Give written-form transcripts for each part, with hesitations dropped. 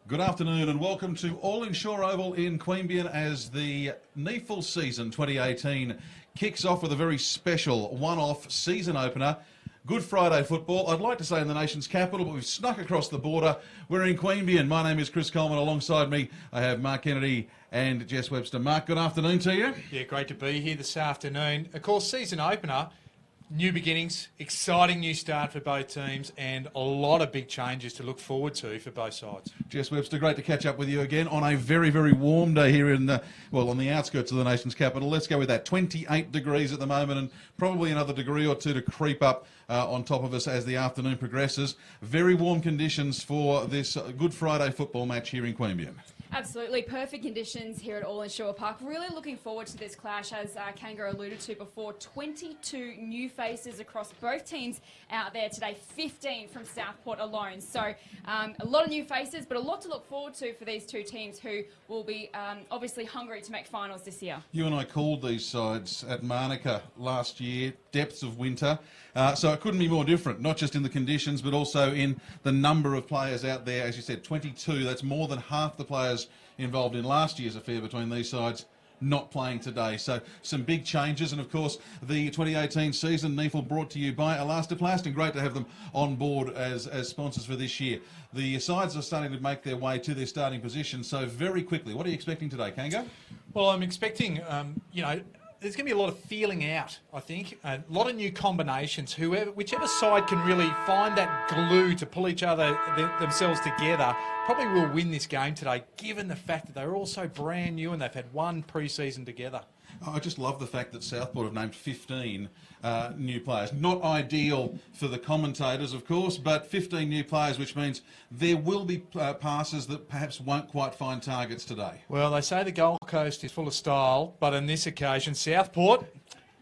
Good afternoon and welcome to Allinsure Oval in Queanbeyan as the NEFL season 2018 kicks off with a very special one-off season opener. Good Friday football, I'd like to say in the nation's capital, but we've snuck across the border. We're in Queanbeyan. My name is Chris Coleman. Alongside me, I have Mark Kennedy and Jess Webster. Mark, good afternoon to you. Yeah, great to be here this afternoon. Of course, season opener, new beginnings, exciting new start for both teams, and a lot of big changes to look forward to for both sides. Jess Webster, great to catch up with you again on a very, very warm day here in, on the outskirts of the nation's capital. Let's go with that. 28 degrees at the moment and probably another degree or two to creep up on top of us as the afternoon progresses. Very warm conditions for this Good Friday football match here in Queanbeyan. Absolutely, perfect conditions here at Allinsure Park. Really looking forward to this clash, as Canberra alluded to before. 22 new faces across both teams out there today, 15 from Southport alone. So a lot of new faces, but a lot to look forward to for these two teams who will be obviously hungry to make finals this year. You and I called these sides at Manuka last year, depths of winter. So it couldn't be more different, not just in the conditions, but also in the number of players out there. As you said, 22, that's more than half the players involved in last year's affair between these sides not playing today. So some big changes, and of course the 2018 season NEFL brought to you by Elastoplast, and great to have them on board as sponsors for this year. The sides are starting to make their way to their starting position, so very quickly, what are you expecting today, Kango? Well, I'm expecting, there's going to be a lot of feeling out, I think. A lot of new combinations. Whichever side can really find that glue to pull each other themselves together probably will win this game today, given the fact that they're all so brand new and they've had one pre-season together. I just love the fact that Southport have named 15 new players. Not ideal for the commentators, of course, but 15 new players, which means there will be passes that perhaps won't quite find targets today. Well, they say the Gold Coast is full of style, but on this occasion, Southport,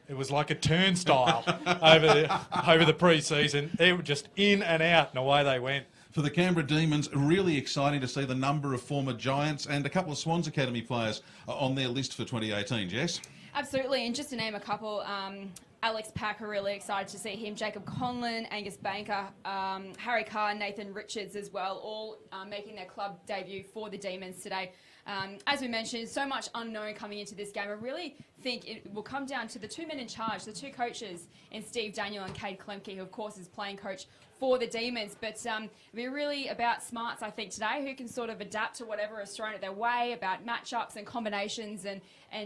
it was like a turnstile over the pre-season. They were just in and out, and away they went. For the Canberra Demons, really exciting to see the number of former Giants and a couple of Swans Academy players on their list for 2018, Jess. Absolutely, and just to name a couple, Alex Packer, really excited to see him, Jacob Conlon, Angus Banker, Harry Carr, Nathan Richards as well, all making their club debut for the Demons today. As we mentioned, so much unknown coming into this game. I really think it will come down to the two men in charge, the two coaches, in Steve Daniel and Cade Klemke, who of course is playing coach for the Demons. But it'll be really about smarts, I think, today, who can sort of adapt to whatever is thrown at their way, about matchups and combinations and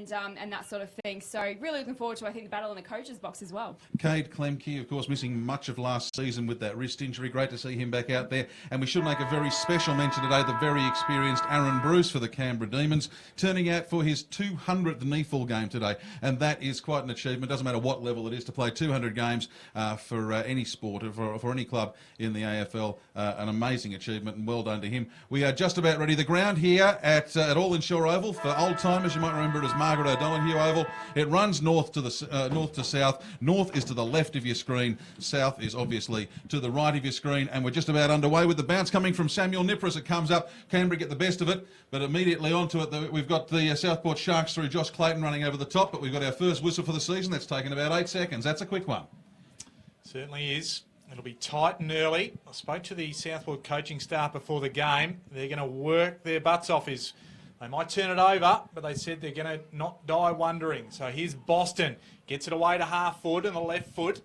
that sort of thing. So really looking forward to, I think, the battle in the coaches box as well. Cade Klemke, of course, missing much of last season with that wrist injury. Great to see him back out there. And we should make a very special mention today, the very experienced Aaron Bruce for the Canberra Demons, turning out for his 200th NEFL game today. And that is quite an achievement. Doesn't matter what level it is, to play 200 games for any sport, for any club in the AFL. An amazing achievement, and well done to him. We are just about ready. The ground here at Allinsure Oval, for old timers, you might remember it as Margaret O'Donoghue Oval. It runs north to south. North is to the left of your screen. South is obviously to the right of your screen. And we're just about underway with the bounce coming from Samuel Nipper as it comes up. Canberra get the best of it, but immediately onto it, we've got the Southport Sharks through Josh Clayton running over the top, but we've got our first whistle for the season. That's taken about 8 seconds. That's a quick one. Certainly is. It'll be tight and early. I spoke to the Southport coaching staff before the game. They're going to work their butts off. They might turn it over, but they said they're going to not die wondering. So here's Boston. Gets it away to half foot and the left foot.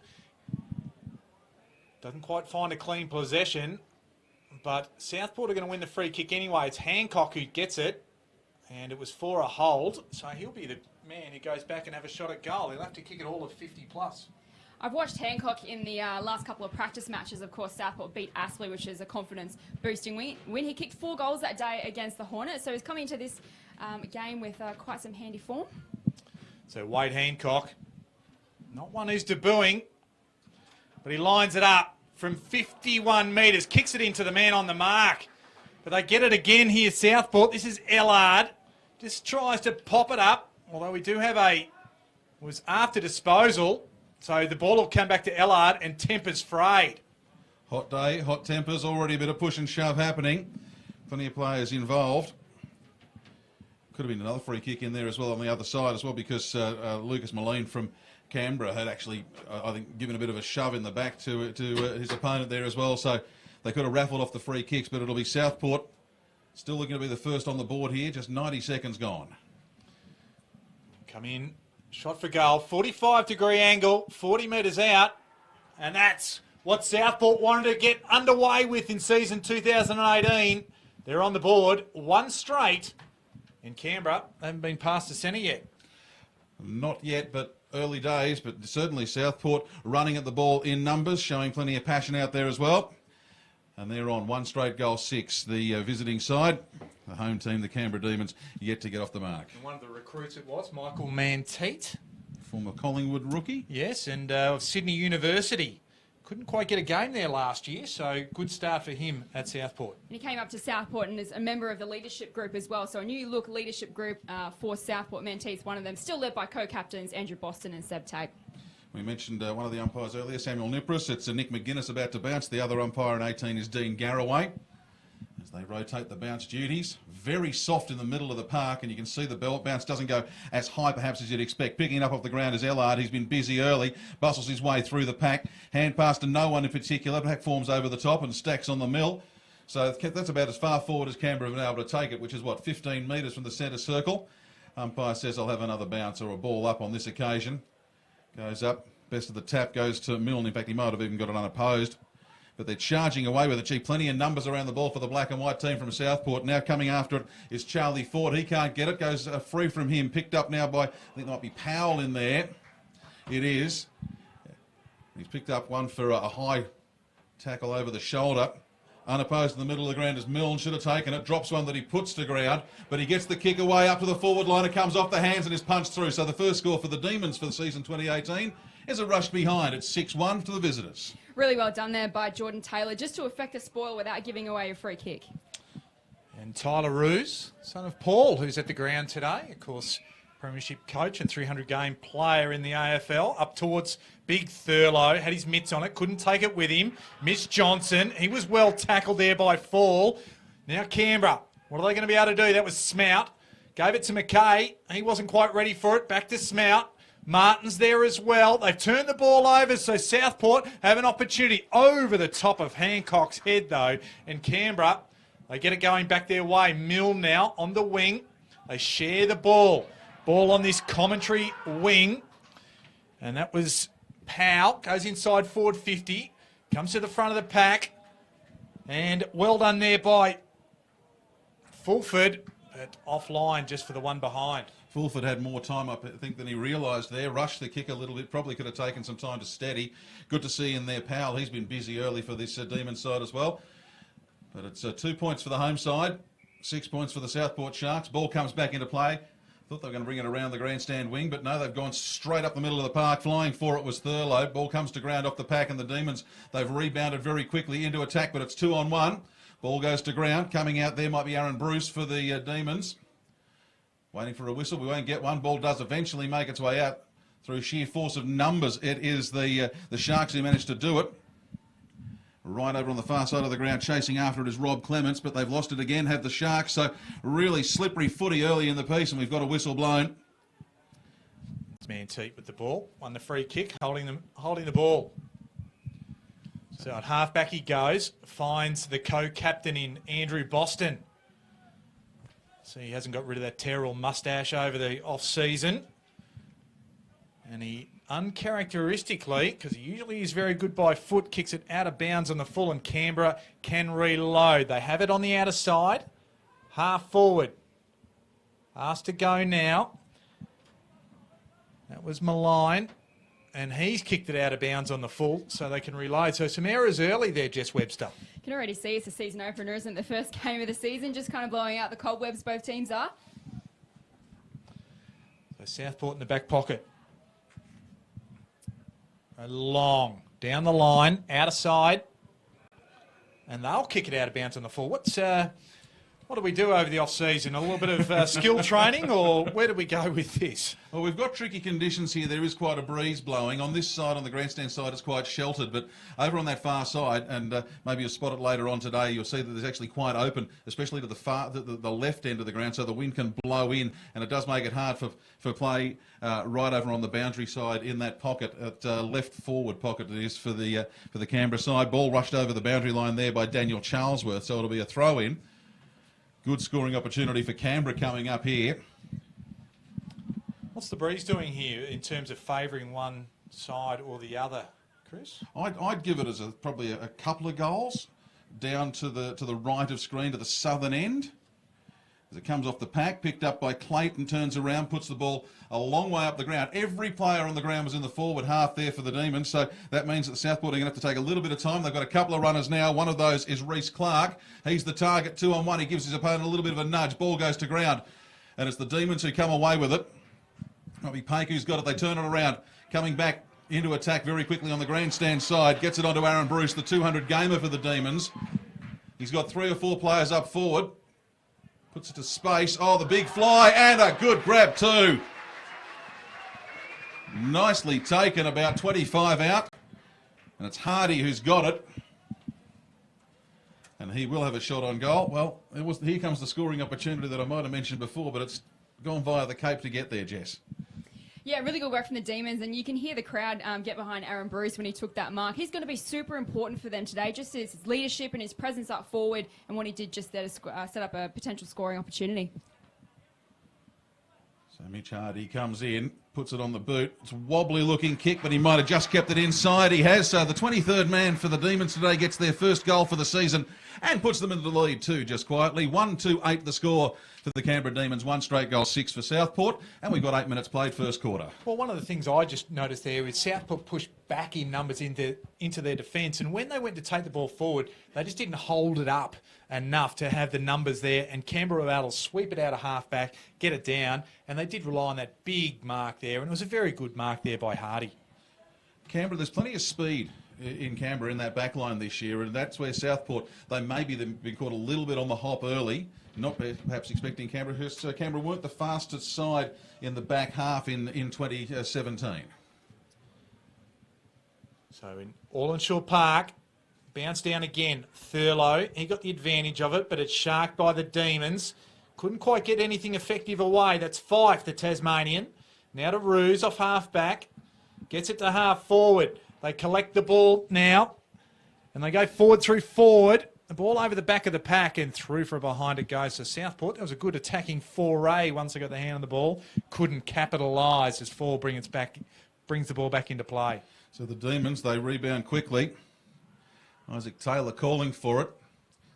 Doesn't quite find a clean possession, but Southport are going to win the free kick anyway. It's Hancock who gets it, and it was for a hold. So he'll be the man who goes back and have a shot at goal. He'll have to kick it all of 50 plus. I've watched Hancock in the last couple of practice matches. Of course, Southport beat Aspley, which is a confidence-boosting win. He kicked 4 goals that day against the Hornets, so he's coming into this game with quite some handy form. So Wade Hancock, not one who's debuting, but he lines it up from 51 metres, kicks it into the man on the mark. But they get it again here, Southport. This is Ellard. Just tries to pop it up, although we do have was after disposal. So the ball will come back to Ellard and tempers frayed. Hot day, hot tempers, already a bit of push and shove happening. Plenty of players involved. Could have been another free kick in there as well on the other side as well, because Lucas Moline from Canberra had actually, I think, given a bit of a shove in the back to his opponent there as well. So they could have raffled off the free kicks, but it'll be Southport Still looking to be the first on the board here, just 90 seconds gone. Come in, shot for goal, 45-degree angle, 40 metres out, and that's what Southport wanted to get underway with in season 2018. They're on the board, one straight in Canberra. They haven't been past the centre yet. Not yet, but early days, but certainly Southport running at the ball in numbers, showing plenty of passion out there as well. And they're on one straight goal, 6, the visiting side. The home team, the Canberra Demons, yet to get off the mark. And one of the recruits it was, Michael Manteet. Former Collingwood rookie. Yes, and of Sydney University. Couldn't quite get a game there last year, so good start for him at Southport. And he came up to Southport and is a member of the leadership group as well. So a new look leadership group for Southport. Manteet's one of them, still led by co-captains Andrew Boston and Seb Tate. We mentioned one of the umpires earlier, Samuel Nipris. It's Nick McGuinness about to bounce. The other umpire in 18 is Dean Garraway. As they rotate the bounce duties, very soft in the middle of the park, and you can see the bounce doesn't go as high perhaps as you'd expect. Picking it up off the ground is Ellard. He's been busy early, bustles his way through the pack. Hand pass to no one in particular. Pack forms over the top and stacks on the mill. So that's about as far forward as Canberra have been able to take it, which is, what, 15 metres from the centre circle. Umpire says I'll have another bounce or a ball up on this occasion. Goes up. Best of the tap goes to Milne. In fact, he might have even got it unopposed. But they're charging away with it. Gee, plenty of numbers around the ball for the black and white team from Southport. Now coming after it is Charlie Ford. He can't get it. Goes free from him. Picked up now by, I think it might be Powell in there. It is. He's picked up one for a high tackle over the shoulder. Unopposed in the middle of the ground is Milne. Should have taken it. Drops one that he puts to ground. But he gets the kick away up to the forward line. It comes off the hands and is punched through. So the first score for the Demons for the season 2018 is a rush behind. It's 6-1 to the visitors. Really well done there by Jordan Taylor, just to effect a spoil without giving away a free kick. And Tyler Roos, son of Paul, who's at the ground today, of course, premiership coach and 300-game player in the AFL, up towards Big Thurlow, had his mitts on it, couldn't take it with him. Miss Johnson, he was well tackled there by Fall. Now Canberra, what are they going to be able to do? That was Smout. Gave it to McKay. He wasn't quite ready for it. Back to Smout. Martin's there as well. They've turned the ball over, so Southport have an opportunity over the top of Hancock's head, though. And Canberra, they get it going back their way. Milne now on the wing. They share the ball. Ball on this commentary wing. And that was Powell. Goes inside forward 50. Comes to the front of the pack. And well done there by Fulford. But offline just for the one behind. Fulford had more time, I think, than he realised there. Rushed the kick a little bit. Probably could have taken some time to steady. Good to see in there Powell. He's been busy early for this Demon side as well. But it's 2 points for the home side. 6 points for the Southport Sharks. Ball comes back into play. Thought they were going to bring it around the grandstand wing, but no, they've gone straight up the middle of the park. Flying for it was Thurlow. Ball comes to ground off the pack, and the Demons, they've rebounded very quickly into attack, but it's 2-on-1. Ball goes to ground. Coming out there might be Aaron Bruce for the Demons. Waiting for a whistle. We won't get one. Ball does eventually make its way out through sheer force of numbers. It is the Sharks who managed to do it. Right over on the far side of the ground, chasing after it is Rob Clements, but they've lost it again, have the Sharks. So really slippery footy early in the piece, and we've got a whistle blown. It's Manteet with the ball. Won the free kick, holding the ball. So at halfback he goes, finds the co-captain in Andrew Boston. So he hasn't got rid of that terrible moustache over the off-season. And he uncharacteristically, because he usually is very good by foot, kicks it out of bounds on the full, and Canberra can reload. They have it on the outer side, half forward. Asked to go now. That was Malign, and he's kicked it out of bounds on the full, so they can reload. So some errors early there, Jess Webster. You can already see it's a season opener, isn't it? The first game of the season, just kind of blowing out the cobwebs both teams are. So Southport in the back pocket. Long down the line, outer side, and they'll kick it out of bounds on the full. What do we do over the off-season? A little bit of skill training, or where do we go with this? Well, we've got tricky conditions here. There is quite a breeze blowing. On this side, on the grandstand side, it's quite sheltered. But over on that far side, and maybe you'll spot it later on today, you'll see that there's actually quite open, especially to the left end of the ground, so the wind can blow in, and it does make it hard for play right over on the boundary side in that pocket, at left forward pocket it is for the Canberra side. Ball rushed over the boundary line there by Daniel Charlesworth, so it'll be a throw-in. Good scoring opportunity for Canberra coming up here. What's the breeze doing here in terms of favouring one side or the other, Chris? I'd give it as probably a couple of goals down to the right of screen to the southern end. As it comes off the pack, picked up by Clayton, turns around, puts the ball a long way up the ground. Every player on the ground was in the forward half there for the Demons, so that means that the Southport are going to have to take a little bit of time. They've got a couple of runners now. One of those is Reece Clark. He's the target, 2-on-1. He gives his opponent a little bit of a nudge. Ball goes to ground, and it's the Demons who come away with it. Might be Pake who's got it. They turn it around, coming back into attack very quickly on the grandstand side. Gets it onto Aaron Bruce, the 200 gamer for the Demons. He's got 3 or 4 players up forward. Puts it to space. Oh, the big fly and a good grab too. Nicely taken, about 25 out. And it's Hardy who's got it. And he will have a shot on goal. Well, here comes the scoring opportunity that I might have mentioned before, but it's gone via the Cape to get there, Jess. Yeah, really good work from the Demons, and you can hear the crowd get behind Aaron Bruce when he took that mark. He's going to be super important for them today, just his leadership and his presence up forward and what he did just there to set up a potential scoring opportunity. So Mitch Hardy comes in, puts it on the boot. It's a wobbly looking kick, but he might have just kept it inside. He has. So the 23rd man for the Demons today gets their first goal for the season and puts them into the lead too, just quietly. 1-2-8 the score for the Canberra Demons. 1 straight goal, 6 for Southport. And we've got 8 minutes played first quarter. Well, one of the things I just noticed there is Southport pushed back in numbers into their defence. And when they went to take the ball forward, they just didn't hold it up enough to have the numbers there. And Canberra were able to sweep it out of half-back, get it down. And they did rely on that big mark there. And it was a very good mark there by Hardy. Canberra, there's plenty of speed in Canberra in that back line this year, and that's where Southport, they've been caught a little bit on the hop early, not perhaps expecting Canberra. So Canberra weren't the fastest side in the back half in 2017. So in Allinsure Park, bounce down again. Thurlow, he got the advantage of it, but it's sharked by the Demons. Couldn't quite get anything effective away. That's Fife, the Tasmanian. Now to Ruse off half-back. Gets it to half-forward. They collect the ball now, and they go forward through forward. The ball over the back of the pack and through from behind it goes to Southport. That was a good attacking foray once they got the hand on the ball. Couldn't capitalise as Fall brings the ball back into play. So the Demons, they rebound quickly. Isaac Taylor calling for it.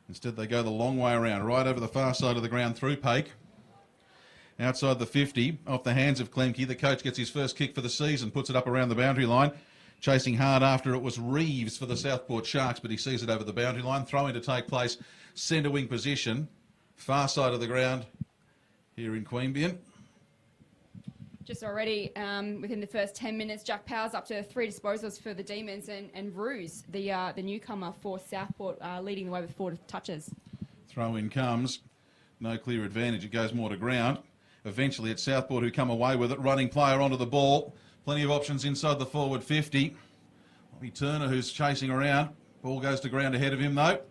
Instead, they go the long way around, right over the far side of the ground through Pake. Outside the 50, off the hands of Klemke. The coach gets his first kick for the season, puts it up around the boundary line. Chasing hard after it was Reeves for the Southport Sharks, but he sees it over the boundary line. Throwing to take place, centre wing position, far side of the ground here in Queanbeyan. Just already within the first 10 minutes, Jack Powers up to 3 disposals for the Demons, and Ruse, the newcomer for Southport, leading the way with 4 touches. Throw in comes, no clear advantage. It goes more to ground. Eventually it's Southport who come away with it. Running player onto the ball. Plenty of options inside the forward 50. Bobby Turner who's chasing around. Ball goes to ground ahead of him though.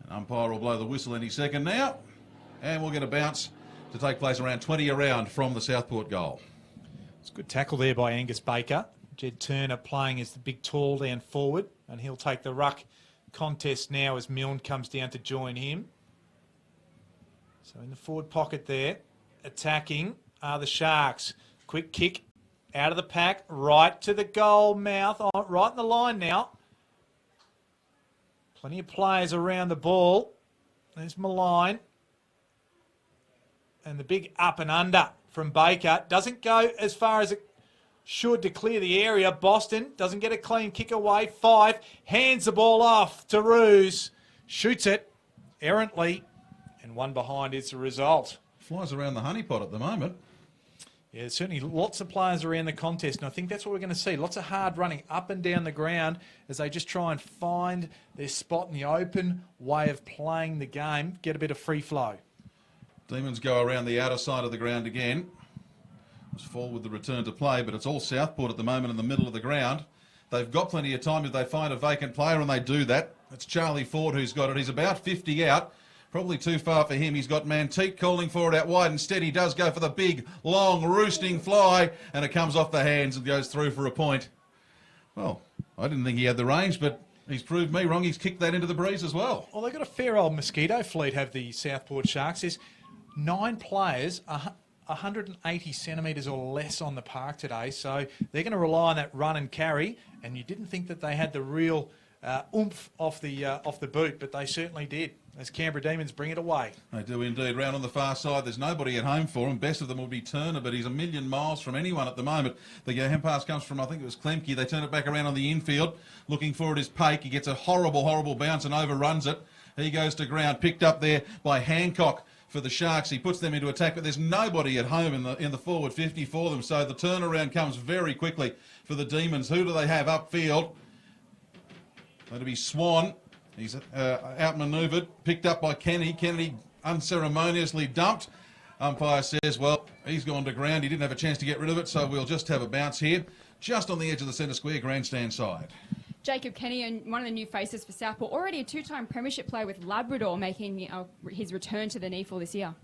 An umpire will blow the whistle any second now. And we'll get a bounce to take place around 20 around from the Southport goal. It's a good tackle there by Angus Baker. Jed Turner playing as the big tall down forward, and he'll take the ruck contest now as Milne comes down to join him. So in the forward pocket there, attacking are the Sharks. Quick kick out of the pack, right to the goal mouth, right in the line now. Plenty of players around the ball. There's Malign. And the big up and under from Baker. Doesn't go as far as it should to clear the area. Boston doesn't get a clean kick away. Fife hands the ball off to Ruse. Shoots it errantly. And one behind is the result. Flies around the honeypot at the moment. Yeah, there's certainly lots of players around the contest, and I think that's what we're going to see. Lots of hard running up and down the ground as they just try and find their spot in the open way of playing the game, get a bit of free flow. Demons go around the outer side of the ground again. It's Fall with the return to play, but it's all Southport at the moment in the middle of the ground. They've got plenty of time if they find a vacant player, and they do that. It's Charlie Ford who's got it. He's about 50 out. Probably too far for him. He's got Manteet calling for it out wide. Instead, he does go for the big, long, roosting fly, and it comes off the hands and goes through for a point. Well, I didn't think he had the range, but He's proved me wrong. He's kicked that into the breeze as well. Well, they've got a fair old mosquito fleet, have the Southport Sharks. There's 9 players, 180 centimetres or less on the park today, so they're going to rely on that run and carry, and you didn't think that they had the real oomph off the boot, but they certainly did, as Canberra Demons bring it away. They do indeed. Round on the far side, there's nobody at home for him. Best of them will be Turner, but he's a million miles from anyone at the moment. The hand pass comes from, I think it was Klemke. They turn it back around on the infield. Looking for it is Pake. He gets a horrible, horrible bounce and overruns it. He goes to ground, picked up there by Hancock for the Sharks. He puts them into attack, but there's nobody at home in the forward 50 for them. So the turnaround comes very quickly for the Demons. Who do they have upfield? That'll be Swan. He's outmanoeuvred, picked up by Kenny. Kennedy unceremoniously dumped. Umpire says, well, he's gone to ground. He didn't have a chance to get rid of it, so we'll just have a bounce here, just on the edge of the centre square, grandstand side. Jacob Kenny, and one of the new faces for Southport, already a 2-time premiership player with Labrador, making his return to the NEAFL this year.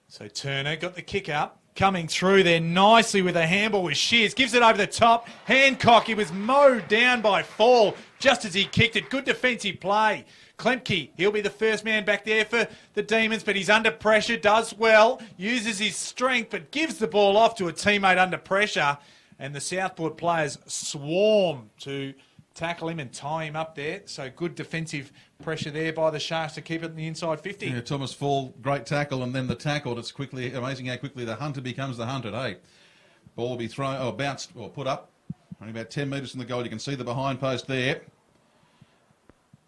So Turner got the kick up, coming through there nicely with a handball with Shears. Gives it over the top. Hancock, he was mowed down by Fall just as he kicked it. Good defensive play. Klemke, he'll be the first man back there for the Demons, but he's under pressure, does well, uses his strength, but gives the ball off to a teammate under pressure. And the Southport players swarm to tackle him and tie him up there. So good defensive pressure there by the Sharks to keep it in the inside 50. Yeah, Thomas Fall, great tackle, and then the tackled. It's quickly amazing how quickly the hunter becomes the hunted, eh? Ball will be thrown, or bounced, or put up. Only about 10 metres from the goal. You can see the behind post there.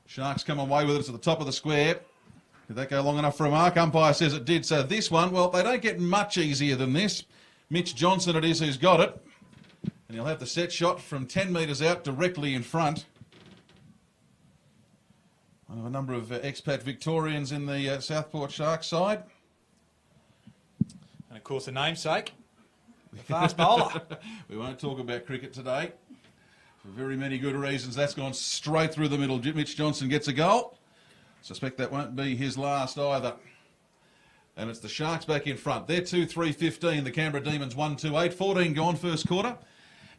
Sharks come away with it. It's at the top of the square. Did that go long enough for a mark? Umpire says it did. So this one, well, they don't get much easier than this. Mitch Johnson it is who's got it. And he'll have the set shot from 10 metres out directly in front. One of a number of expat Victorians in the Southport Sharks side. And of course the namesake, the fast bowler. We won't talk about cricket today. For very many good reasons. That's gone straight through the middle. Mitch Johnson gets a goal. Suspect that won't be his last either. And it's the Sharks back in front. They're 2-3-15. The Canberra Demons 1-2-8. 14 gone first quarter.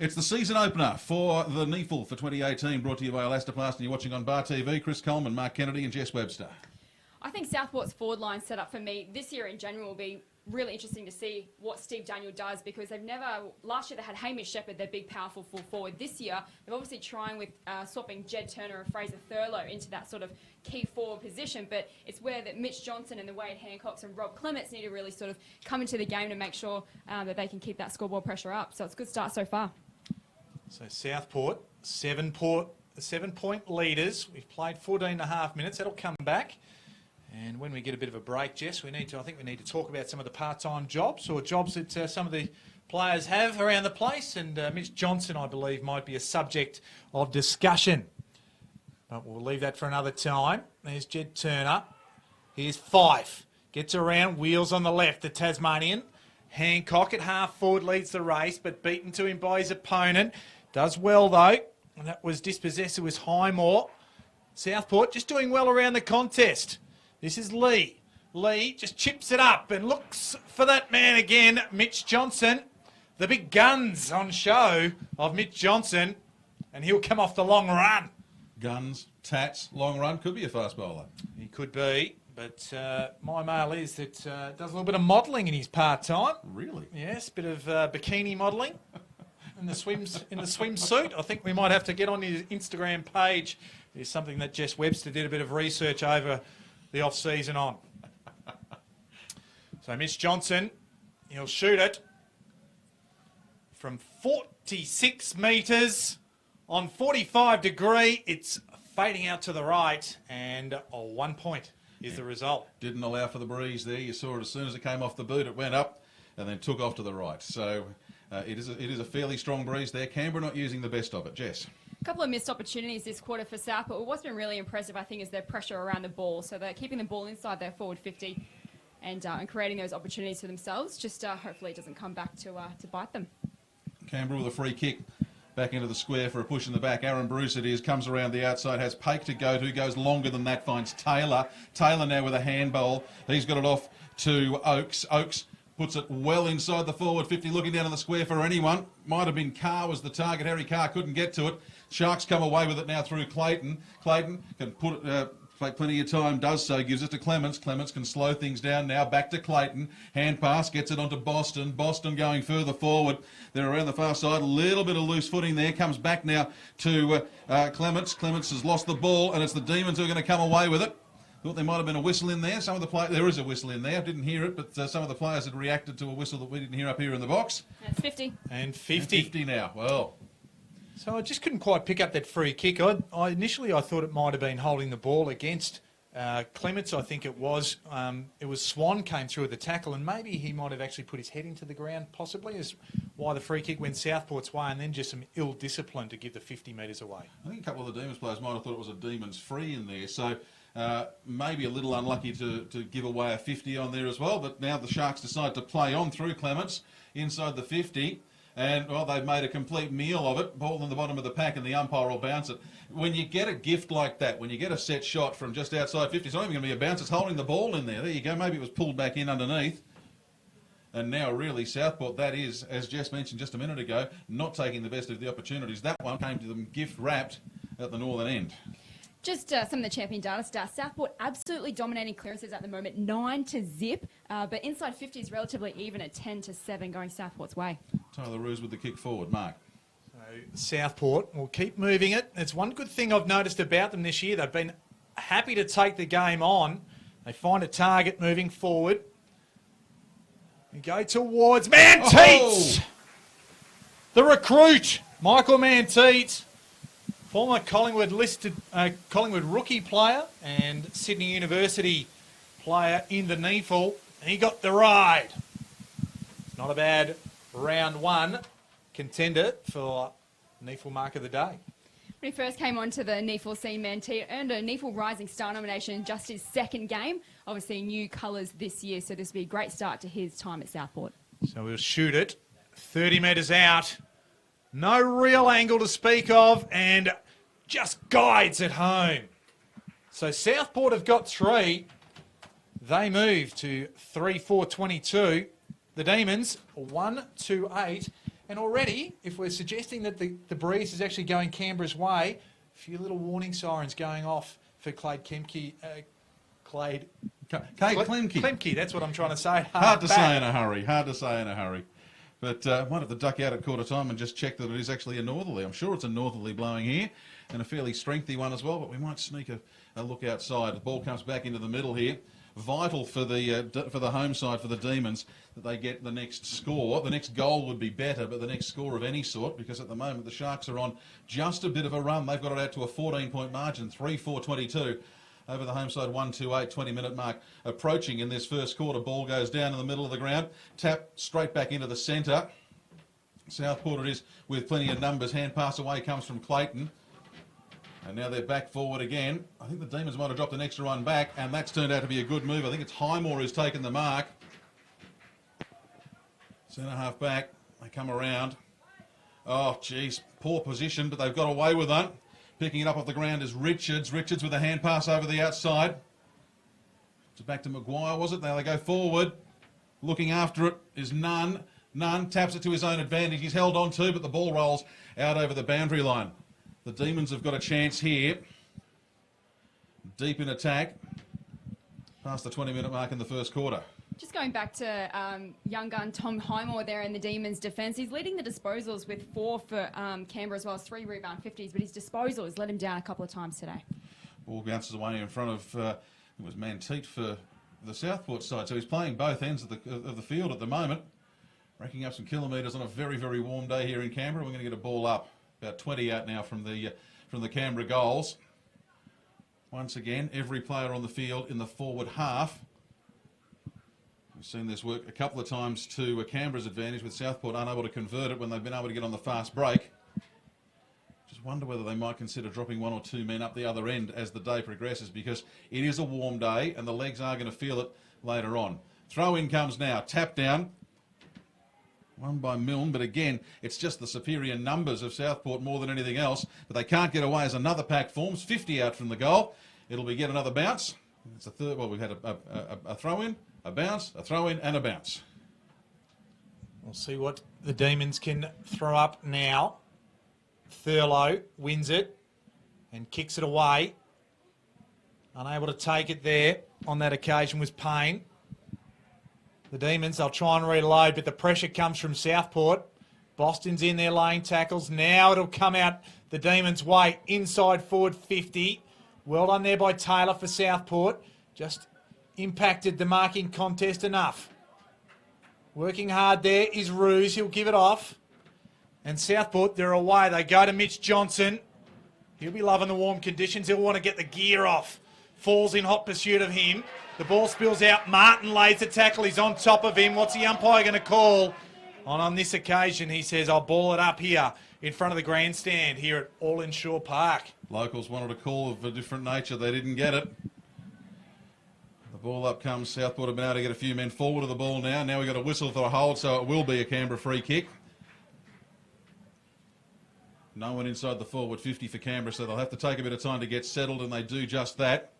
It's the season opener for the NEAFL for 2018, brought to you by Elastoplast, and you're watching on Bar TV. Chris Coleman, Mark Kennedy and Jess Webster. I think Southport's forward line set up for me this year in general will be really interesting to see what Steve Daniel does, because they've never, last year they had Hamish Shepherd, their big powerful full forward. This year they're obviously trying with swapping Jed Turner and Fraser Thurlow into that sort of key forward position, but it's where that Mitch Johnson and the Wade Hancocks and Rob Clements need to really sort of come into the game to make sure that they can keep that scoreboard pressure up. So it's a good start so far. So Southport, 7-point leaders. We've played 14.5 minutes. That'll come back. And when we get a bit of a break, Jess, I think we need to talk about some of the part-time jobs or jobs that some of the players have around the place. And Mitch Johnson, I believe, might be a subject of discussion. But we'll leave that for another time. There's Jed Turner. Here's Fife. Gets around, wheels on the left, the Tasmanian. Hancock at half forward leads the race, but beaten to him by his opponent. Does well, though. And that was dispossessed. It was Highmore. Southport just doing well around the contest. This is Lee. Lee just chips it up and looks for that man again, Mitch Johnson. The big guns on show of Mitch Johnson, and he'll come off the long run. Guns, tats, long run, could be a fast bowler. He could be, but my mail is that does a little bit of modelling in his part-time. Really? Yes, a bit of bikini modelling in the swimsuit. I think we might have to get on his Instagram page. It's something that Jess Webster did a bit of research over the off-season on. So Mitch Johnson, he'll shoot it from 46 metres on 45 degree. It's fading out to the right, and 1 point is the result. Didn't allow for the breeze there. You saw it as soon as it came off the boot. It went up and then took off to the right. So it is a fairly strong breeze there. Canberra not using the best of it. Jess. A couple of missed opportunities this quarter for Southport. What's been really impressive, I think, is their pressure around the ball. So they're keeping the ball inside their forward 50 and creating those opportunities for themselves. Just hopefully it doesn't come back to bite them. Canberra with a free kick back into the square for a push in the back. Aaron Bruce it is, comes around the outside, has Pake to go to, goes longer than that, finds Taylor. Taylor now with a handball. He's got it off to Oakes. Oakes puts it well inside the forward 50, looking down in the square for anyone. Might have been Carr was the target. Harry Carr couldn't get to it. Sharks come away with it now through Clayton. Clayton can put it... take plenty of time, does so, gives it to Clements. Clements can slow things down now, back to Clayton. Hand pass, gets it onto Boston. Boston going further forward. They're around the far side, a little bit of loose footing there. Comes back now to Clements. Clements has lost the ball, and it's the Demons who are going to come away with it. Thought there might have been a whistle in there. Some of the players, there is a whistle in there. I didn't hear it, but some of the players had reacted to a whistle that we didn't hear up here in the box. That's 50. And 50. And 50 now. Well... So I just couldn't quite pick up that free kick. Initially I thought it might have been holding the ball against Clements, I think it was. It was Swan came through with the tackle, and maybe he might have actually put his head into the ground, possibly, is why the free kick went Southport's way, and then just some ill discipline to give the 50 metres away. I think a couple of the Demons players might have thought it was a Demons free in there, so maybe a little unlucky to give away a 50 on there as well, but now the Sharks decide to play on through Clements inside the 50. And, well, they've made a complete meal of it. Ball in the bottom of the pack, and the umpire will bounce it. When you get a gift like that, when you get a set shot from just outside 50, it's not even going to be a bounce. It's holding the ball in there. There you go. Maybe it was pulled back in underneath. And now, really, Southport, that is, as Jess mentioned just a minute ago, not taking the best of the opportunities. That one came to them gift-wrapped at the northern end. Just some of the champion data stats. Southport absolutely dominating clearances at the moment, 9-0, but inside 50 is relatively even at 10-7 going Southport's way. Tyler Roos with the kick forward. Mark. So Southport will keep moving it. It's one good thing I've noticed about them this year. They've been happy to take the game on. They find a target moving forward. We go towards Manteets! Oh! The recruit, Michael Manteets. Former Collingwood rookie player and Sydney University player in the NEAFL. And he got the ride. It's not a bad round one contender for NEAFL Mark of the Day. When he first came onto the NEAFL scene, Manteet earned a NEAFL Rising Star nomination in just his second game. Obviously new colours this year, so this will be a great start to his time at Southport. So we'll shoot it 30 metres out. No real angle to speak of, and just guides it home. So Southport have got 3. They move to 3-4-22. The Demons 1-2-8. And already, if we're suggesting that the breeze is actually going Canberra's way, a few little warning sirens going off for Clyde Klemke. Klemke, that's what I'm trying to say. Hard to say in a hurry. Hard to say in a hurry. But might have to duck out at quarter time and just check that it is actually a northerly. I'm sure it's a northerly blowing here, and a fairly strengthy one as well, but we might sneak a look outside. The ball comes back into the middle here. Vital for the home side, for the Demons, that they get the next score. The next goal would be better, but the next score of any sort, because at the moment the Sharks are on just a bit of a run. They've got it out to a 14-point margin, 3-4-22. Over the home side, 1-2-8, 20-minute mark approaching in this first quarter. Ball goes down in the middle of the ground. Tap straight back into the centre. Southport it is with plenty of numbers. Hand pass away comes from Clayton. And now they're back forward again. I think the Demons might have dropped an extra run back, and that's turned out to be a good move. I think it's Highmore who's taken the mark. Centre half back. They come around. Oh, geez. Poor position, but they've got away with it. Picking it up off the ground is Richards. Richards with a hand pass over the outside. It's back to Maguire, was it? Now they go forward. Looking after it is Nunn. Nunn taps it to his own advantage. He's held on to, but the ball rolls out over the boundary line. The Demons have got a chance here. Deep in attack. Past the 20-minute mark in the first quarter. Just going back to young gun Tom Highmore there in the Demons' defence. He's leading the disposals with 4 for Canberra as well as 3 rebound 50s, but his disposal has let him down a couple of times today. Ball bounces away in front of, it was Manteet for the Southport side. So he's playing both ends of the field at the moment. Racking up some kilometres on a very, very warm day here in Canberra. We're going to get a ball up. About 20 out now from the Canberra goals. Once again, every player on the field in the forward half. We've seen this work a couple of times to Canberra's advantage, with Southport unable to convert it when they've been able to get on the fast break. Just wonder whether they might consider dropping 1 or 2 men up the other end as the day progresses, because it is a warm day and the legs are going to feel it later on. Throw in comes now, tap down. Won by Milne, but again, it's just the superior numbers of Southport more than anything else. But they can't get away as another pack forms. 50 out from the goal. It'll be yet another bounce. It's a third. Well, we've had a throw in, a bounce, a throw in, and a bounce. We'll see what the Demons can throw up now. Thurlow wins it and kicks it away. Unable to take it there on that occasion was Payne. The Demons, they'll try and reload, but the pressure comes from Southport. Boston's in there laying tackles. Now it'll come out the Demons' way. Inside forward 50. Well done there by Taylor for Southport. Just impacted the marking contest enough. Working hard there is Ruse. He'll give it off. And Southport, they're away. They go to Mitch Johnson. He'll be loving the warm conditions. He'll want to get the gear off. Falls in hot pursuit of him. The ball spills out. Martin lays the tackle. He's on top of him. What's the umpire going to call? On this occasion, he says, I'll ball it up here in front of the grandstand here at Allinsure Park. Locals wanted a call of a different nature. They didn't get it. The ball up comes. Southport have been able to get a few men forward of the ball now. Now we've got a whistle for a hold, so it will be a Canberra free kick. No one inside the forward 50 for Canberra, so they'll have to take a bit of time to get settled, and they do just that.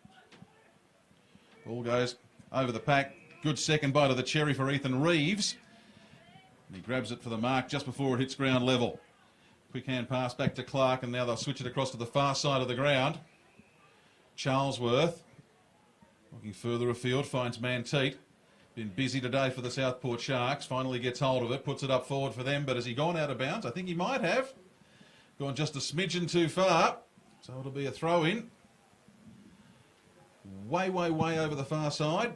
Ball goes over the pack. Good second bite of the cherry for Ethan Reeves. And he grabs it for the mark just before it hits ground level. Quick hand pass back to Clark, and now they'll switch it across to the far side of the ground. Charlesworth, looking further afield, finds Manteet. Been busy today for the Southport Sharks. Finally gets hold of it, puts it up forward for them, but has he gone out of bounds? I think he might have. Gone just a smidgen too far, so it'll be a throw-in. Way over the far side.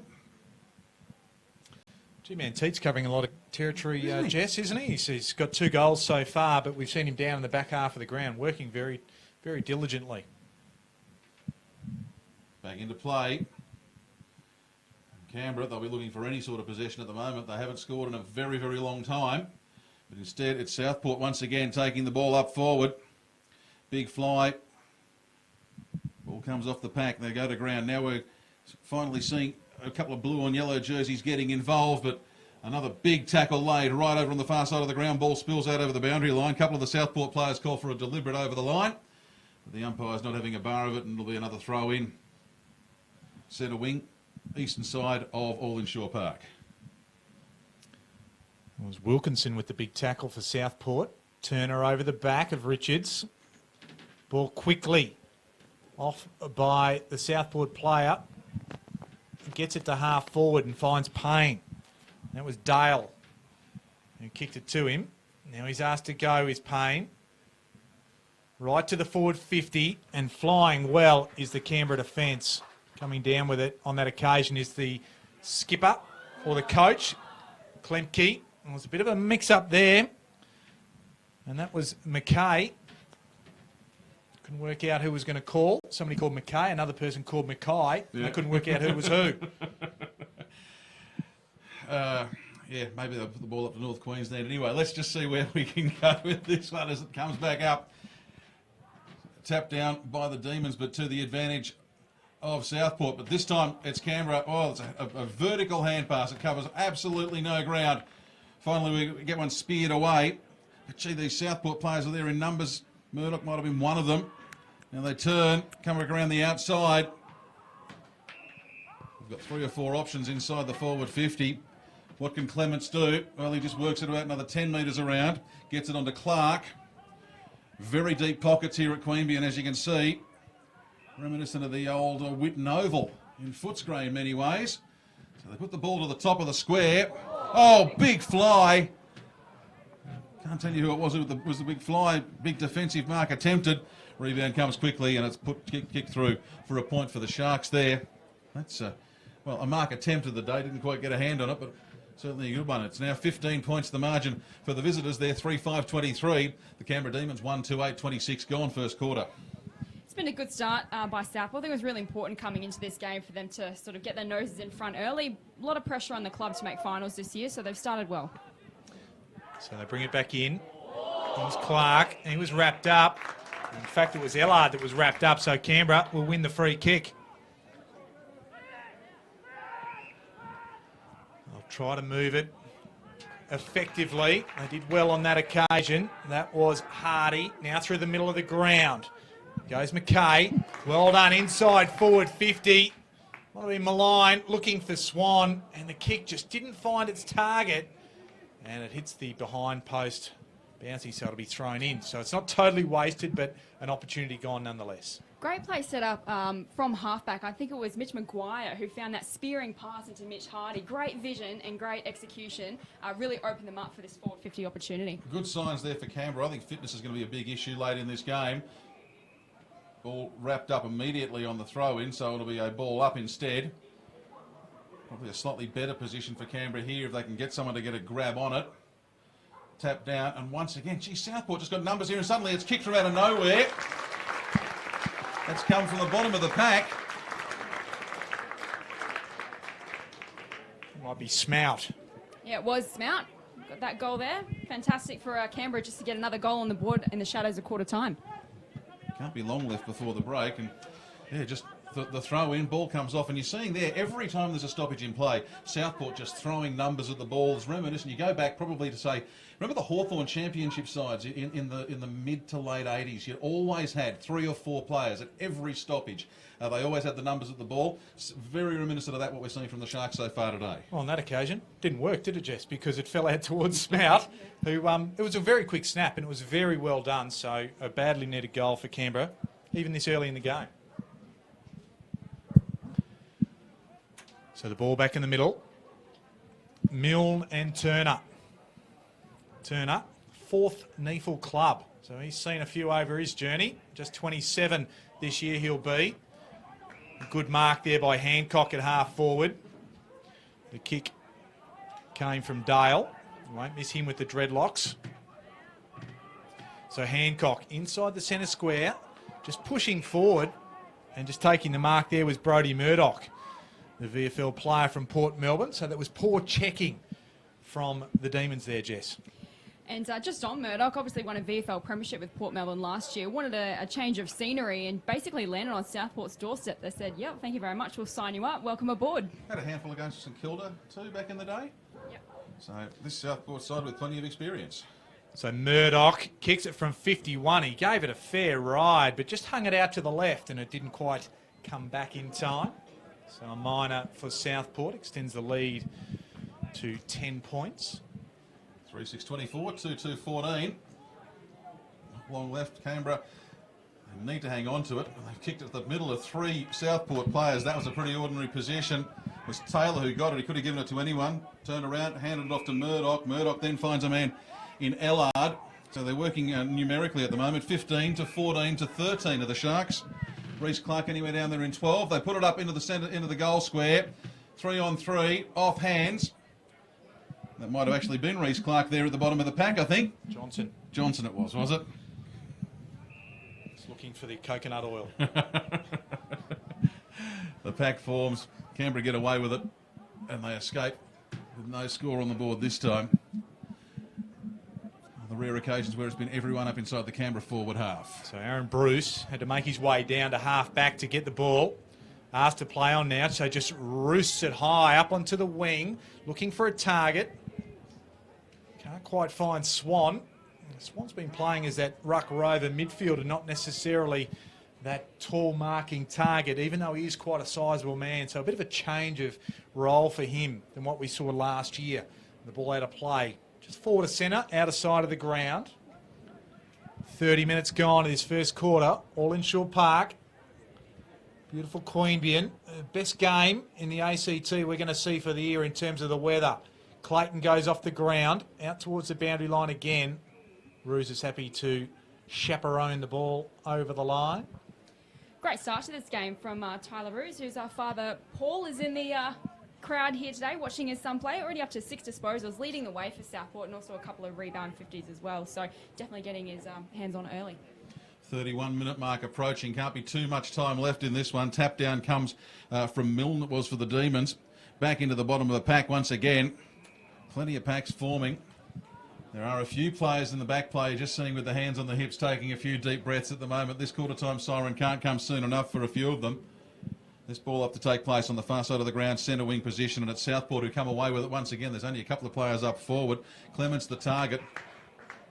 Manteet's covering a lot of territory, Jess, isn't he? He's got 2 goals so far, but we've seen him down in the back half of the ground, working very, very diligently. Back into play. Canberra, they'll be looking for any sort of possession at the moment. They haven't scored in a very, very long time. But instead, it's Southport once again taking the ball up forward. Big fly. Ball comes off the pack. They go to ground. Now we're finally seeing a couple of blue and yellow jerseys getting involved, but another big tackle laid right over on the far side of the ground. Ball spills out over the boundary line. A couple of the Southport players call for a deliberate over the line. But the umpire's not having a bar of it, and it'll be another throw in. Centre wing, eastern side of Allinsure Park. It was Wilkinson with the big tackle for Southport. Turner over the back of Richards. Ball quickly off by the Southport player. Gets it to half forward and finds Payne. That was Dale who kicked it to him. Now he's asked to go is Payne. Right to the forward 50, and flying well is the Canberra defence. Coming down with it on that occasion is the skipper or the coach, Klemke. There was a bit of a mix-up there. And that was McKay. Couldn't work out who was going to call. Somebody called McKay, another person called Mackay. Yeah. I couldn't work out who was who. Yeah, maybe they'll put the ball up to North Queensland. Anyway, let's just see where we can go with this one as it comes back up. Tapped down by the Demons, but to the advantage of Southport. But this time it's Canberra. Oh, it's a vertical hand pass. It covers absolutely no ground. Finally, we get one speared away. But gee, these Southport players are there in numbers. Murdoch might have been one of them. Now they turn, come back around the outside. We've got 3 or 4 options inside the forward 50. What can Clements do? Well, he just works it about another 10 metres around. Gets it onto Clark. Very deep pockets here at Queanbeyan, as you can see. Reminiscent of the old Whitten Oval in Footscray in many ways. So they put the ball to the top of the square. Oh, big fly. Can't tell you who it was. It was the big fly, big defensive mark attempted. Rebound comes quickly and it's kicked through for a point for the Sharks there. That's, well, a mark attempted the day. Didn't quite get a hand on it, but certainly a good one. It's now 15 points the margin for the visitors. They're 3-5-23. The Canberra Demons 1-2-8-26 gone first quarter. It's been a good start by Southport. I think it was really important coming into this game for them to sort of get their noses in front early. A lot of pressure on the club to make finals this year, so they've started well. So they bring it back in. It was Clark, and he was wrapped up. In fact, it was Ellard that was wrapped up, so Canberra will win the free kick. They'll try to move it effectively. They did well on that occasion. That was Hardy. Now through the middle of the ground. Goes McKay. Well done inside forward 50. Might have been Malign looking for Swan, and the kick just didn't find its target. and it hits the behind post, bouncing, so it'll be thrown in. So it's not totally wasted, but an opportunity gone nonetheless. Great play set up from halfback. I think it was Mitch Maguire who found that spearing pass into Mitch Hardy. Great vision and great execution. Really opened them up for this forward 50 opportunity. Good signs there for Canberra. I think fitness is going to be a big issue late in this game. Ball wrapped up immediately on the throw-in, so it'll be a ball up instead. Probably a slightly better position for Canberra here if they can get someone to get a grab on it. Tap down, and once again, gee, Southport just got numbers here, and suddenly it's kicked from out of nowhere. That's come from the bottom of the pack. Might be Smout. Yeah, it was Smout. Got that goal there. Fantastic for Canberra just to get another goal on the board in the shadows of quarter time. Can't be long left before the break, and yeah, just the throw-in, ball comes off, and you're seeing there, every time there's a stoppage in play, Southport just throwing numbers at the ball. It's reminiscent. You go back probably to say, remember the Hawthorn Championship sides in the mid to late 80s? You always had 3 or 4 players at every stoppage. They always had the numbers at the ball. It's very reminiscent of that, what we're seeing from the Sharks so far today. Well, on that occasion, didn't work, did it, Jess? Because it fell out towards Smout, who it was a very quick snap, and it was very well done. So a badly needed goal for Canberra, even this early in the game. So the ball back in the middle. Milne and Turner. Turner, 4th NEAFL club. So he's seen a few over his journey. Just 27 this year he'll be. A good mark there by Hancock at half forward. The kick came from Dale. Won't miss him with the dreadlocks. So Hancock inside the centre square, just pushing forward, and just taking the mark there was Brodie Murdoch, the VFL player from Port Melbourne. So that was poor checking from the Demons there, Jess. And just on Murdoch, obviously won a VFL premiership with Port Melbourne last year, wanted a change of scenery and basically landed on Southport's doorstep. They said, yep, thank you very much, we'll sign you up, welcome aboard. Had a handful against St Kilda too back in the day. Yep. So this Southport side with plenty of experience. So Murdoch kicks it from 51. He gave it a fair ride, but just hung it out to the left, and it didn't quite come back in time. So a minor for Southport, extends the lead to 10 points. 3-6-24, 2-2-14. Long left, Canberra. They need to hang on to it. They've kicked it at the middle of 3 Southport players. That was a pretty ordinary possession. It was Taylor who got it. He could have given it to anyone. Turned around, handed it off to Murdoch. Murdoch then finds a man in Ellard. So they're working numerically at the moment. 15 to 14 to 13 of the Sharks. Reece Clark anywhere down there in 12. They put it up into the centre, into the goal square. 3-on-3, off hands. That might have actually been Reece Clark there at the bottom of the pack, I think. Johnson. Johnson it was it? He's looking for the coconut oil. The pack forms. Canberra get away with it, and they escape with no score on the board this time. The rare occasions where it's been everyone up inside the Canberra forward half. So Aaron Bruce had to make his way down to half back to get the ball. Asked to play on now, so just roosts it high up onto the wing, looking for a target. Can't quite find Swan. Swan's been playing as that ruck rover midfielder, not necessarily that tall marking target, even though he is quite a sizable man. So a bit of a change of role for him than what we saw last year. The ball out of play. Just forward to centre, out of sight of the ground. 30 minutes gone in this first quarter. Allinsure Park. Beautiful Queanbeyan. Best game in the ACT we're going to see for the year in terms of the weather. Clayton goes off the ground, out towards the boundary line again. Roos is happy to chaperone the ball over the line. Great start to this game from Tyler Roos, whose father Paul is in the crowd here today watching his son play. Already up to 6 disposals, leading the way for Southport, and also a couple of rebound 50s as well. So definitely getting his hands on early. 31-minute mark approaching. Can't be too much time left in this one. Tap down comes from Milne. It was for the Demons. Back into the bottom of the pack once again. Plenty of packs forming. There are a few players in the back play just sitting with the hands on the hips, taking a few deep breaths at the moment. This quarter-time siren can't come soon enough for a few of them. This ball up to take place on the far side of the ground, centre wing position, and it's Southport who come away with it once again. There's only a couple of players up forward. Clements the target,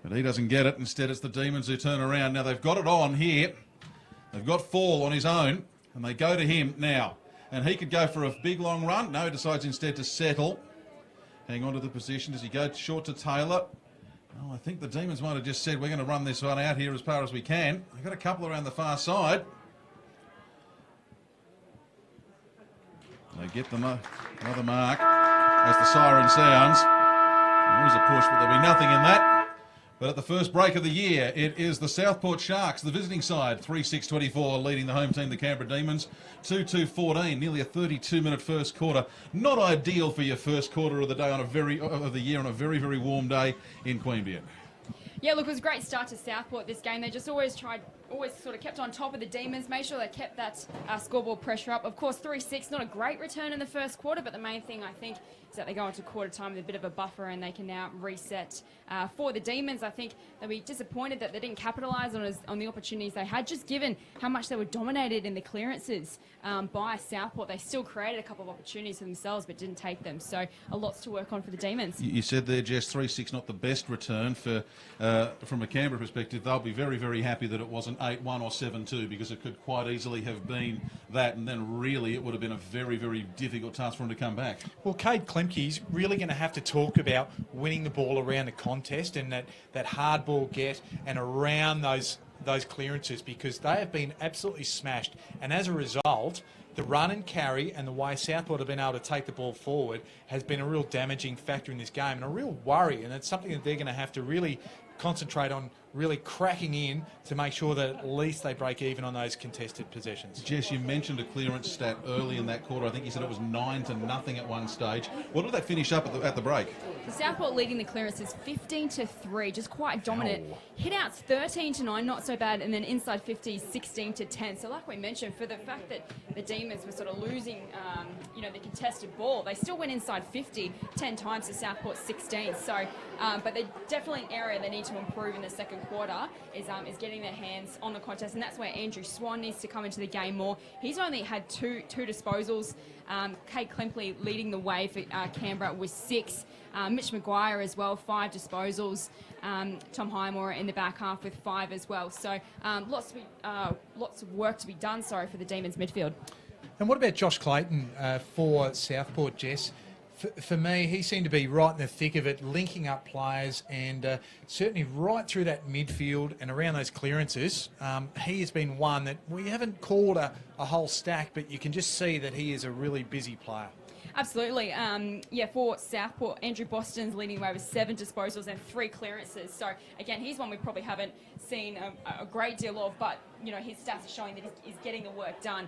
but he doesn't get it. Instead, it's the Demons who turn around. Now, they've got it on here. They've got Fall on his own, and they go to him now. And he could go for a big, long run. No, he decides instead to settle. hang on to the position as he goes short to Taylor. Oh, I think the Demons might have just said, we're going to run this one out here as far as we can. They've got a couple around the far side. They get another mark as the siren sounds. There is a push, but there'll be nothing in that. But at the first break of the year, it is the Southport Sharks, the visiting side, 3-6-24, leading the home team, the Canberra Demons, 2-2-14, nearly a 32-minute first quarter. Not ideal for your first quarter of the day of the year on a very, very warm day in Queanbeyan. Yeah, look, it was a great start to Southport this game. They just always sort of kept on top of the Demons, made sure they kept that scoreboard pressure up. Of course, 3-6, not a great return in the first quarter, but the main thing, I think, is that they go into quarter time with a bit of a buffer and they can now reset. For the Demons, I think they'll be disappointed that they didn't capitalise on the opportunities they had, just given how much they were dominated in the clearances by Southport. They still created a couple of opportunities for themselves, but didn't take them. So a lot to work on for the Demons. You said there, Jess, 3-6, not the best return for from a Canberra perspective. They'll be very, very happy that it wasn't 8-1 or 7-2, because it could quite easily have been that, and then really it would have been a very, very difficult task for them to come back. Well, Cade Klemke's really going to have to talk about winning the ball around the contest and that hard ball get and around those clearances, because they have been absolutely smashed. And as a result, the run and carry and the way Southport have been able to take the ball forward has been a real damaging factor in this game and a real worry. And it's something that they're going to have to really concentrate on, really cracking in to make sure that at least they break even on those contested possessions. Jess, you mentioned a clearance stat early in that quarter. I think you said it was 9-0 at one stage. What did that finish up at the break? The Southport leading the clearances 15-3, just quite dominant. Oh. Hit-outs 13-9, not so bad, and then inside 50s 16-10. So like we mentioned, for the fact that the Demons were sort of losing, the contested ball, they still went inside 50 10 times to Southport 16. So, but they're definitely an area they need to improve in the second quarter is getting their hands on the contest, and that's where Andrew Swan needs to come into the game more. He's only had two disposals. Cade Klemke leading the way for Canberra with 6. Mitch Maguire as well, 5 disposals. Tom Highmore in the back half with 5 as well. So lots of work to be done, for the Demons midfield. And what about Josh Clayton for Southport, Jess? For me, he seemed to be right in the thick of it, linking up players, and certainly right through that midfield and around those clearances. He has been one that we haven't called a whole stack, but you can just see that he is a really busy player. Absolutely. For Southport, Andrew Boston's leading away with 7 disposals and 3 clearances. So, again, he's one we probably haven't seen a great deal of, but, his stats are showing that he's getting the work done.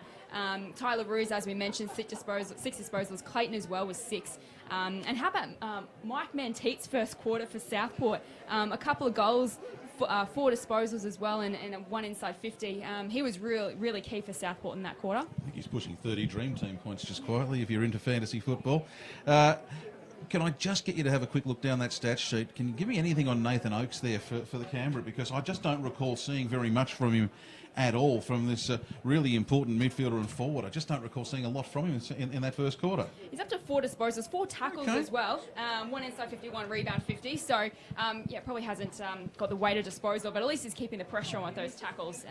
Tyler Ruse, as we mentioned, 6 disposals. Clayton as well with 6. And how about Mike Manteet's first quarter for Southport? A couple of goals, 4 disposals as well, and 1 inside 50. He was really key for Southport in that quarter. I think he's pushing 30 Dream Team points just quietly if you're into fantasy football. Can I just get you to have a quick look down that stat sheet? Can you give me anything on Nathan Oakes there for the Canberra? Because I just don't recall seeing very much from him at all, from this really important midfielder and forward. I just don't recall seeing a lot from him in that first quarter. He's up to 4 disposals, 4 tackles as well. 1 inside 50, 1 rebound 50. So, probably hasn't got the weight of disposal, but at least he's keeping the pressure on with those tackles.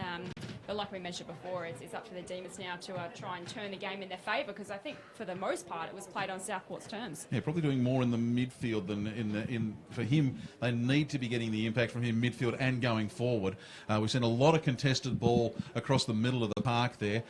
But like we mentioned before, it's up to the Demons now to try and turn the game in their favour, because I think for the most part it was played on Southport's terms. Yeah, probably doing more in the midfield than for him. They need to be getting the impact from him midfield and going forward. We've seen a lot of contested ball across the middle of the park there.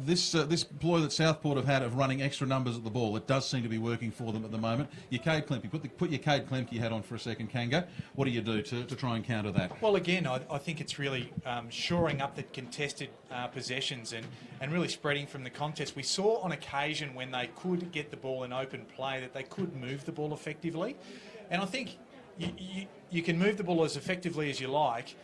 This ploy that Southport have had of running extra numbers at the ball, it does seem to be working for them at the moment. Your Cade Klemke, put your Cade Klemke hat on for a second, Kanga. What do you do to try and counter that? Well, again, I think it's really shoring up the contested possessions and really spreading from the contest. We saw on occasion when they could get the ball in open play that they could move the ball effectively. And I think you can move the ball as effectively as you like,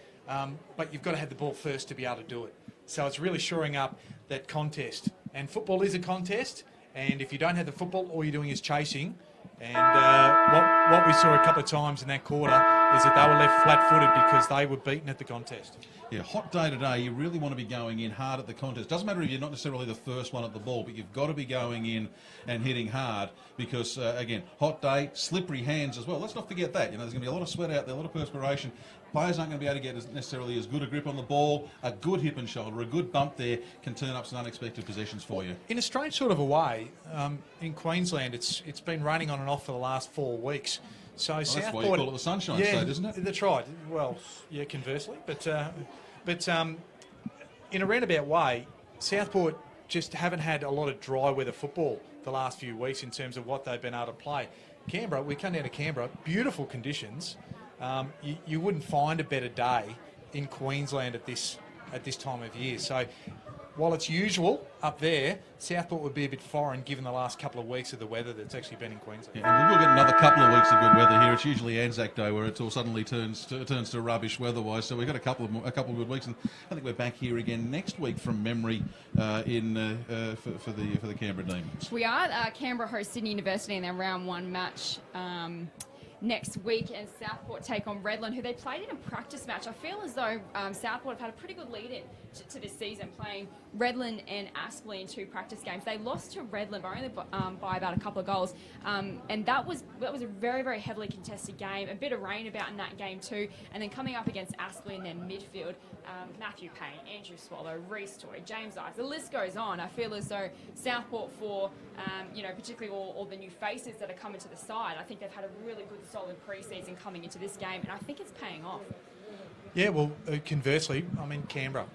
but you've got to have the ball first to be able to do it. So it's really shoring up that contest. And football is a contest, and if you don't have the football, all you're doing is chasing. And what we saw a couple of times in that quarter, is that they were left flat-footed because they were beaten at the contest. Yeah, hot day today, you really want to be going in hard at the contest. Doesn't matter if you're not necessarily the first one at the ball, but you've got to be going in and hitting hard because, again, hot day, slippery hands as well. Let's not forget that. You know, there's going to be a lot of sweat out there, a lot of perspiration. Players aren't going to be able to get necessarily as good a grip on the ball. A good hip and shoulder, a good bump there can turn up some unexpected possessions for you. In a strange sort of a way, in Queensland, it's been raining on and off for the last 4 weeks. So Southport, that's why you call it the Sunshine State, isn't it? That's right. Well, yeah, conversely. But in a roundabout way, Southport just haven't had a lot of dry weather football the last few weeks in terms of what they've been able to play. Canberra, we come down to Canberra, beautiful conditions. You wouldn't find a better day in Queensland at this time of year. So while it's usual up there, Southport would be a bit foreign given the last couple of weeks of the weather that's actually been in Queensland. Yeah, and we will get another couple of weeks of good weather here. It's usually Anzac Day where it all suddenly turns to rubbish weather-wise. So we've got a couple of good weeks, and I think we're back here again next week from memory for the Canberra Demons. We are. Canberra host Sydney University in their round 1 match next week, and Southport take on Redland, who they played in a practice match. I feel as though Southport have had a pretty good lead-in to this season, playing Redland and Aspley in 2 practice games. They lost to Redland by about a couple of goals, and that was a very, very heavily contested game. A bit of rain about in that game too, and then coming up against Aspley in their midfield, Matthew Payne, Andrew Swallow, Reece Toy, James Ives, the list goes on. I feel as though Southport, for particularly all the new faces that are coming to the side, I think they've had a really good solid pre-season coming into this game, and I think it's paying off. Yeah, well, conversely, I mean, Canberra,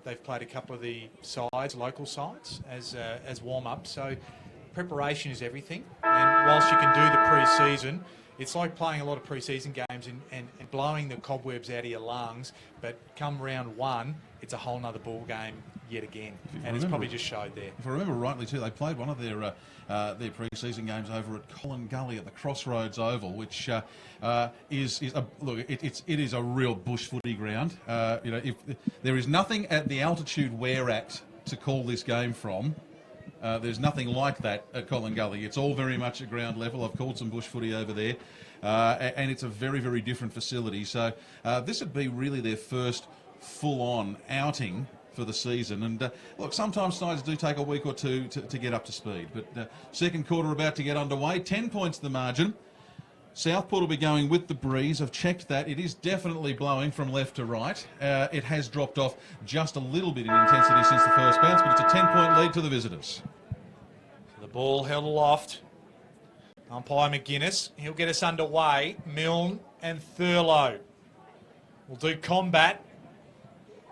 they've played a couple of the sides, local sides, as warm-up, so preparation is everything, and whilst you can do the pre-season, it's like playing a lot of pre-season games and blowing the cobwebs out of your lungs, but come round 1, it's a whole nother ball game yet again, and it's probably just showed there. If I remember rightly too, they played one of their pre-season games over at Colin Gully at the Crossroads Oval, which it is a real bush footy ground. If there is nothing at the altitude we're at to call this game from, there's nothing like that at Colin Gully. It's all very much at ground level. I've called some bush footy over there, and it's a very, very different facility. So this would be really their first full-on outing for the season. And look, sometimes sides do take a week or two to get up to speed. But second quarter about to get underway. 10 points the margin. Southport will be going with the breeze. I've checked that. It is definitely blowing from left to right. It has dropped off just a little bit in intensity since the first bounce, but it's a 10-point lead to the visitors. The ball held aloft. Umpire McGuinness, he'll get us underway. Milne and Thurlow will do combat.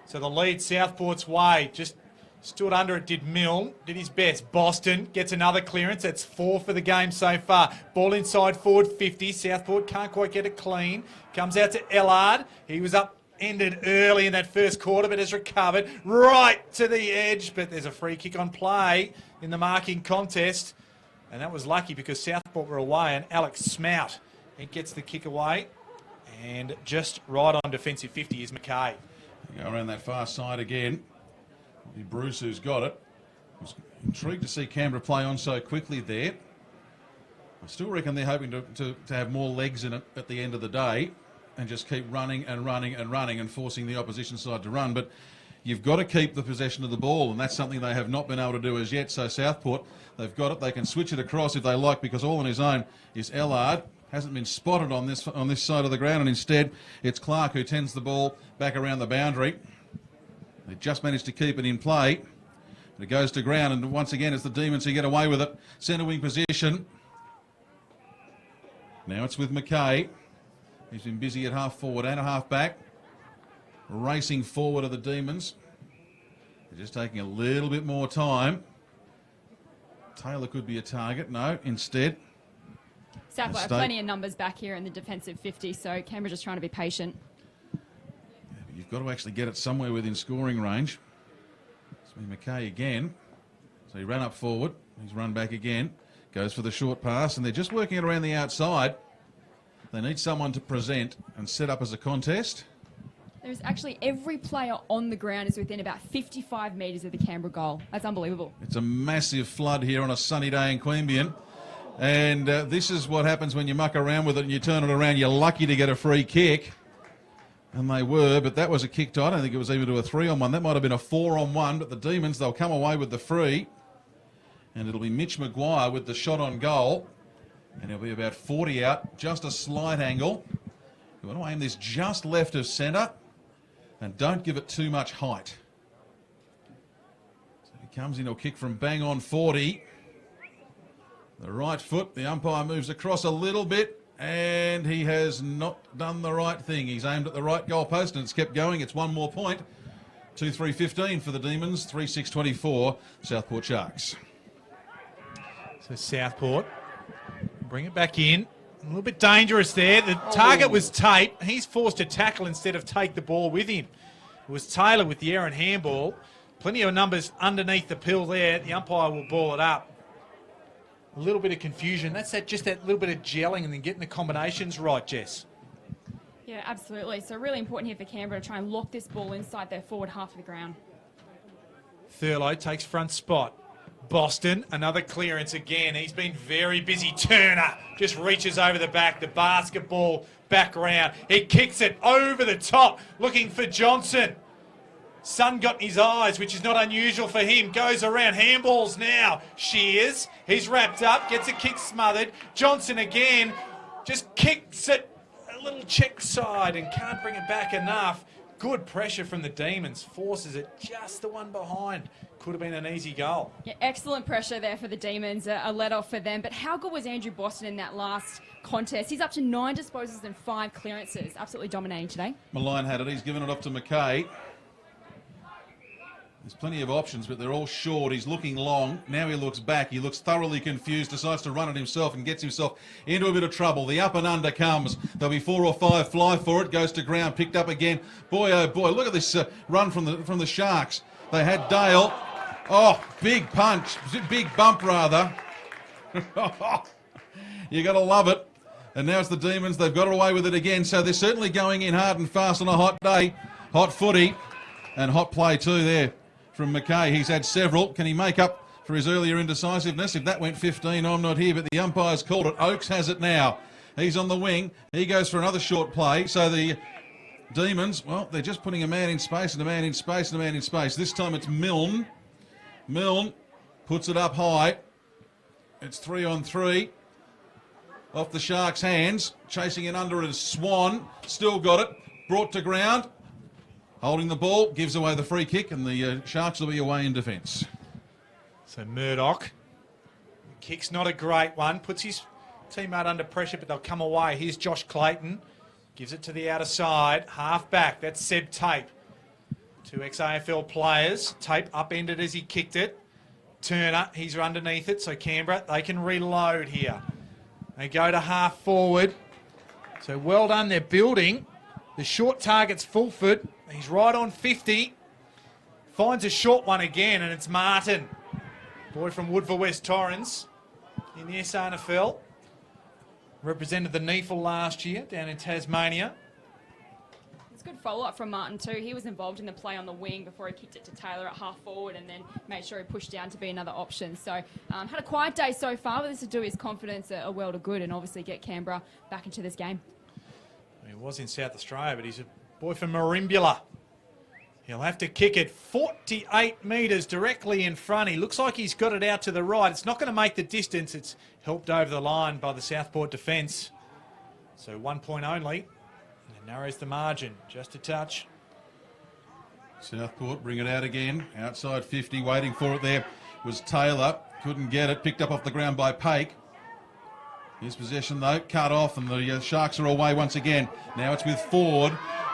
So the lead Southport's way, just stood under it, did Milne, did his best. Boston gets another clearance. That's 4 for the game so far. Ball inside forward 50. Southport can't quite get it clean. Comes out to Ellard. He was upended early in that first quarter, but has recovered right to the edge. But there's a free kick on play in the marking contest. And that was lucky because Southport were away, and Alex Smout, he gets the kick away. And just right on defensive 50 is McKay. Go around that far side again. It'll be Bruce who's got it. I was intrigued to see Canberra play on so quickly there. I still reckon they're hoping to have more legs in it at the end of the day and just keep running and running and running and forcing the opposition side to run. But you've got to keep the possession of the ball, and that's something they have not been able to do as yet. So Southport, they've got it. They can switch it across if they like, because all on his own is Ellard. Hasn't been spotted on this side of the ground, and instead it's Clark who tends the ball back around the boundary. They just managed to keep it in play. It goes to ground, and once again it's the Demons who get away with it. Centre wing position. Now it's with McKay. He's been busy at half forward and a half back. Racing forward are the Demons. They're just taking a little bit more time. Taylor could be a target. No, instead. Southport have plenty of numbers back here in the defensive 50, so Canberra just trying to be patient. Yeah, but you've got to actually get it somewhere within scoring range. It's been McKay again. So he ran up forward. He's run back again. Goes for the short pass, and they're just working it around the outside. They need someone to present and set up as a contest. There's actually every player on the ground is within about 55 metres of the Canberra goal. That's unbelievable. It's a massive flood here on a sunny day in Queanbeyan. And this is what happens when you muck around with it and you turn it around. You're lucky to get a free kick. And they were, but that was a kick to, I don't think it was even to a 3-on-1. That might have been a 4-on-1, but the Demons, they'll come away with the free. And it'll be Mitch Maguire with the shot on goal. And he'll be about 40 out, just a slight angle. You want to aim this just left of centre. And don't give it too much height. So he comes in, he'll kick from bang on 40. The right foot, the umpire moves across a little bit, and he has not done the right thing. He's aimed at the right goalpost, and it's kept going. It's one more point. 2-3-15 for the Demons, 3-6-24, Southport Sharks. So Southport, bring it back in. A little bit dangerous there. The target was Tate. He's forced to tackle instead of take the ball with him. It was Taylor with the errant handball. Plenty of numbers underneath the pill there. The umpire will ball it up. A little bit of confusion. That's just that little bit of gelling and then getting the combinations right, Jess. Yeah, absolutely. So really important here for Canberra to try and lock this ball inside their forward half of the ground. Thurlow takes front spot. Boston, another clearance again. He's been very busy. Turner just reaches over the back. The basketball back round. He kicks it over the top, looking for Johnson. Sun got in his eyes, which is not unusual for him. Goes around, handballs now. Shears, he's wrapped up, gets a kick smothered. Johnson again, just kicks it a little check side and can't bring it back enough. Good pressure from the Demons, forces it just the one behind. Could have been an easy goal. Yeah, excellent pressure there for the Demons, a let-off for them. But how good was Andrew Boston in that last contest? He's up to 9 disposals and 5 clearances. Absolutely dominating today. Malone had it, he's given it off to McKay. There's plenty of options, but they're all short. He's looking long. Now he looks back. He looks thoroughly confused, decides to run it himself and gets himself into a bit of trouble. The up and under comes. There'll be 4 or 5 fly for it. Goes to ground, picked up again. Boy, oh boy, look at this run from the Sharks. They had Dale. Oh, big punch. Big bump, rather. You got to love it. And now it's the Demons. They've got away with it again. So they're certainly going in hard and fast on a hot day. Hot footy and hot play too there from McKay. He's had several. Can he make up for his earlier indecisiveness? If that went 15, I'm not here, but the umpire's called it. Oakes has it now. He's on the wing. He goes for another short play. So the Demons, well, they're just putting a man in space and a man in space and a man in space. This time it's Milne. Milne puts it up high. It's 3-on-3. Off the Sharks' hands. Chasing it under it is Swan. Still got it. Brought to ground. Holding the ball, gives away the free kick, and the Sharks will be away in defence. So Murdoch, kick's not a great one, puts his teammate under pressure, but they'll come away. Here's Josh Clayton, gives it to the outer side, half back, that's Seb Tape. 2 ex-AFL players, Tape upended as he kicked it. Turner, he's underneath it, so Canberra, they can reload here. They go to half forward, so well done, they're building. The short target's Fulford. He's right on 50. Finds a short one again, and it's Martin. Boy from Woodville West Torrens in the SANFL. Represented the NEFL last year down in Tasmania. It's good follow-up from Martin too. He was involved in the play on the wing before he kicked it to Taylor at half forward and then made sure he pushed down to be another option. So had a quiet day so far, but this will do his confidence a world of good and obviously get Canberra back into this game. He was in South Australia, but he's a boy from Merimbula. He'll have to kick it 48 metres directly in front. He looks like he's got it out to the right. It's not going to make the distance. It's helped over the line by the Southport defence. So 1 point only. And it narrows the margin just a touch. Southport bring it out again. Outside 50, waiting for it there was Taylor. Couldn't get it. Picked up off the ground by Pake. His possession, though, cut off, and the Sharks are away once again. Now it's with Ford.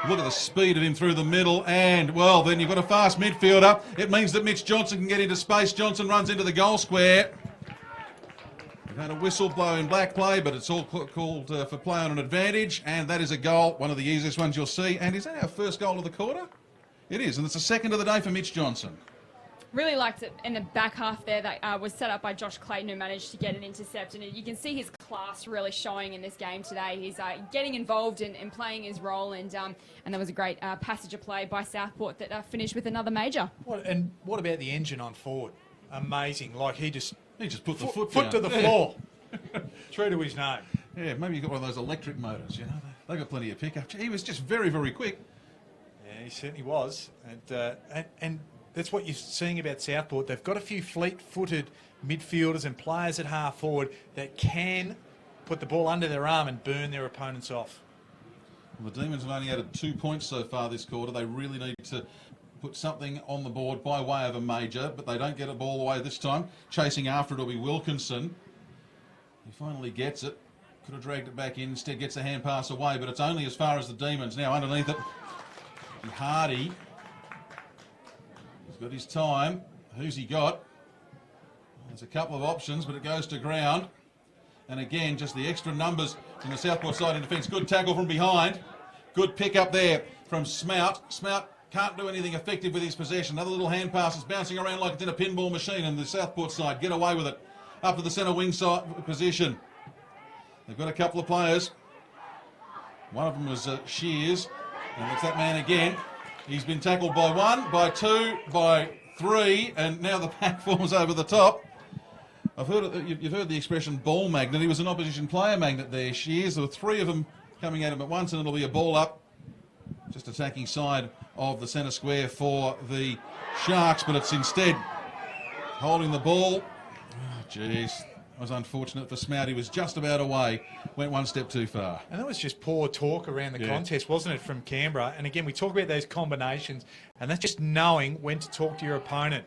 Look at the speed of him through the middle, and, well, then you've got a fast midfielder. It means that Mitch Johnson can get into space. Johnson runs into the goal square. We've had a whistle blow in black play, but it's all called for play on an advantage, and that is a goal, one of the easiest ones you'll see. And is that our first goal of the quarter? It is, and it's the second of the day for Mitch Johnson. Really liked it in the back half there that was set up by Josh Clayton, who managed to get an intercept. And you can see his class really showing in this game today. He's getting involved in playing his role. And there was a great passage of play by Southport that finished with another major. And what about the engine on Ford? Amazing. Like he just put the foot to the floor. True to his name. Yeah, maybe you've got one of those electric motors, you know. They've got plenty of pickup. He was just very, very quick. Yeah, he certainly was. And that's what you're seeing about Southport. They've got a few fleet-footed midfielders and players at half forward that can put the ball under their arm and burn their opponents off. Well, the Demons have only added 2 points so far this quarter. They really need to put something on the board by way of a major, but they don't get a ball away this time. Chasing after it will be Wilkinson. He finally gets it. Could have dragged it back in. Instead gets the hand pass away, but it's only as far as the Demons. Now underneath it, Hardy. He's got his time. Who's he got? There's a couple of options, but it goes to ground. And again, just the extra numbers from the Southport side in defence. Good tackle from behind. Good pick up there from Smout. Smout can't do anything effective with his possession. Another little hand pass is bouncing around like it's in a pinball machine, and the Southport side get away with it. Up to the centre wing side position. They've got a couple of players. One of them was Shears, and it's that man again. He's been tackled by one, by two, by three, and now the pack forms over the top. You've heard the expression ball magnet. He was an opposition player magnet there. Shears, there were three of them coming at him at once, and it'll be a ball up. Just attacking side of the centre square for the Sharks, but it's instead holding the ball. Oh, jeez. That was unfortunate for Smout. He was just about away. Went one step too far. And that was just poor talk around the contest, wasn't it, from Canberra? And again, we talk about those combinations, and that's just knowing when to talk to your opponent.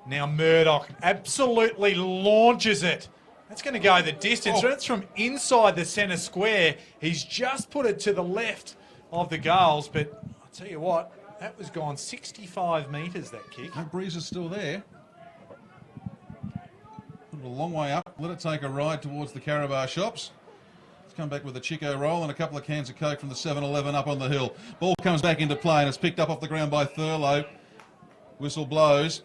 Now Murdoch absolutely launches it. That's going to go the distance. Oh. That's from inside the centre square. He's just put it to the left of the goals, but I'll tell you what, that was gone 65 metres, that kick. That breeze is still there. Put it a long way up. Let it take a ride towards the Carabao shops. Let's come back with a Chico roll and a couple of cans of Coke from the 7-Eleven up on the hill. Ball comes back into play and it's picked up off the ground by Thurlow. Whistle blows.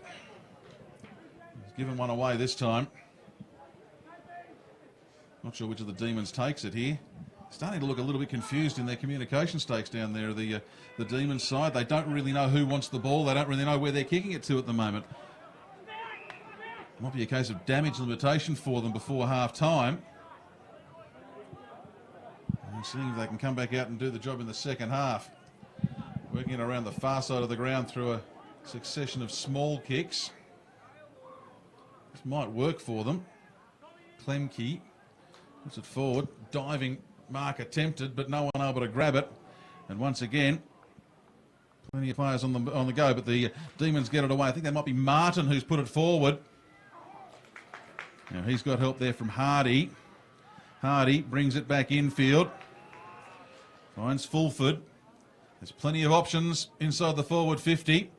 He's given one away this time. Not sure which of the Demons takes it here. Starting to look a little bit confused in their communication stakes down there, the Demons side. They don't really know who wants the ball. They don't really know where they're kicking it to at the moment. Might be a case of damage limitation for them before half-time. And seeing if they can come back out and do the job in the second half. Working it around the far side of the ground through a succession of small kicks. This might work for them. Klemke puts it forward. Diving mark attempted, but no one able to grab it. And once again, plenty of players on the go, but the Demons get it away. I think that might be Martin who's put it forward. Now he's got help there from Hardy. Hardy brings it back infield. Finds Fulford. There's plenty of options inside the forward 50.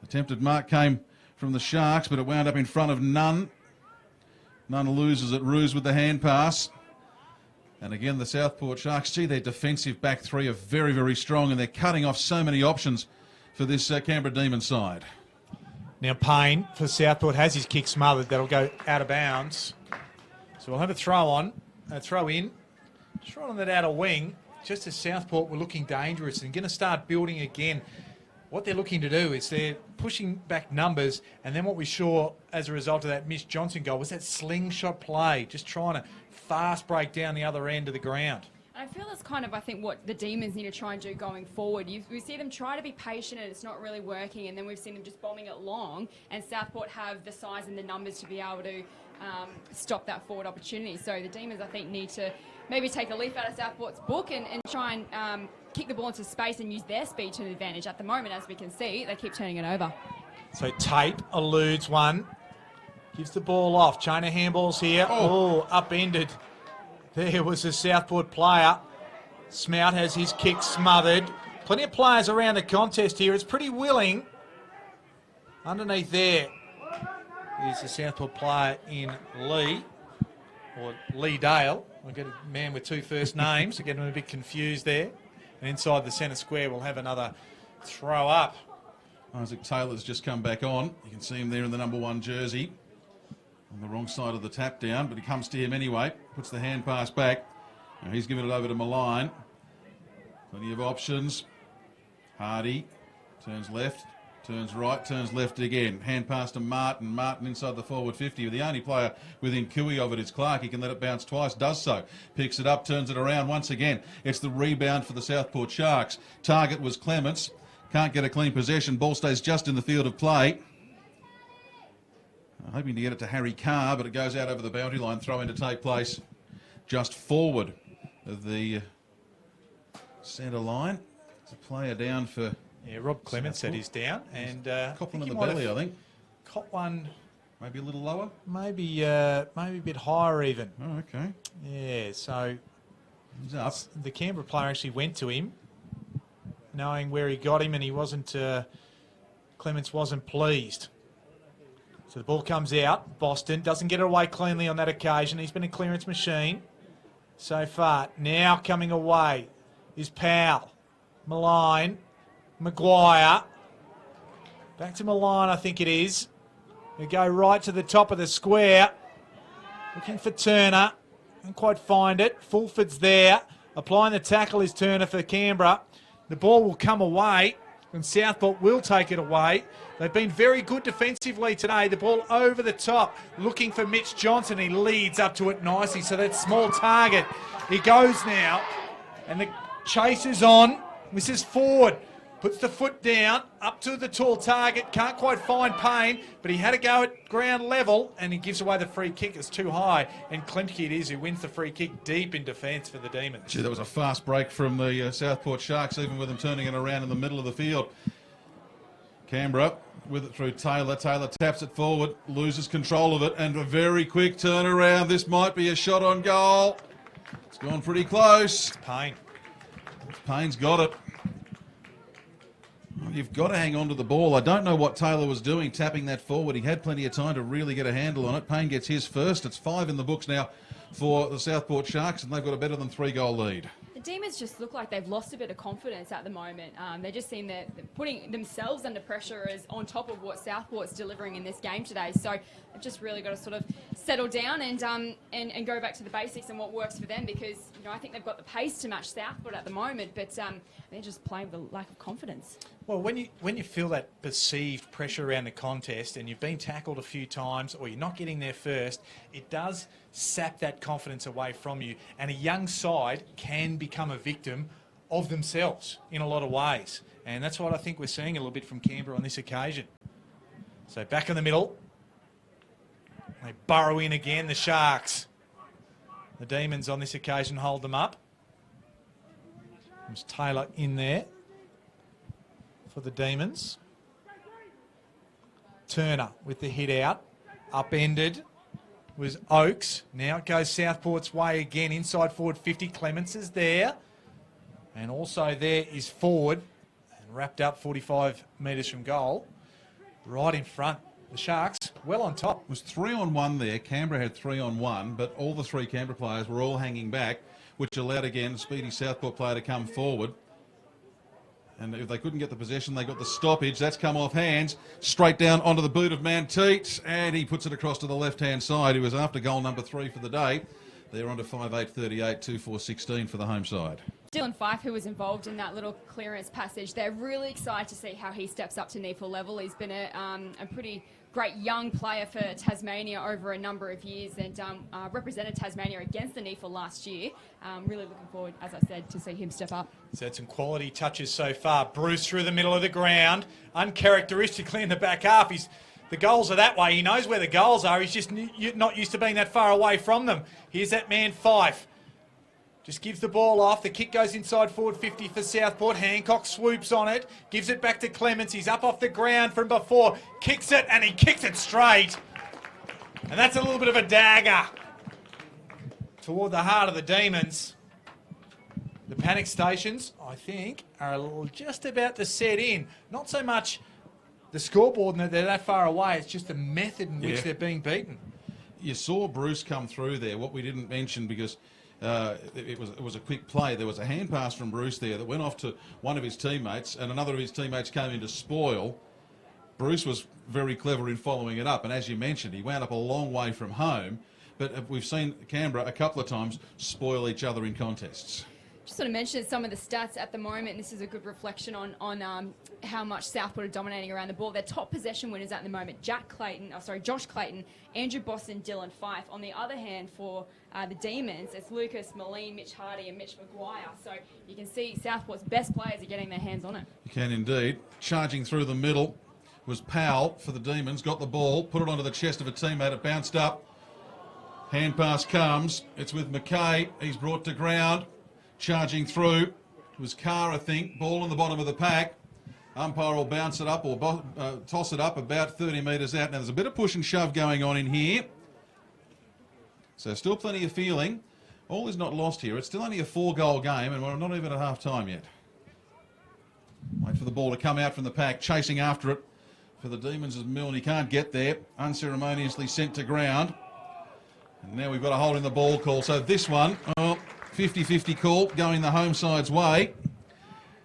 Attempted mark came from the Sharks, but it wound up in front of Nunn. Nunn loses at Roos with the hand pass. And again, the Southport Sharks, gee, their defensive back three are very, very strong, and they're cutting off so many options for this Canberra Demon side. Now Payne for Southport has his kick smothered. That'll go out of bounds. So we'll have a throw in. Just right on that outer wing. Just as Southport were looking dangerous and going to start building again. What they're looking to do is they're pushing back numbers, and then what we saw as a result of that Miss Johnson goal was that slingshot play, just trying to fast break down the other end of the ground. I feel that's kind of, I think, what the Demons need to try and do going forward. We see them try to be patient and it's not really working, and then we've seen them just bombing it long, and Southport have the size and the numbers to be able to stop that forward opportunity. So the Demons, I think, need to maybe take a leaf out of Southport's book and try and kick the ball into space and use their speed to an advantage. At the moment, as we can see, they keep turning it over. So Tate eludes one, gives the ball off. Chain of handballs here. Oh, upended. There was a Southport player. Smout has his kick smothered. Plenty of players around the contest here. It's pretty willing. Underneath there is the Southport player in Lee, or Lee Dale. We've got a man with two first names. We're getting a bit confused there. And inside the centre square, we'll have another throw up. Isaac Taylor's just come back on. You can see him there in the number 1 jersey. On the wrong side of the tap down, but he comes to him anyway. Puts the hand pass back. Now he's giving it over to Malign. Plenty of options. Hardy turns left, Turns right, turns left again. Hand pass to Martin. Martin inside the forward 50. The only player within cooey of it is Clark. He can let it bounce twice, does so. Picks it up, turns it around once again. It's the rebound for the Southport Sharks. Target was Clements. Can't get a clean possession. Ball stays just in the field of play. Hoping to get it to Harry Carr, but it goes out over the boundary line. Throw in to take place just forward of the centre line. It's a player down for... Yeah, Rob Clements said he's down, and Copping in the belly, I think. Caught one, maybe a little lower. Maybe a bit higher even. Oh, okay. Yeah, so he's up. The Canberra player actually went to him, knowing where he got him, and he wasn't. Clements wasn't pleased. So the ball comes out. Boston doesn't get it away cleanly on that occasion. He's been a clearance machine so far. Now coming away is Powell, Malign. Maguire, back to Milan, I think it is. They go right to the top of the square, looking for Turner, can't quite find it. Fulford's there, applying the tackle is Turner for Canberra. The ball will come away, and Southport will take it away. They've been very good defensively today. The ball over the top, looking for Mitch Johnson. He leads up to it nicely, so that small target. He goes now, and the chase is on. This is Ford. Puts the foot down, up to the tall target, can't quite find Payne, but he had to go at ground level, and he gives away the free kick. It's too high, and Klemke it is who wins the free kick deep in defence for the Demons. Gee, that was a fast break from the Southport Sharks, even with them turning it around in the middle of the field. Canberra with it through Taylor. Taylor taps it forward, loses control of it, and a very quick turnaround. This might be a shot on goal. It's gone pretty close. It's Payne. Payne's got it. You've got to hang on to the ball. I don't know what Taylor was doing, tapping that forward. He had plenty of time to really get a handle on it. Payne gets his first. It's 5 in the books now for the Southport Sharks, and they've got a better than 3-goal lead. The Demons just look like they've lost a bit of confidence at the moment. They just seem they're putting themselves under pressure as on top of what Southport's delivering in this game today. So they've just really got to sort of settle down and go back to the basics and what works for them, because I think they've got the pace to match Southport at the moment, but they're just playing with a lack of confidence. Well, when you feel that perceived pressure around the contest and you've been tackled a few times or you're not getting there first, it does sap that confidence away from you. And a young side can become a victim of themselves in a lot of ways. And that's what I think we're seeing a little bit from Canberra on this occasion. So back in the middle. They burrow in again, the Sharks. The Demons on this occasion hold them up. There's Taylor in there for the Demons. Turner with the hit out. Upended was Oakes. Now it goes Southport's way again. Inside forward 50. Clements is there. And also there is Ford. And wrapped up 45 metres from goal. Right in front. The Sharks well on top. It was 3-on-1 there. Canberra had 3-on-1, but all the 3 Canberra players were all hanging back, which allowed again a speedy Southport player to come forward. And if they couldn't get the possession, they got the stoppage. That's come off hands, straight down onto the boot of Manteet, and he puts it across to the left-hand side. He was after goal number 3 for the day. They're on to 5-8-38, 2-4-16 for the home side. Dylan Fife, who was involved in that little clearance passage, they're really excited to see how he steps up to NEAFL level. He's been a pretty great young player for Tasmania over a number of years, and represented Tasmania against the NEAFL last year. Really looking forward, as I said, to see him step up. He's had some quality touches so far. Bruce through the middle of the ground, uncharacteristically in the back half. The goals are that way. He knows where the goals are. He's just not used to being that far away from them. Here's that man, Fife. Just gives the ball off. The kick goes inside forward 50 for Southport. Hancock swoops on it. Gives it back to Clements. He's up off the ground from before. Kicks it, and he kicks it straight. And that's a little bit of a dagger toward the heart of the Demons. The panic stations, I think, are just about to set in. Not so much the scoreboard and they're that far away. It's just the method in which they're being beaten. You saw Bruce come through there. What we didn't mention, because it was a quick play. There was a hand pass from Bruce there that went off to one of his teammates, and another of his teammates came in to spoil. Bruce was very clever in following it up, and as you mentioned, he wound up a long way from home. But we've seen Canberra a couple of times spoil each other in contests. Just sort of mentioned some of the stats at the moment. This is a good reflection on how much Southport are dominating around the ball. Their top possession winners at the moment, Josh Clayton, Andrew Boston, Dylan Fife. On the other hand, for the Demons, it's Lucas Moline, Mitch Hardy and Mitch Maguire. So you can see Southport's best players are getting their hands on it. You can indeed. Charging through the middle was Powell for the Demons. Got the ball, put it onto the chest of a teammate. It bounced up. Hand pass comes. It's with McKay. He's brought to ground. Charging through. It was Carr, I think. Ball in the bottom of the pack. Umpire will bounce it up or toss it up about 30 metres out. Now there's a bit of push and shove going on in here. So still plenty of feeling. All is not lost here. It's still only a 4-goal game and we're not even at half time yet. Wait for the ball to come out from the pack. Chasing after it for the Demons is Milne. He can't get there. Unceremoniously sent to ground. And now we've got a hole in the ball call. So this one, 50-50 call going the home side's way.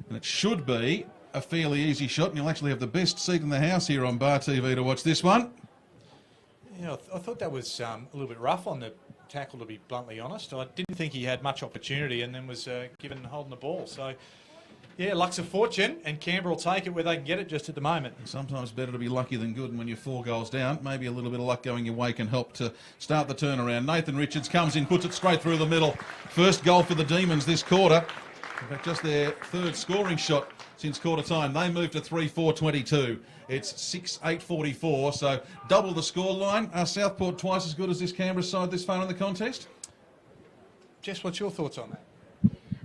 And it should be a fairly easy shot. And you'll actually have the best seat in the house here on Bar TV to watch this one. You know, I thought that was a little bit rough on the tackle, to be bluntly honest. I didn't think he had much opportunity and then was given holding the ball. So, yeah, luck's a fortune, and Canberra will take it where they can get it just at the moment. Sometimes better to be lucky than good, and when you're 4 goals down, maybe a little bit of luck going your way can help to start the turnaround. Nathan Richards comes in, puts it straight through the middle. First goal for the Demons this quarter. In fact, just their third scoring shot since quarter time. They moved to 3-4-22. It's 6-8-44, so double the scoreline. Are Southport twice as good as this Canberra side this far in the contest? Jess, what's your thoughts on that?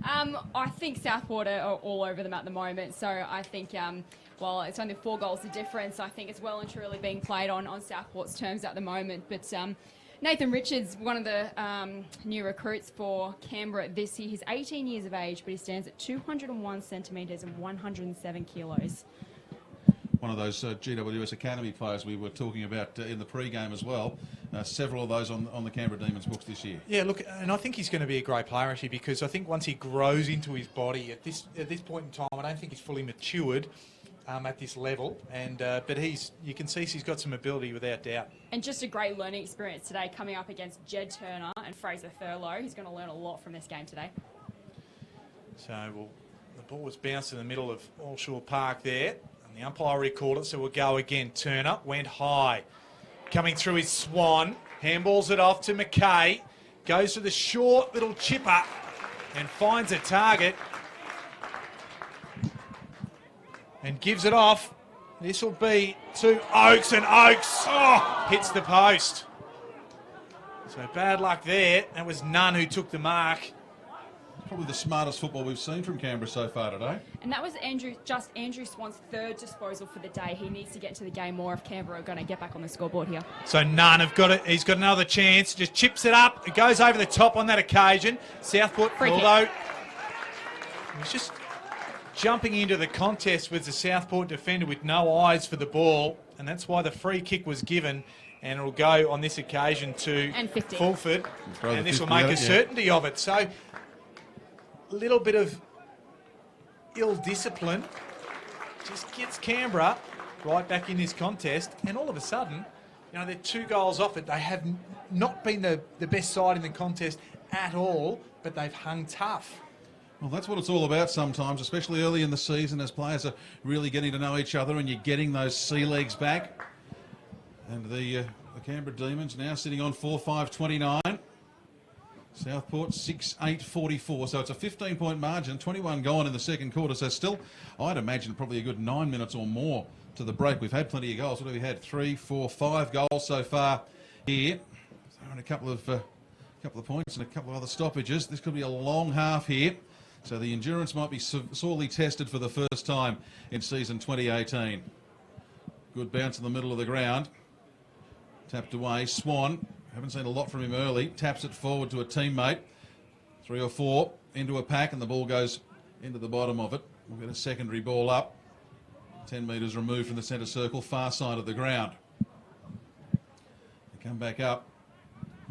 I think Southport are all over them at the moment. So I think, while it's only 4 goals the difference, I think it's well and truly being played on Southport's terms at the moment. But Nathan Richards, one of the new recruits for Canberra this year, he's 18 years of age, but he stands at 201 centimetres and 107 kilos. One of those GWS Academy players we were talking about in the pre-game as well. Several of those on the Canberra Demons books this year. Yeah, look, and I think he's going to be a great player actually, because I think once he grows into his body at this point in time, I don't think he's fully matured at this level. And but you can see he's got some ability without doubt. And just a great learning experience today, coming up against Jed Turner and Fraser Thurlow. He's going to learn a lot from this game today. So the ball was bounced in the middle of Allinsure Park there. The umpire recalled it, so we'll go again. Turner went high. Coming through his swan. Handballs it off to McKay. Goes for the short little chipper and finds a target. And gives it off. This will be to Oakes, and Oakes hits the post. So bad luck there. That was Nunn who took the mark. Probably the smartest football we've seen from Canberra so far today. And that was Andrew Swan's third disposal for the day. He needs to get into the game more if Canberra are going to get back on the scoreboard here. So Nunn have got it. He's got another chance. Just chips it up. It goes over the top on that occasion. Southport, although he's just jumping into the contest with the Southport defender with no eyes for the ball, and that's why the free kick was given. And it'll go on this occasion to Fulford, and this will make a certainty of it. So little bit of ill discipline just gets Canberra right back in this contest, and all of a sudden, you know, they're 2 goals off it. They have not been the best side in the contest at all, but they've hung tough. Well, that's what it's all about sometimes, especially early in the season as players are really getting to know each other and you're getting those sea legs back. And the Canberra Demons now sitting on 4-5-29. Southport 6-8-44, so it's a 15-point margin, 21 gone in the second quarter, so still, I'd imagine, probably a good 9 minutes or more to the break. We've had plenty of goals. What have we had? 3, 4, 5 goals so far here. Throwing a couple of points and a couple of other stoppages. This could be a long half here, so the endurance might be sorely tested for the first time in season 2018. Good bounce in the middle of the ground. Tapped away. Swan. Haven't seen a lot from him early. Taps it forward to a teammate. 3 or 4 into a pack, and the ball goes into the bottom of it. We'll get a secondary ball up. 10 metres removed from the centre circle, far side of the ground. They come back up.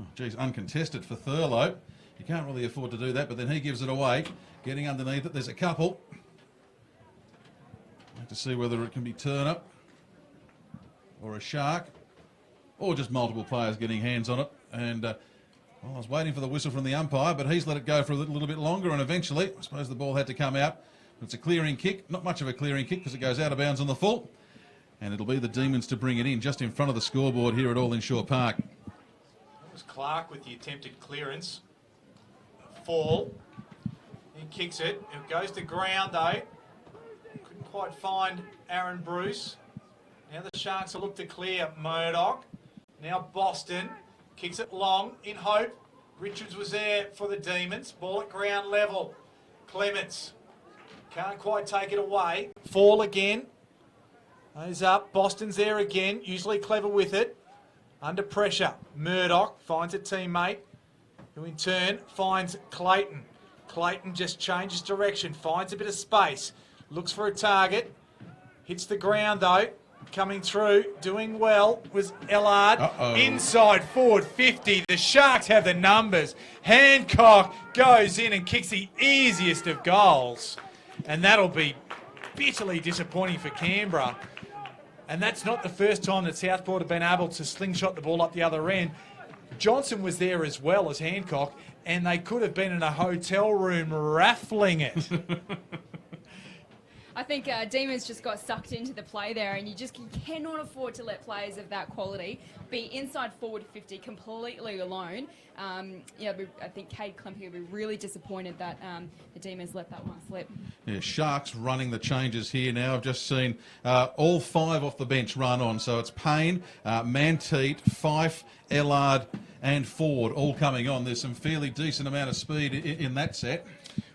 Oh, geez, uncontested for Thurlow. You can't really afford to do that, but then he gives it away. Getting underneath it, there's a couple. Like to see whether it can be Turner or a Shark, or just multiple players getting hands on it. And Well, I was waiting for the whistle from the umpire, but he's let it go for a little bit longer, and eventually, I suppose the ball had to come out. It's a clearing kick, not much of a clearing kick because it goes out of bounds on the full, and it'll be the Demons to bring it in just in front of the scoreboard here at Allinsure Park. That was Clark with the attempted clearance. Fall. He kicks it. It goes to ground though. Couldn't quite find Aaron Bruce. Now the Sharks will look to clear Murdoch. Now Boston kicks it long in hope. Richards was there for the Demons. Ball at ground level. Clements can't quite take it away. Fall again. Goes up. Boston's there again. Usually clever with it. Under pressure. Murdoch finds a teammate who in turn finds Clayton. Clayton just changes direction. Finds a bit of space. Looks for a target. Hits the ground though. Coming through, doing well, was Ellard. Inside forward 50. The Sharks have the numbers. Hancock goes in and kicks the easiest of goals. And that'll be bitterly disappointing for Canberra. And that's not the first time that Southport have been able to slingshot the ball up the other end. Johnson was there as well as Hancock, and they could have been in a hotel room raffling it. I think Demons just got sucked into the play there, and you cannot afford to let players of that quality be inside forward 50 completely alone. I think Cade Klemke will be really disappointed that the Demons let that one slip. Yeah, Sharks running the changes here now. I've just seen all 5 off the bench run on. So it's Payne, Manteet, Fife, Ellard and Ford all coming on. There's some fairly decent amount of speed in that set.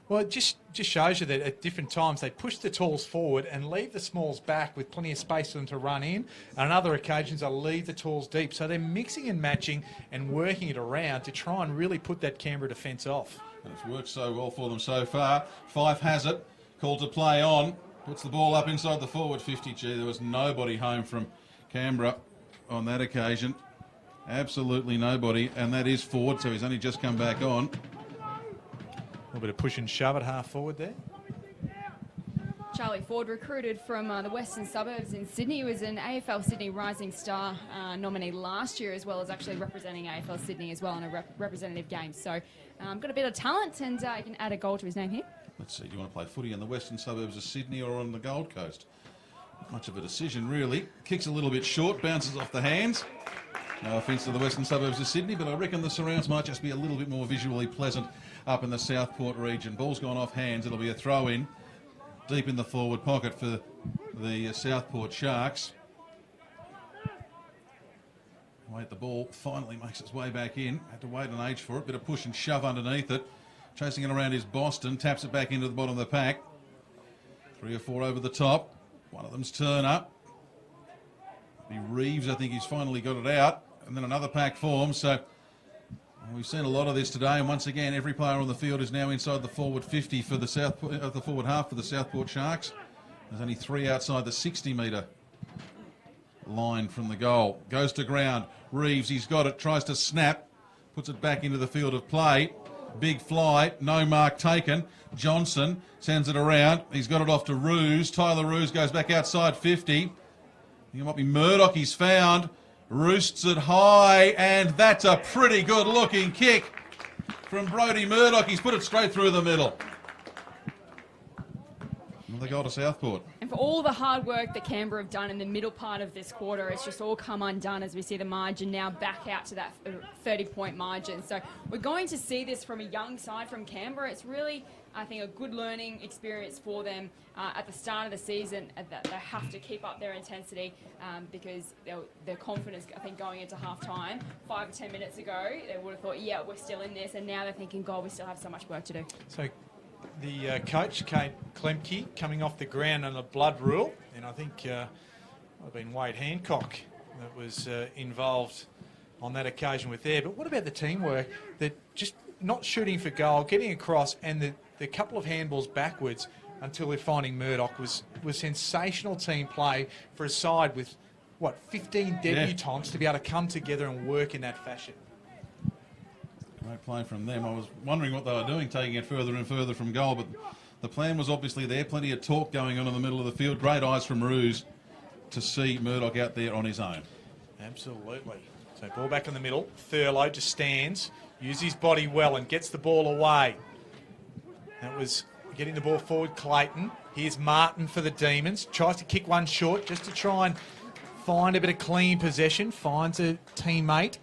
Well, it just shows you that at different times they push the talls forward and leave the smalls back with plenty of space for them to run in. And on other occasions, they'll leave the talls deep. So they're mixing and matching and working it around to try and really put that Canberra defence off. And it's worked so well for them so far. Fife has it. Called to play on. Puts the ball up inside the forward 50. Gee, there was nobody home from Canberra on that occasion. Absolutely nobody. And that is Ford, so he's only just come back on. A little bit of push and shove at half forward there. Charlie Ford, recruited from the western suburbs in Sydney. He was an AFL Sydney Rising Star nominee last year, as well as actually representing AFL Sydney as well in a representative game. So got a bit of talent, and he can add a goal to his name here. Let's see, do you want to play footy in the western suburbs of Sydney or on the Gold Coast? Not much of a decision, really. Kicks a little bit short, bounces off the hands. No offence to the western suburbs of Sydney, but I reckon the surrounds might just be a little bit more visually pleasant up in the Southport region. Ball's gone off hands. It'll be a throw-in deep in the forward pocket for the Southport Sharks. Wait, the ball finally makes its way back in. Had to wait an age for it. Bit of push and shove underneath it. Chasing it around is Boston. Taps it back into the bottom of the pack. 3 or 4 over the top. One of them's Turner. Reeves, I think he's finally got it out. And then another pack forms. So we've seen a lot of this today. And once again, every player on the field is now inside the forward 50 for the the forward half for the Southport Sharks. There's only 3 outside the 60-metre line from the goal. Goes to ground. Reeves, he's got it. Tries to snap. Puts it back into the field of play. Big fly. No mark taken. Johnson sends it around. He's got it off to Roos. Tyler Roos goes back outside 50. It might be Murdoch he's found. Roosts it high, and that's a pretty good-looking kick from Brodie Murdoch. He's put it straight through the middle. Another goal to Southport. And for all the hard work that Canberra have done in the middle part of this quarter, it's just all come undone as we see the margin now back out to that 30-point margin. So we're going to see this from a young side from Canberra. It's really, I think, a good learning experience for them at the start of the season. That they have to keep up their intensity because their confidence, I think, going into half-time 5 or 10 minutes ago, they would have thought, yeah, we're still in this. And now they're thinking, God, we still have so much work to do. So the coach, Cade Klemke, coming off the ground on a blood rule. And I think it would have been Wade Hancock that was involved on that occasion with there. But what about the teamwork? That just not shooting for goal, getting across, and the couple of handballs backwards until they're finding Murdoch was sensational team play for a side with, 15 debutants to be able to come together and work in that fashion. Great play from them. I was wondering what they were doing, taking it further and further from goal, but the plan was obviously there. Plenty of talk going on in the middle of the field. Great eyes from Roos to see Murdoch out there on his own. Absolutely. So ball back in the middle. Thurlow just stands, uses his body well and gets the ball away. That was getting the ball forward, Clayton. Here's Martin for the Demons. Tries to kick one short just to try and find a bit of clean possession. Finds a teammate.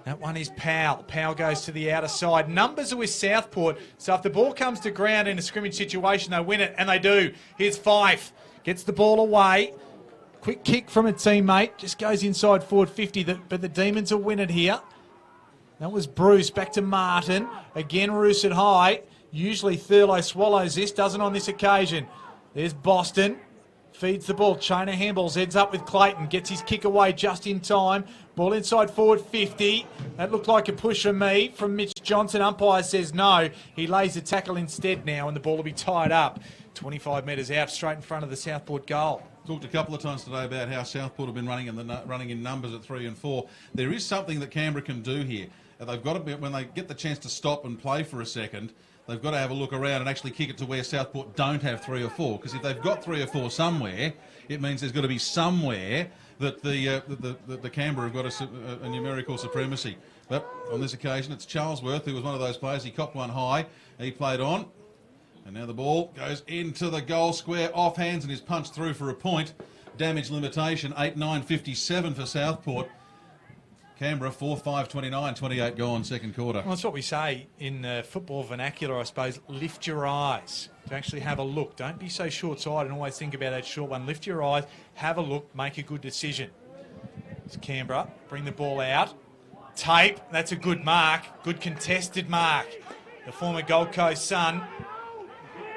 That one is Powell. Powell goes to the outer side. Numbers are with Southport, so if the ball comes to ground in a scrimmage situation, they win it, and they do. Here's Fife. Gets the ball away. Quick kick from a teammate. Just goes inside forward 50, but the Demons will win it here. That was Bruce. Back to Martin. Again, Roos at high. Usually Thurlow swallows this. Doesn't on this occasion. There's Boston. Feeds the ball. Chainer handballs. Heads up with Clayton. Gets his kick away just in time. Ball inside forward 50. That looked like a push from me. From Mitch Johnson. Umpire says no. He lays the tackle instead now, and the ball will be tied up. 25 metres out, straight in front of the Southport goal. Talked a couple of times today about how Southport have been running in numbers at 3 and 4. There is something that Canberra can do here. They've got to be, when they get the chance to stop and play for a second, they've got to have a look around and actually kick it to where Southport don't have 3 or 4. Because if they've got 3 or 4 somewhere, it means there's got to be somewhere that the Canberra have got a numerical supremacy. But on this occasion, it's Charlesworth, who was one of those players. He copped one high. He played on. And now the ball goes into the goal square, off hands, and is punched through for a point. Damage limitation, 8-9-57 for Southport. Canberra, 4-5-29, 28 gone, second quarter. Well, that's what we say in football vernacular, I suppose. Lift your eyes to actually have a look. Don't be so short-sighted and always think about that short one. Lift your eyes, have a look, make a good decision. It's Canberra, bring the ball out. Tape, that's a good mark, good contested mark. The former Gold Coast son.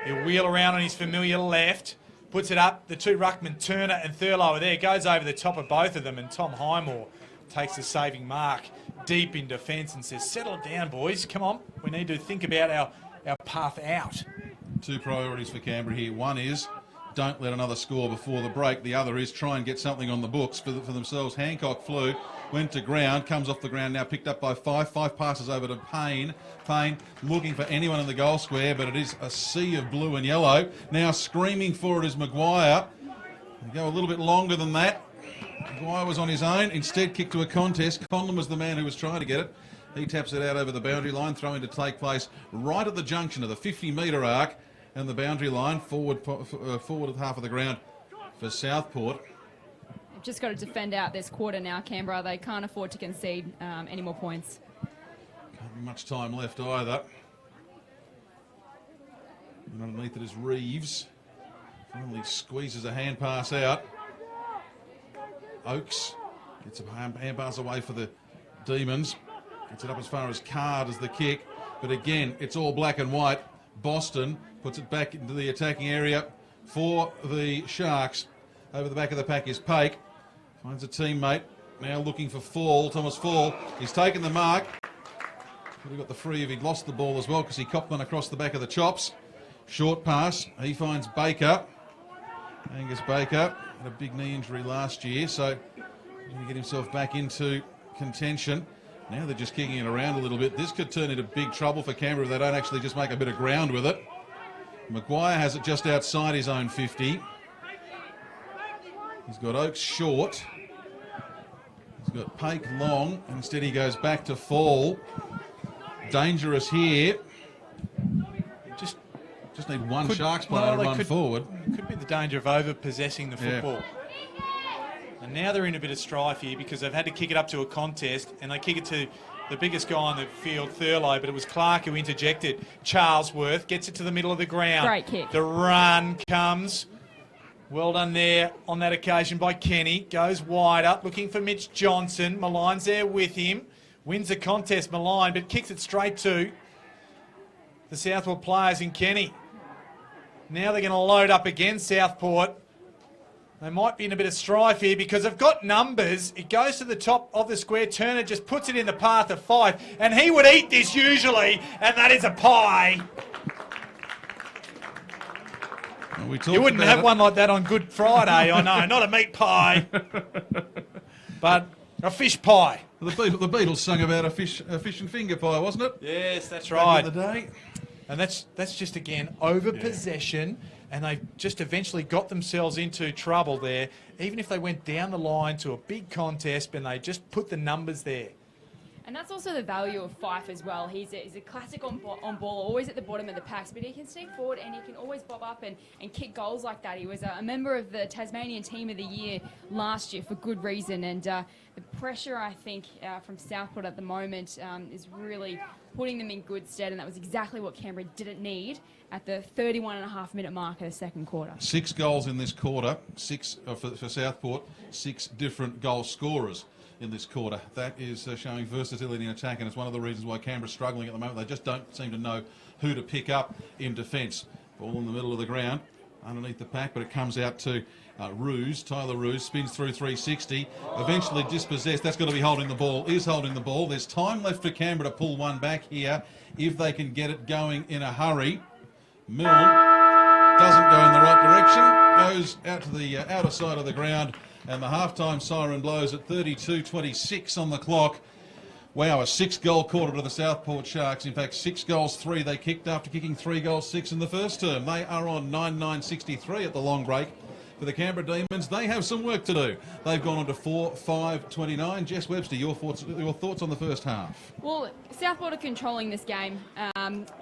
He'll wheel around on his familiar left, puts it up. The two ruckmen, Turner and Thurlow, are there. Goes over the top of both of them, and Tom Highmore takes the saving mark deep in defence and says, settle down, boys. Come on. We need to think about our path out. 2 priorities for Canberra here. One is don't let another score before the break. The other is try and get something on the books for themselves. Hancock flew, went to ground, comes off the ground now, picked up by 5. 5 passes over to Payne. Payne looking for anyone in the goal square, but it is a sea of blue and yellow. Now screaming for it is Maguire. They go a little bit longer than that. Maguire was on his own, instead kicked to a contest. Conlon was the man who was trying to get it. He taps it out over the boundary line, throwing to take place right at the junction of the 50-metre arc and the boundary line, forward of half of the ground for Southport. They've just got to defend out this quarter now, Canberra. They can't afford to concede any more points. Can't be much time left either. And underneath it is Reeves. Finally squeezes a hand pass out. Oakes gets a hand pass away for the Demons. Gets it up as far as Card as the kick. But again, it's all black and white. Boston puts it back into the attacking area for the Sharks. Over the back of the pack is Pake. Finds a teammate. Now looking for Fall. Thomas Fall. He's taken the mark. Could have got the free if he'd lost the ball as well, because he copped one across the back of the chops. Short pass. He finds Baker. Angus Baker had a big knee injury last year, so he's going to get himself back into contention. Now they're just kicking it around a little bit. This could turn into big trouble for Canberra if they don't actually just make a bit of ground with it. Maguire has it just outside his own 50. He's got Oakes short. He's got Pake long. Instead he goes back to Fall. Dangerous here. Just need one Sharks player to run forward. Could be the danger of over-possessing the football. Yeah. And now they're in a bit of strife here because they've had to kick it up to a contest, and they kick it to the biggest guy on the field, Thurlow, but it was Clark who interjected. Charlesworth gets it to the middle of the ground. Great kick. The run comes. Well done there on that occasion by Kenny. Goes wide up, looking for Mitch Johnson. Maline's there with him. Wins the contest, Maline, but kicks it straight to the Southport players in Kenny. Now they're going to load up again, Southport. They might be in a bit of strife here because they've got numbers. It goes to the top of the square. Turner just puts it in the path of 5, and he would eat this usually, and that is a pie. Well, you wouldn't have one like that on Good Friday, I know. Not a meat pie, but a fish pie. The Beatles sung about a fish and finger pie, wasn't it? Yes, that's right. Back in the day. And that's just, again, over-possession, and they just eventually got themselves into trouble there. Even if they went down the line to a big contest and they just put the numbers there. And And that's also the value of Fife as well. He's a classic on ball, always at the bottom of the packs, but he can sneak forward and he can always bob up and kick goals like that. He was a member of the Tasmanian Team of the Year last year for good reason. And the pressure, I think, from Southport at the moment is really putting them in good stead, and that was exactly what Canberra didn't need at the 31.5-minute mark of the second quarter. 6 goals in this quarter, 6 for Southport, 6 different goal scorers in this quarter. That is showing versatility in attack, and it's one of the reasons why Canberra's struggling at the moment. They just don't seem to know who to pick up in defence. Ball in the middle of the ground, underneath the pack, but it comes out to Roos. Tyler Roos spins through 360, eventually dispossessed. That's going to be holding the ball, is holding the ball. There's time left for Canberra to pull one back here if they can get it going in a hurry. Milne doesn't go in the right direction, goes out to the outer side of the ground, and the half-time siren blows at 32:26 on the clock. Wow, a 6-goal quarter to the Southport Sharks. In fact, 6 goals, 3 they kicked after kicking 3 goals, 6 in the first term. They are on 9-9-63 at the long break. For the Canberra Demons, they have some work to do. They've gone on to 4-5-29. Jess Webster, your thoughts on the first half? Well, Southport are controlling this game.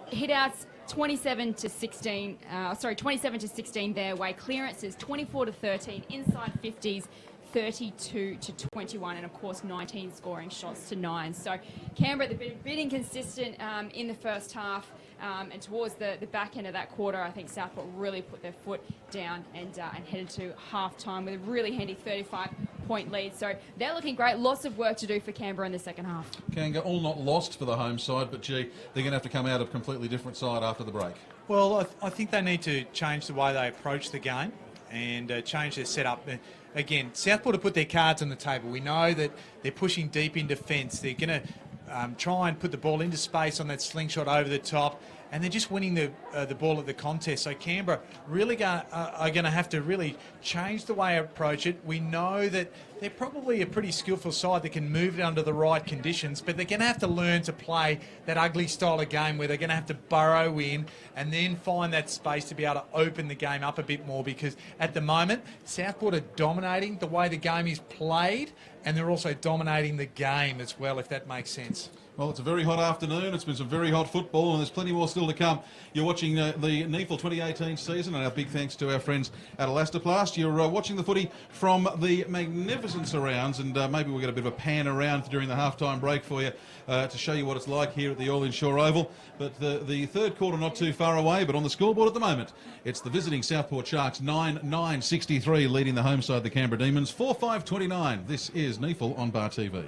Hit-outs 27 to 16 their way. Clearances 24 to 13. Inside 50s 32 to 21, and of course 19 scoring shots to 9. So Canberra, they've been a bit inconsistent in the first half, and towards the back end of that quarter, I think Southport really put their foot down and headed to half-time with a really handy 35-point lead. So they're looking great. Lots of work to do for Canberra in the second half. Kanga, all not lost for the home side, but gee, they're going to have to come out a completely different side after the break. Well, I think they need to change the way they approach the game and change their setup. Again, Southport have put their cards on the table. We know that they're pushing deep in defence. They're going to try and put the ball into space on that slingshot over the top, and they're just winning the ball at the contest. So Canberra really are going to have to really change the way they approach it. We know that they're probably a pretty skillful side that can move it under the right conditions, but they're going to have to learn to play that ugly style of game where they're going to have to burrow in and then find that space to be able to open the game up a bit more, because at the moment, Southport are dominating the way the game is played, and they're also dominating the game as well, if that makes sense. Well, it's a very hot afternoon. It's been some very hot football, and there's plenty more still to come. You're watching the NEFL 2018 season, and our big thanks to our friends at Elastoplast. You're watching the footy from the magnificent surrounds, and maybe we'll get a bit of a pan around during the halftime break for you to show you what it's like here at the Allinsure Oval. But the third quarter not too far away, but on the scoreboard at the moment, it's the visiting Southport Sharks 9-9-63 leading the home side, the Canberra Demons 4-5-29. This is NEFL on Bar TV.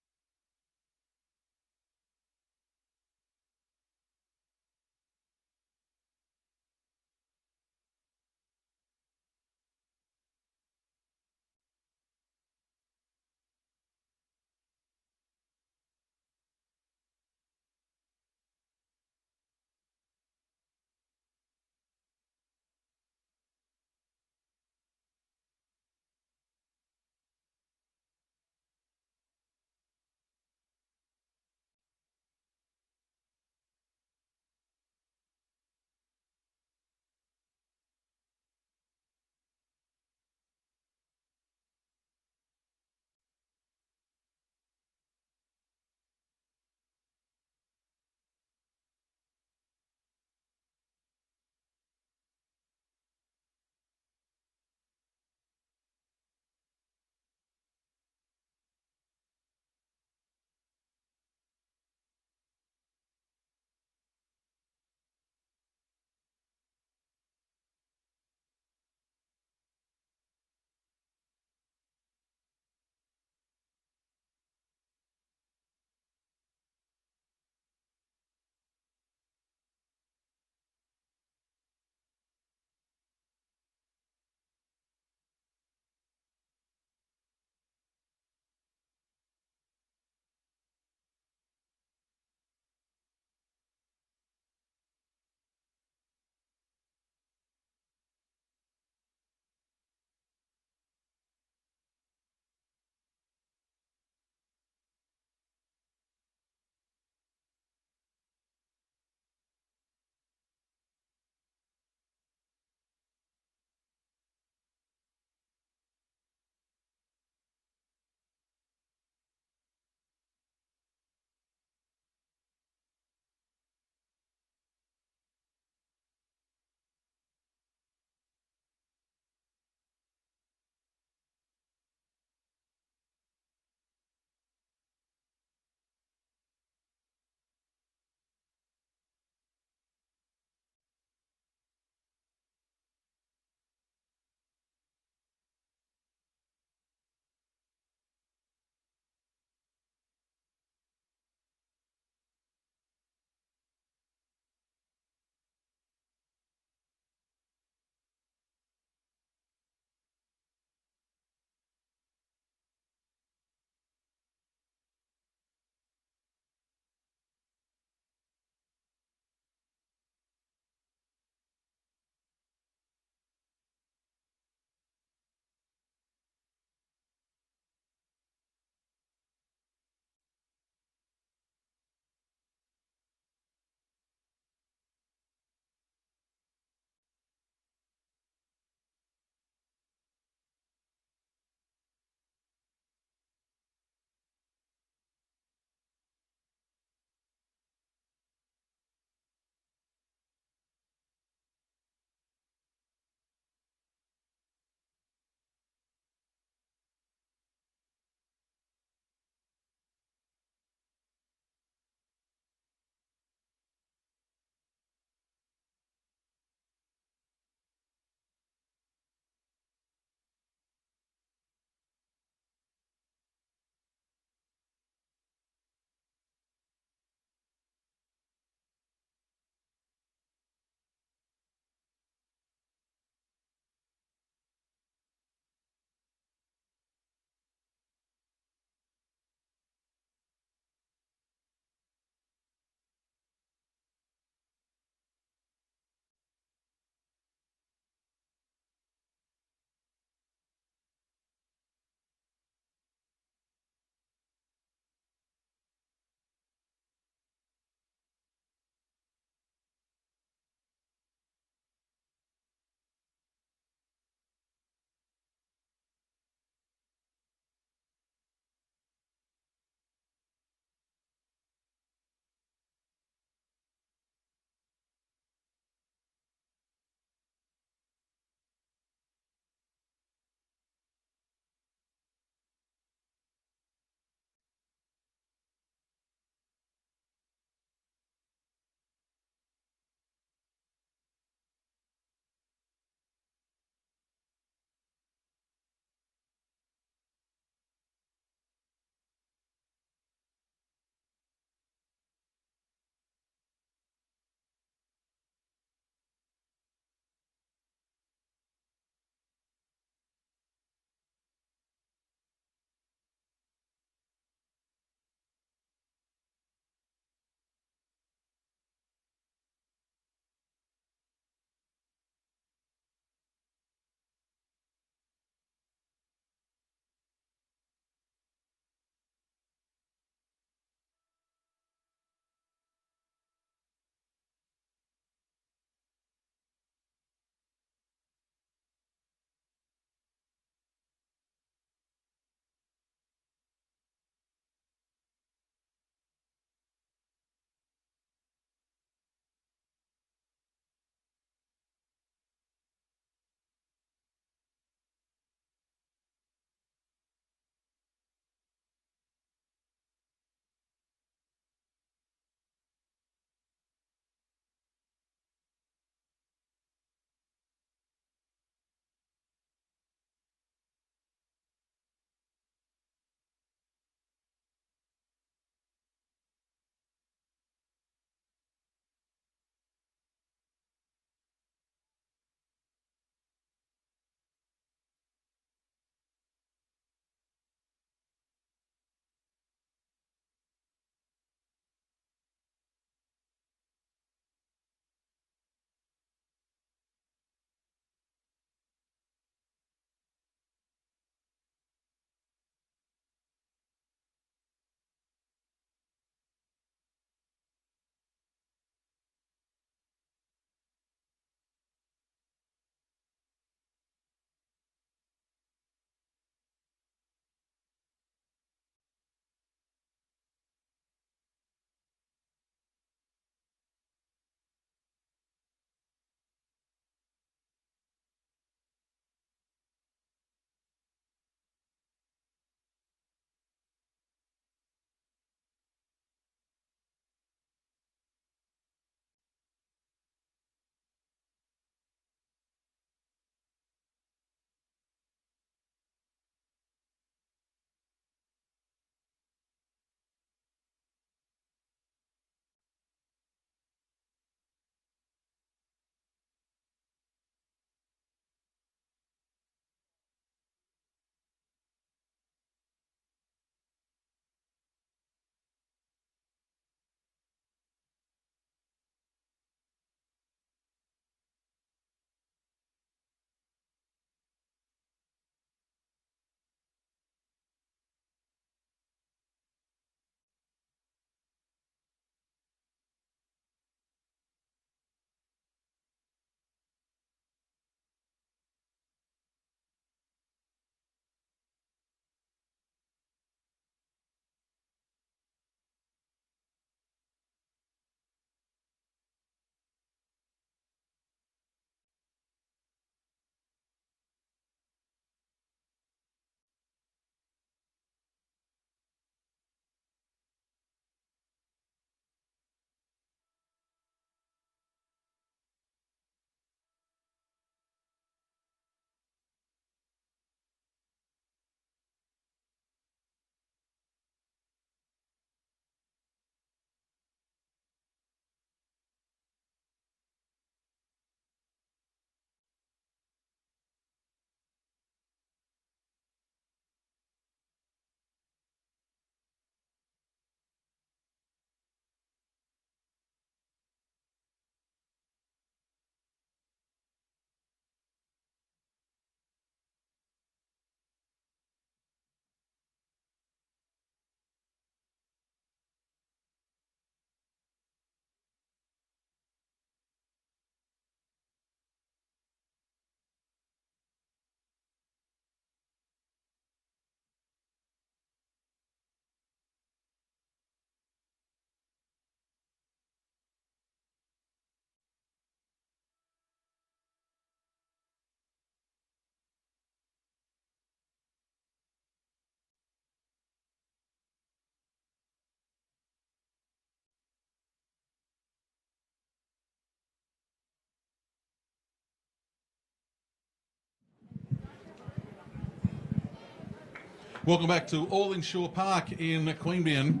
Welcome back to Allinsure Park in Queanbeyan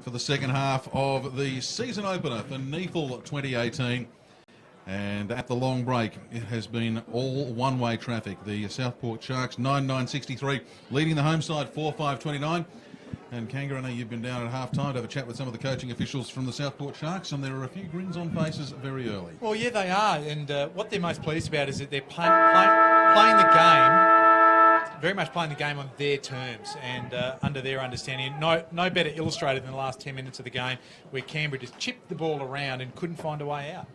for the second half of the season opener for NEFL 2018. And at the long break, it has been all one-way traffic. The Southport Sharks 9-9-63, leading the home side 4-5-29. And Canberra, I know you've been down at half-time to have a chat with some of the coaching officials from the Southport Sharks, and there are a few grins on faces very early. Well, yeah, they are. And what they're most pleased about is that they're playing the game, very much playing the game on their terms and under their understanding. No better illustrated than the last 10 minutes of the game, where Canberra just chipped the ball around and couldn't find a way out.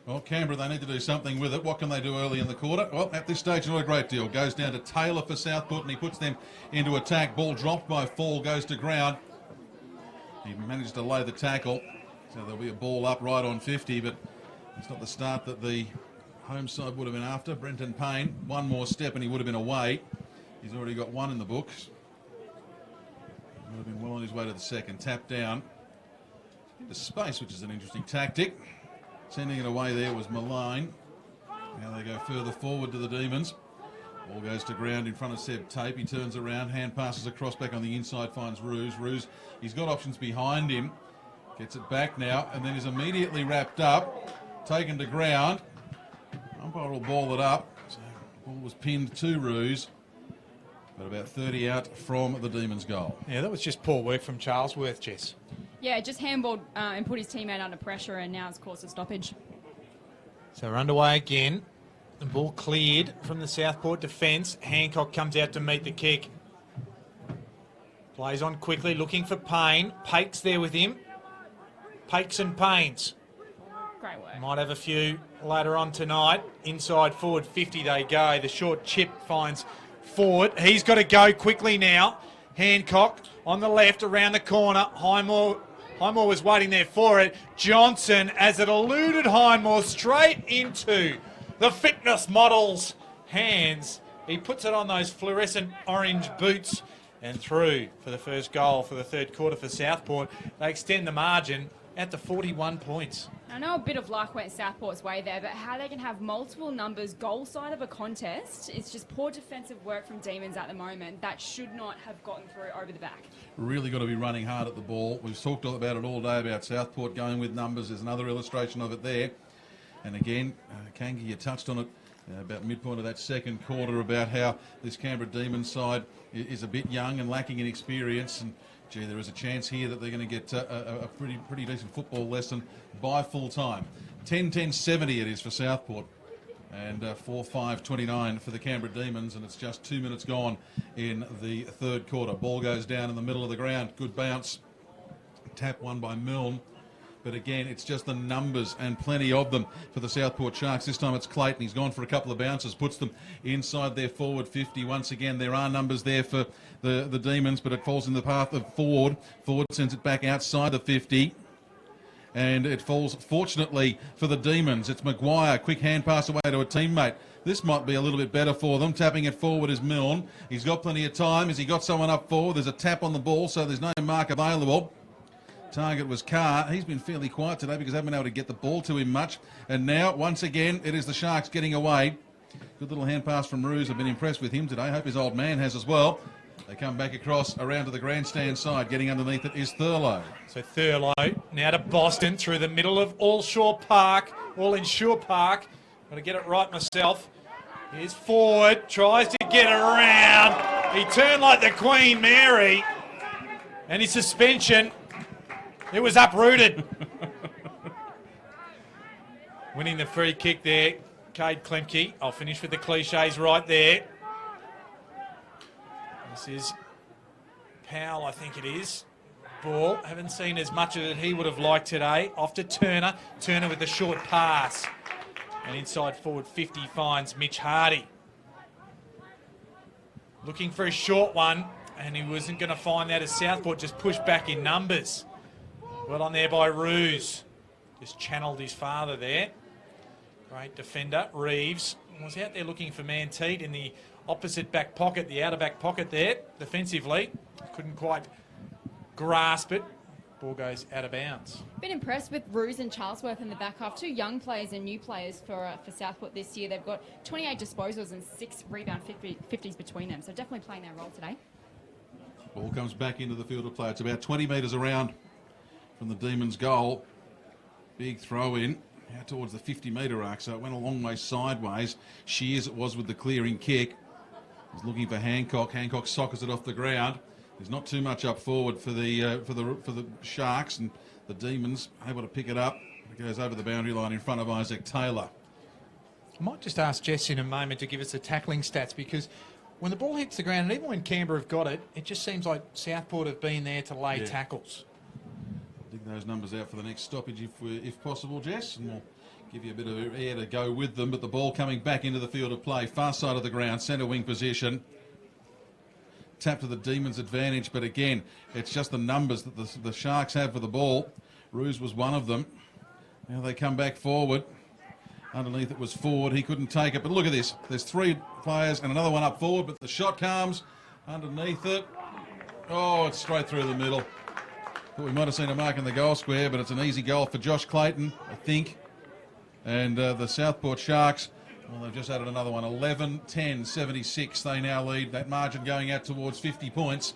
Well, Canberra, they need to do something with it. What can they do early in the quarter? Well, at this stage, not a great deal. Goes down to Taylor for Southport, and he puts them into attack. Ball dropped by Fall, goes to ground. He managed to lay the tackle, so there'll be a ball up right on 50, but it's not the start that the home side would have been after. Brenton Payne, one more step and he would have been away. He's already got one in the books. Would have been well on his way to the second. Tap down into space, which is an interesting tactic. Sending it away there was Malign. Now they go further forward to the Demons. Ball goes to ground in front of Seb Tape. He turns around, hand passes across back on the inside, finds Ruse. Ruse, he's got options behind him. Gets it back now and then is immediately wrapped up. Taken to ground. Umpire will ball it up. So ball was pinned to Ruse. But about 30 out from the Demons' goal. Yeah, that was just poor work from Charlesworth, Jess. Yeah, just handballed and put his teammate under pressure, and now it's caused a stoppage. So we're underway again. The ball cleared from the Southport defence. Hancock comes out to meet the kick. Plays on quickly, looking for Payne. Pake's there with him. Pakes and Paynes. Great work. Might have a few later on tonight. Inside forward 50 they go. The short chip finds Ford. He's got to go quickly now. Hancock on the left around the corner. Highmore was waiting there for it. Johnson, as it eluded Highmore straight into the fitness model's hands. He puts it on those fluorescent orange boots and through for the first goal for the third quarter for Southport. They extend the margin at the 41 points. I know a bit of luck went Southport's way there, but how they can have multiple numbers goal side of a contest, it's just poor defensive work from Demons at the moment. That should not have gotten through over the back. Really got to be running hard at the ball. We've talked about it all day about Southport going with numbers. There's another illustration of it there. And again, Kangi, you touched on it about midpoint of that second quarter about how this Canberra Demons side is a bit young and lacking in experience. And gee, there is a chance here that they're going to get a pretty decent football lesson by full time. 10-10-70 it is for Southport, and 4-5-29 for the Canberra Demons, and it's just 2 minutes gone in the third quarter. Ball goes down in the middle of the ground. Good bounce. Tap won by Milne. But again, it's just the numbers and plenty of them for the Southport Sharks. This time it's Clayton. He's gone for a couple of bounces, puts them inside their forward 50. Once again, there are numbers there for the Demons, but it falls in the path of Ford. Ford sends it back outside the 50. And it falls, fortunately, for the Demons. It's Maguire. Quick hand pass away to a teammate. This might be a little bit better for them. Tapping it forward is Milne. He's got plenty of time. Has he got someone up forward? There's a tap on the ball, so there's no mark available. Target was Carr. He's been fairly quiet today because they haven't been able to get the ball to him much. And now, once again, it is the Sharks getting away. Good little hand pass from Ruse. I've been impressed with him today. Hope his old man has as well. They come back across around to the grandstand side. Getting underneath it is Thurlow. So Thurlow now to Boston through the middle of Allinsure Park. Got to get it right myself. Here's Ford. Tries to get around. He turned like the Queen Mary. And his suspension, it was uprooted. Winning the free kick there, Cade Klemke. I'll finish with the cliches right there. This is Powell, I think it is. Ball. Haven't seen as much of it he would have liked today. Off to Turner. Turner with the short pass. And inside forward 50 finds Mitch Hardy. Looking for a short one. And he wasn't going to find that as Southport just pushed back in numbers. Well on there by Ruse. Just channeled his father there. Great defender. Reeves was out there looking for Manteet in the opposite back pocket, the outer back pocket there, defensively. Couldn't quite grasp it. Ball goes out of bounds. Been impressed with Ruse and Charlesworth in the back half. Two young players and new players for Southport this year. They've got 28 disposals and 6 rebound 50s between them. So definitely playing their role today. Ball comes back into the field of play. It's about 20 metres around from the Demons' goal. Big throw in out towards the 50-metre arc, so it went a long way sideways. Shears it was with the clearing kick. He's looking for Hancock. Hancock sockers it off the ground. There's not too much up forward for the Sharks, and the Demons able to pick it up. It goes over the boundary line in front of Isaac Taylor. I might just ask Jess in a moment to give us the tackling stats, because when the ball hits the ground, and even when Canberra have got it, it just seems like Southport have been there to lay tackles. Dig those numbers out for the next stoppage if possible, Jess, and we'll give you a bit of air to go with them. But the ball coming back into the field of play, far side of the ground, centre wing position. Tap to the Demons' advantage, but again, it's just the numbers that the Sharks have for the ball. Ruse was one of them. Now they come back forward. Underneath it was Ford. He couldn't take it, but look at this. There's 3 players and another one up forward, but the shot comes underneath it. Oh, it's straight through the middle. Thought we might have seen a mark in the goal square, but it's an easy goal for Josh Clayton, I think. And the Southport Sharks, well, they've just added another one. 11-10-76. They now lead. That margin going out towards 50 points.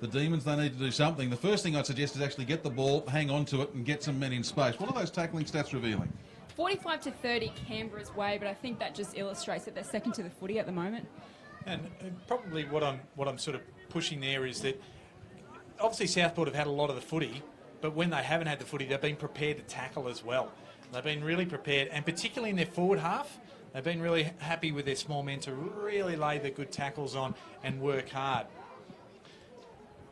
The Demons, they need to do something. The first thing I'd suggest is actually get the ball, hang on to it, and get some men in space. What are those tackling stats revealing? 45-30 Canberra's way, but I think that just illustrates that they're second to the footy at the moment. And probably what I'm sort of pushing there is that obviously Southport have had a lot of the footy, but when they haven't had the footy, they've been prepared to tackle as well. They've been really prepared, and particularly in their forward half, they've been really happy with their small men to really lay the good tackles on and work hard.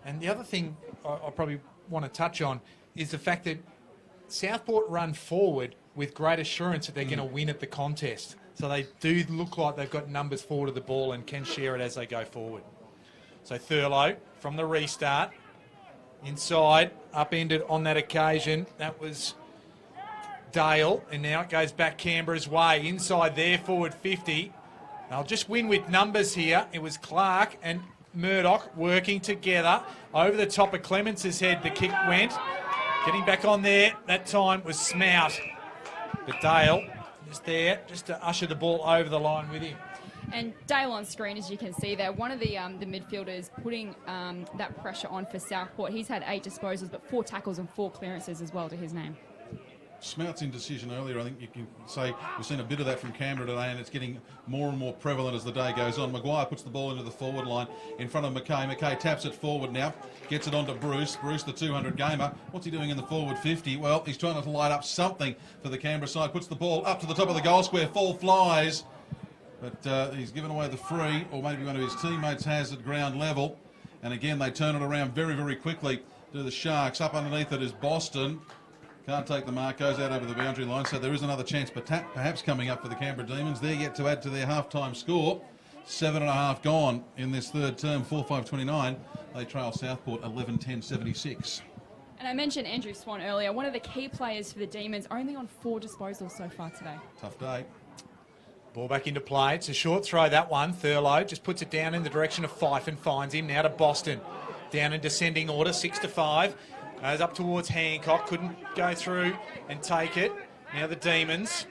And the other thing I probably want to touch on is the fact that Southport run forward with great assurance that they're going to win at the contest. So they do look like they've got numbers forward of the ball and can share it as they go forward. So Thurlow from the restart, inside, upended on that occasion. That was Dale, and now it goes back Canberra's way. Inside there, forward 50. They'll just win with numbers here. It was Clark and Murdoch working together. Over the top of Clements' head, the kick went. Getting back on there, that time was Smout. But Dale just there, just to usher the ball over the line with him. And Dale on screen, as you can see there, one of the midfielders putting that pressure on for Southport. He's had 8 disposals, but 4 tackles and 4 clearances as well to his name. Smout's indecision earlier, I think you can say we've seen a bit of that from Canberra today, and it's getting more and more prevalent as the day goes on. Maguire puts the ball into the forward line in front of McKay. McKay taps it forward now, gets it onto Bruce. Bruce, the 200 gamer. What's he doing in the forward 50? Well, he's trying to light up something for the Canberra side. Puts the ball up to the top of the goal square. Fall flies, but he's given away the free, or maybe one of his teammates has at ground level. And again, they turn it around very, very quickly to the Sharks. Up underneath it is Boston. Can't take the mark, goes out over the boundary line, so there is another chance perhaps coming up for the Canberra Demons. They're yet to add to their half-time score. 7.5 gone in this third term, 4-5-29. They trail Southport 11-10-76. And I mentioned Andrew Swan earlier, one of the key players for the Demons, only on 4 disposals so far today. Tough day. Ball back into play. It's a short throw, that one. Thurlow just puts it down in the direction of Fife and finds him. Now to Boston. Down in descending order, 6-5. Goes up towards Hancock, couldn't go through and take it. Now the Demons.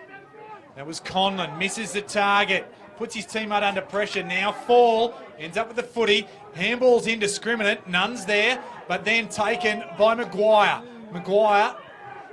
That was Conlon, misses the target. Puts his teammate under pressure now. Fall, ends up with the footy. Handball's indiscriminate, none's there, but then taken by Maguire. Maguire,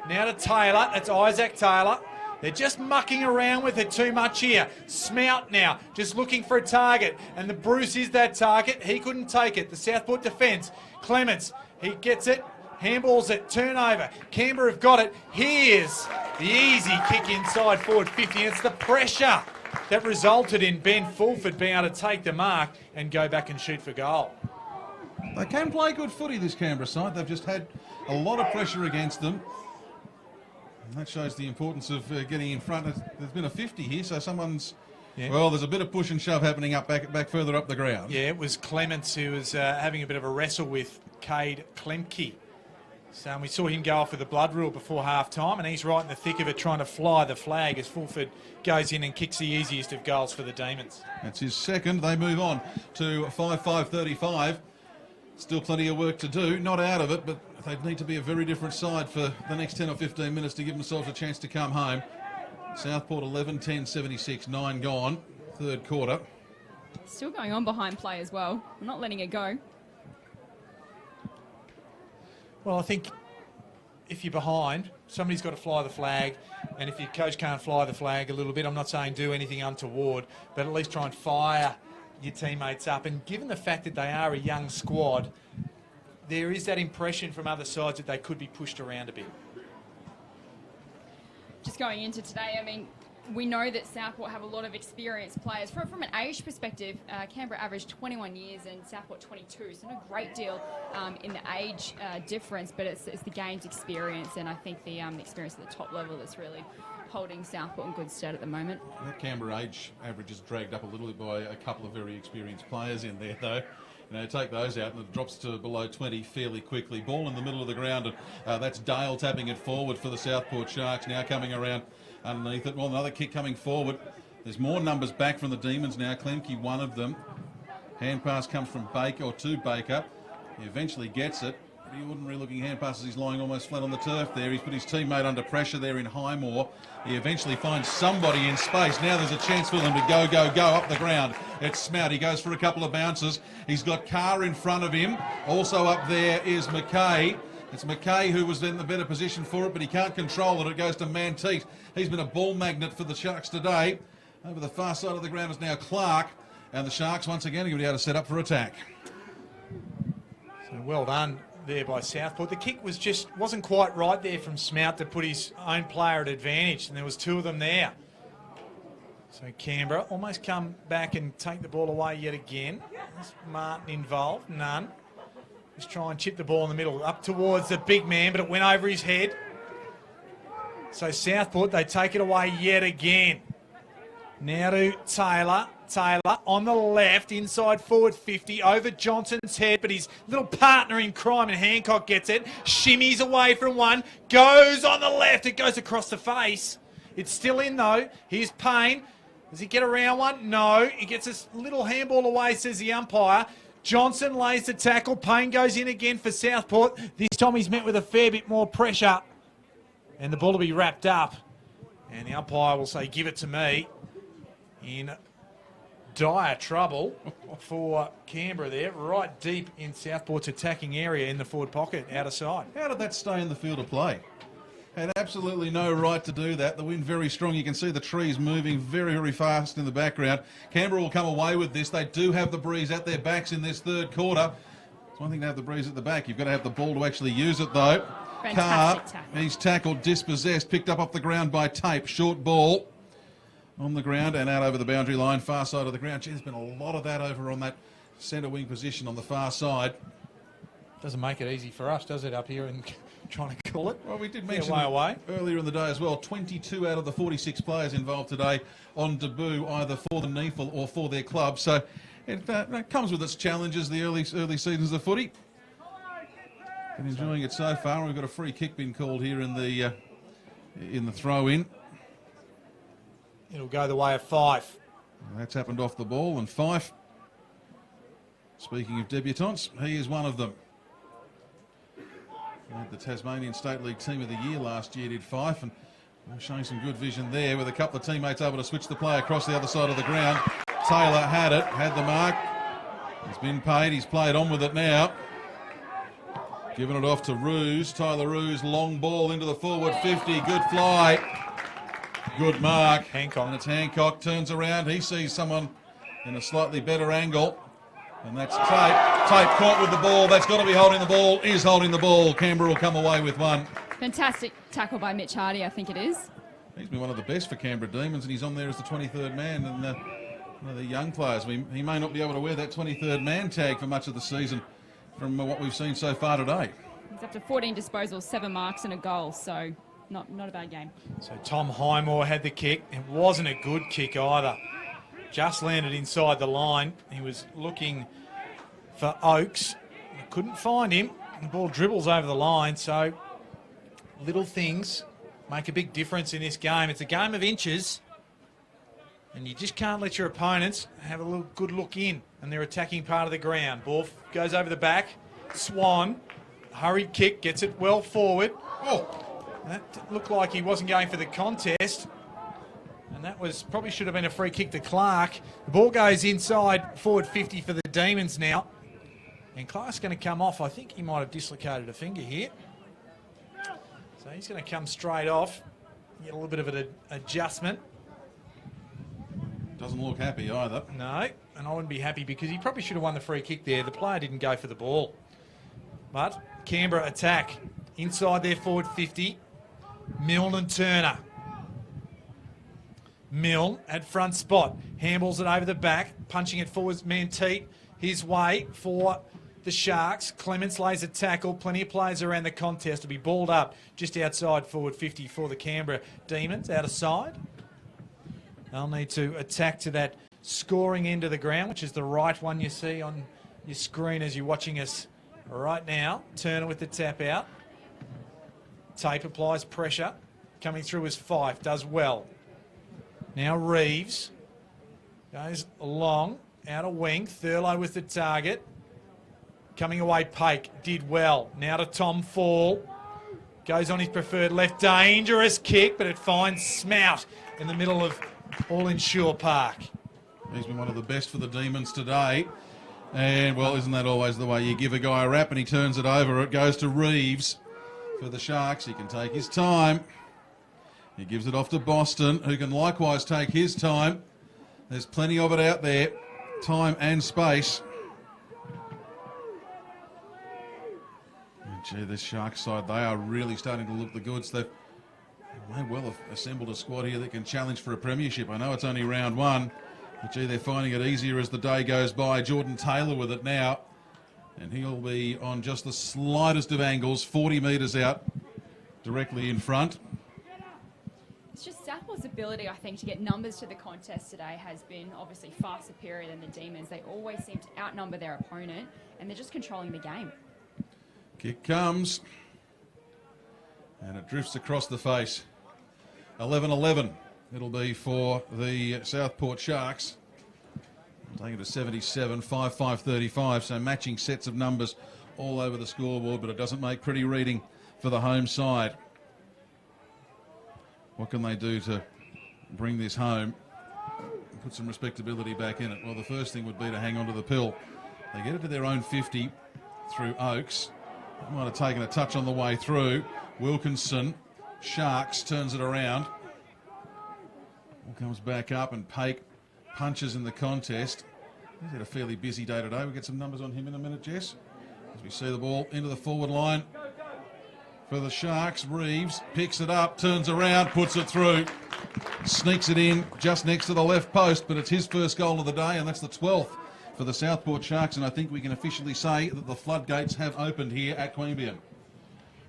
now to Taylor, that's Isaac Taylor. They're just mucking around with it too much here. Smout now, just looking for a target, and the Bruce is that target. He couldn't take it. The Southport defence. Clements, he gets it. Handballs it, turnover. Canberra have got it. Here's the easy kick inside forward 50. It's the pressure that resulted in Ben Fulford being able to take the mark and go back and shoot for goal. They can play good footy, this Canberra side. They've just had a lot of pressure against them. And that shows the importance of getting in front. There's been a 50 here, so someone's... Yeah. Well, there's a bit of push and shove happening back further up the ground. Yeah, it was Clements who was having a bit of a wrestle with Cade Klemke. So we saw him go off with the blood rule before half-time, and he's right in the thick of it trying to fly the flag as Fulford goes in and kicks the easiest of goals for the Demons. That's his second. They move on to 5-5-35. Still plenty of work to do. Not out of it, but they need to be a very different side for the next 10 or 15 minutes to give themselves a chance to come home. Southport 11-10-76, 9 gone, third quarter. Still going on behind play as well. I'm not letting it go. Well, I think if you're behind, somebody's got to fly the flag, and if your coach can't fly the flag a little bit, I'm not saying do anything untoward, but at least try and fire your teammates up. And given the fact that they are a young squad, there is that impression from other sides that they could be pushed around a bit. Just going into today, I mean, we know that Southport have a lot of experienced players. From an age perspective, Canberra averaged 21 years and Southport 22, so not a great deal in the age difference, but it's the game's experience, and I think the experience at the top level that's really holding Southport in good stead at the moment. That Canberra age average is dragged up a little bit by a couple of very experienced players in there, though. You know, take those out and it drops to below 20 fairly quickly. Ball in the middle of the ground, and that's Dale tapping it forward for the Southport Sharks, now coming around underneath it. Well, another kick coming forward. There's more numbers back from the Demons now. Klemke, one of them. Hand pass comes from Baker, or to Baker. He eventually gets it. Pretty ordinary looking hand pass as he's lying almost flat on the turf there. He's put his teammate under pressure there in Highmore. He eventually finds somebody in space. Now there's a chance for them to go up the ground. It's Smout. He goes for a couple of bounces. He's got Carr in front of him. Also up there is McKay. It's McKay who was in the better position for it, but he can't control it. It goes to Manteet. He's been a ball magnet for the Sharks today. Over the far side of the ground is now Clark. And the Sharks once again are going to be able to set up for attack. So well done there by Southport. The kick wasn't quite right there from Smout to put his own player at advantage, and there was two of them there. So Canberra almost come back and take the ball away yet again. Is Martin involved? None. Just try and chip the ball in the middle, up towards the big man, but it went over his head. So Southport, they take it away yet again. Now to Taylor. Taylor on the left, inside forward 50, over Johnson's head, but his little partner in crime and Hancock gets it, shimmies away from one, goes on the left, it goes across the face. It's still in though. Here's Payne. Does he get around one? No. He gets a little handball away, says the umpire. Johnson lays the tackle. Payne goes in again for Southport. This time he's met with a fair bit more pressure, and the ball will be wrapped up. And the umpire will say, give it to me. In dire trouble for Canberra there, right deep in Southport's attacking area in the forward pocket, out of sight. How did that stay in the field of play? Had absolutely no right to do that. The wind very strong. You can see the trees moving very, very fast in the background. Canberra will come away with this. They do have the breeze at their backs in this third quarter. It's one thing to have the breeze at the back. You've got to have the ball to actually use it, though. Fantastic tackle. He's tackled, dispossessed, picked up off the ground by Tape. Short ball on the ground and out over the boundary line, far side of the ground. Gee, there's been a lot of that over on that centre wing position on the far side. Doesn't make it easy for us, does it, up here and trying to call it? Well, we did mention away. earlier in the day as well, 22 out of the 46 players involved today on debut, either for the NEFL or for their club. So it comes with its challenges, the early seasons of footy. Been enjoying it so far. We've got a free kick being called here in the throw-in. It'll go the way of Fife. That's happened off the ball, and Fife, speaking of debutants, he is one of them. The Tasmanian State League Team of the Year last year, did Fife, and showing some good vision there with a couple of teammates able to switch the play across the other side of the ground. Taylor had the mark. He's been paid, he's played on with it now. Giving it off to Roos, Tyler Roos, long ball into the forward 50, good fly. Good mark. Hancock. And it's Hancock, turns around, he sees someone in a slightly better angle. And that's Tape. Tape caught with the ball. That's got to be holding the ball. Is holding the ball. Canberra will come away with one. Fantastic tackle by Mitch Hardy, I think it is. He's been one of the best for Canberra Demons, and he's on there as the 23rd man. And one of the young players, he may not be able to wear that 23rd man tag for much of the season from what we've seen so far today. He's up to 14 disposals, 7 marks and a goal, so not a bad game. So Tom Highmore had the kick. It wasn't a good kick either. Just landed inside the line. He was looking for Oakes. Couldn't find him. The ball dribbles over the line. So little things make a big difference in this game. It's a game of inches. And you just can't let your opponents have a little good look in and their attacking part of the ground. Ball goes over the back. Swan, hurried kick, gets it well forward. Oh, that looked like he wasn't going for the contest. And that probably should have been a free kick to Clark. The ball goes inside forward 50 for the Demons now. And Clark's going to come off. I think he might have dislocated a finger here. So he's going to come straight off. Get a little bit of an adjustment. Doesn't look happy either. No, and I wouldn't be happy because he probably should have won the free kick there. The player didn't go for the ball. But Canberra attack. Inside their forward 50. Milne and Turner. Milne at front spot. Handballs it over the back. Punching it forwards. Manteet his way for the Sharks. Clements lays a tackle. Plenty of players around the contest. Will be balled up just outside forward 50 for the Canberra Demons. Out of side. They'll need to attack to that scoring end of the ground, which is the right one you see on your screen as you're watching us right now. Turner with the tap out. Tape applies pressure. Coming through as Fife. Does well. Now Reeves. Goes long. Out of wing. Thurlow with the target. Coming away, Pake. Did well. Now to Tom Fall. Goes on his preferred left. Dangerous kick, but it finds Smout in the middle of Allinsure Park. He's been one of the best for the Demons today. And, well, isn't that always the way? You give a guy a rap and he turns it over. It goes to Reeves for the Sharks. He can take his time. He gives it off to Boston, who can likewise take his time. There's plenty of it out there. Time and space. And gee, this Sharks side, they are really starting to look the goods. They've may well have assembled a squad here that can challenge for a premiership. I know it's only round one, but gee, they're finding it easier as the day goes by. Jordan Taylor with it now, and he'll be on just the slightest of angles, 40 metres out, directly in front. It's just Southport's ability, I think, to get numbers to the contest today has been obviously far superior than the Demons. They always seem to outnumber their opponent, and they're just controlling the game. Kick comes, and it drifts across the face. 11-11 it'll be for the Southport Sharks. Taking it to 77, 5-5-35, so matching sets of numbers all over the scoreboard, but it doesn't make pretty reading for the home side. What can they do to bring this home and put some respectability back in it? Well, the first thing would be to hang on to the pill. They get it to their own 50 through Oakes. They might have taken a touch on the way through. Wilkinson, Sharks, turns it around. Ball comes back up and Pake punches in the contest. He's had a fairly busy day today. We'll get some numbers on him in a minute, Jess. As we see the ball into the forward line for the Sharks. Reeves picks it up, turns around, puts it through. Sneaks it in just next to the left post, but it's his first goal of the day, and that's the 12th for the Southport Sharks, and I think we can officially say that the floodgates have opened here at Queanbeyan.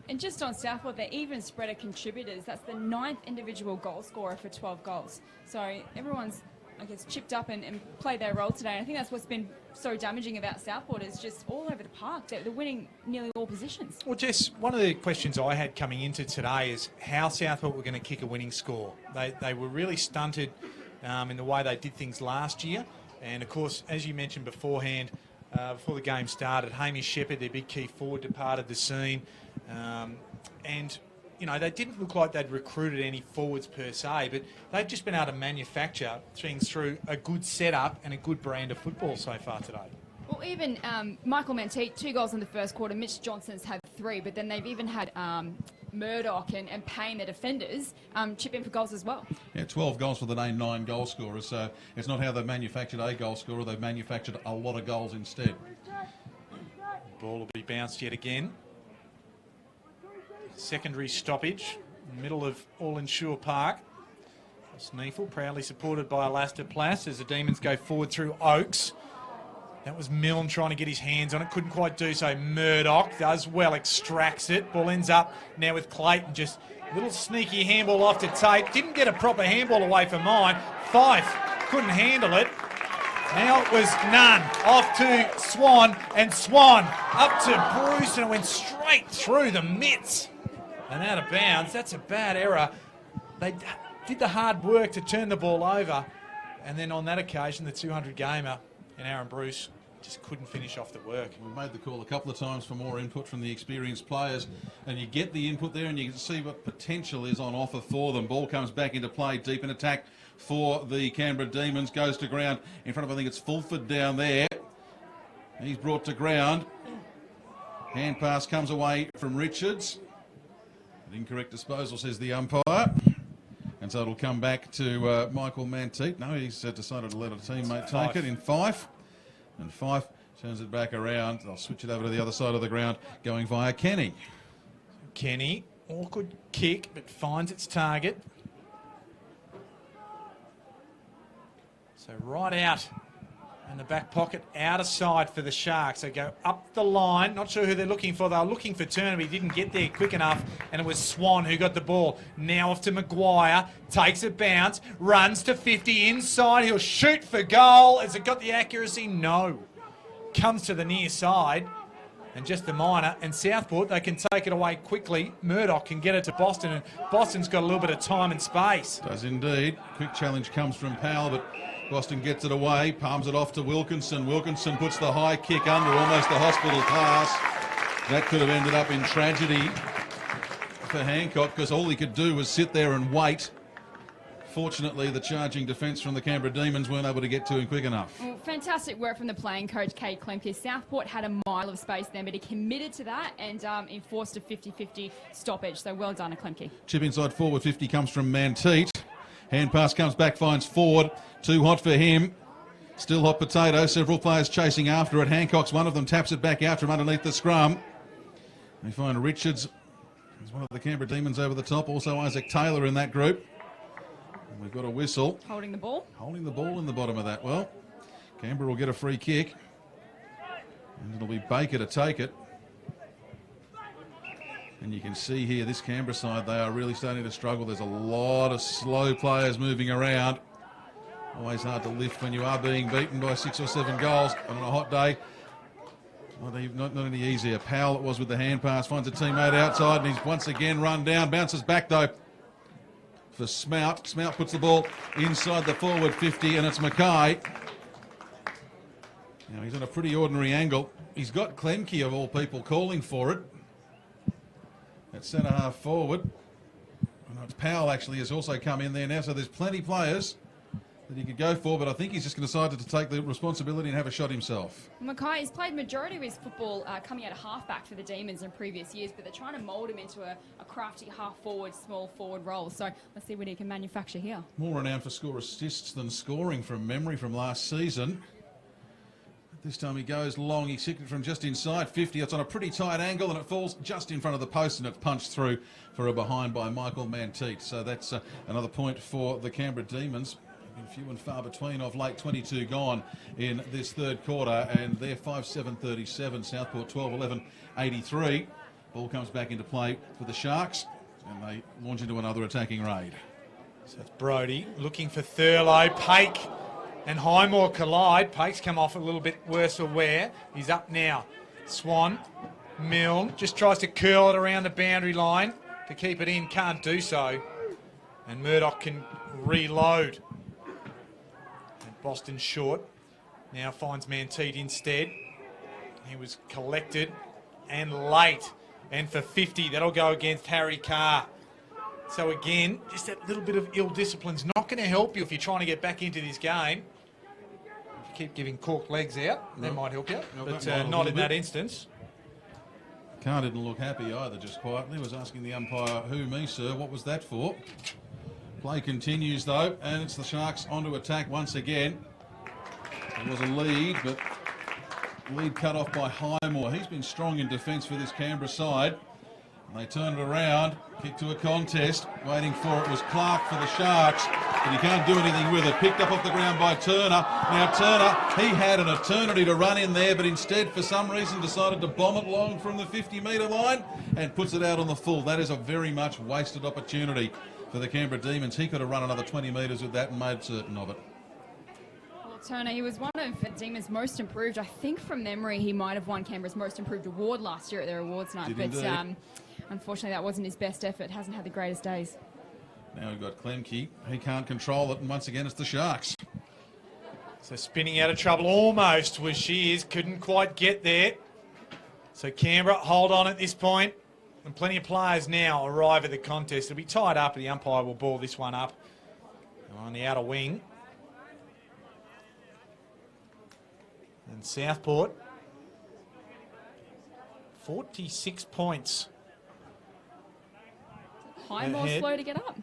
And just on Southport, they're even spread of contributors. That's the 9th individual goal scorer for 12 goals. So everyone's, I guess, chipped up and played their role today. And I think that's what's been so damaging about Southport is just all over the park. They're winning nearly all positions. Well, Jess, one of the questions I had coming into today is how Southport were going to kick a winning score. They were really stunted in the way they did things last year. And, of course, as you mentioned beforehand, before the game started, Hamish Shepherd, their big key forward, departed the scene. And, you know, they didn't look like they'd recruited any forwards per se, but they've just been able to manufacture things through a good setup and a good brand of football so far today. Well, even Michael Manteet, 2 goals in the first quarter. Mitch Johnson's had 3, but then they've even had Murdoch and Payne, the defenders, chip in for goals as well. Yeah, 12 goals for the name, 9 goal scorers. So it's not how they've manufactured a goal scorer, they've manufactured a lot of goals instead. Ball will be bounced yet again. Secondary stoppage in the middle of Allinsure Park. Sneefel proudly supported by Elastoplast as the Demons go forward through Oakes. That was Milne trying to get his hands on it. Couldn't quite do so. Murdoch does well, extracts it. Ball ends up now with Clayton. Just a little sneaky handball off to Tate. Didn't get a proper handball away from mine. Fife couldn't handle it. Now it was Nunn. Off to Swan. And Swan up to Bruce. And it went straight through the mitts. And out of bounds. That's a bad error. They did the hard work to turn the ball over. And then on that occasion, the 200 gamer and Aaron Bruce just couldn't finish off the work. We made the call a couple of times for more input from the experienced players, and you get the input there and you can see what potential is on offer for them. Ball comes back into play, deep in attack for the Canberra Demons, goes to ground in front of, I think it's Fulford down there. He's brought to ground. Hand pass comes away from Richards. An incorrect disposal, says the umpire. And so it'll come back to Michael Manteet. No, he's decided to let a teammate take it in Fife. And Fife turns it back around. They'll switch it over to the other side of the ground, going via Kenny. Kenny, awkward kick, but finds its target. So right out in the back pocket, out of side for the Sharks. They go up the line. Not sure who they're looking for. They were looking for Turner, but he didn't get there quick enough, and it was Swan who got the ball. Now off to Maguire. Takes a bounce. Runs to 50 inside. He'll shoot for goal. Has it got the accuracy? No. Comes to the near side. And just the minor. And Southport, they can take it away quickly. Murdoch can get it to Boston, and Boston's got a little bit of time and space. Does indeed. Quick challenge comes from Powell, but Boston gets it away, palms it off to Wilkinson. Wilkinson puts the high kick under, almost a hospital pass. That could have ended up in tragedy for Hancock, because all he could do was sit there and wait. Fortunately, the charging defence from the Canberra Demons weren't able to get to him quick enough. Well, fantastic work from the playing coach, Kate Klemke. Southport had a mile of space then, but he committed to that and enforced a 50-50 stoppage. So well done, Klemke. Chip inside forward 50 comes from Manteet. Hand pass comes back, finds Ford. Too hot for him. Still hot potato. Several players chasing after it. Hancock's one of them, taps it back out from underneath the scrum. We find Richards is one of the Canberra Demons over the top. Also Isaac Taylor in that group. And we've got a whistle. Holding the ball. Holding the ball in the bottom of that. Well, Canberra will get a free kick. And it'll be Baker to take it. And you can see here, this Canberra side, they are really starting to struggle. There's a lot of slow players moving around. Always hard to lift when you are being beaten by 6 or 7 goals on a hot day. Not any easier. Powell it was with the hand pass, finds a teammate outside, and he's once again run down. Bounces back though for Smout. Smout puts the ball inside the forward 50, and it's Mackay. Now he's on a pretty ordinary angle. He's got Klemke of all people calling for it. At centre half forward. Oh, it's Powell actually has also come in there now, so there's plenty players that he could go for, but I think he's just going to decide to take the responsibility and have a shot himself. Mackay has played majority of his football coming out of halfback for the Demons in previous years, but they're trying to mould him into a crafty half-forward, small-forward role. So let's see what he can manufacture here. More renowned for score assists than scoring from memory from last season. This time he goes long, he kicked it from just inside 50. It's on a pretty tight angle and it falls just in front of the post, and it's punched through for a behind by Michael Manteet. So that's another point for the Canberra Demons. Few and far between of late, 22 gone in this third quarter, and they're 5-7-37, Southport 12-11-83. Ball comes back into play for the Sharks, and they launch into another attacking raid. So it's Brodie looking for Thurlow. Pake and Highmore collide. Pake's come off a little bit worse for wear. He's up now. Swan, Milne just tries to curl it around the boundary line to keep it in. Can't do so. And Murdoch can reload. And Boston short. Now finds Manteet instead. He was collected and late. And for 50, that'll go against Harry Carr. So again, just that little bit of ill discipline's not going to help you if you're trying to get back into this game. If you keep giving cork legs out, that might help you, but not in that instance. Carr didn't look happy either, just quietly. Was asking the umpire, "Who, me, sir? What was that for?" Play continues though, and it's the Sharks onto attack once again. There was a lead, but lead cut off by Highmore. He's been strong in defence for this Canberra side. And they turn it around, kick to a contest. Waiting for it was Clark for the Sharks, but he can't do anything with it. Picked up off the ground by Turner. Now Turner, he had an eternity to run in there, but instead for some reason decided to bomb it long from the 50-metre line and puts it out on the full. That is a very much wasted opportunity for the Canberra Demons. He could have run another 20 metres with that and made certain of it. Turner, he was one of Demons' most improved. I think from memory he might have won Canberra's most improved award last year at their awards night, but unfortunately that wasn't his best effort. Hasn't had the greatest days. Now we've got Klemke. He can't control it, and once again it's the Sharks. So spinning out of trouble almost was Shears, couldn't quite get there. So Canberra hold on at this point, and plenty of players now arrive at the contest. It'll be tied up, and the umpire will ball this one up on the outer wing. And Southport 46 points. Highmore slow to get up.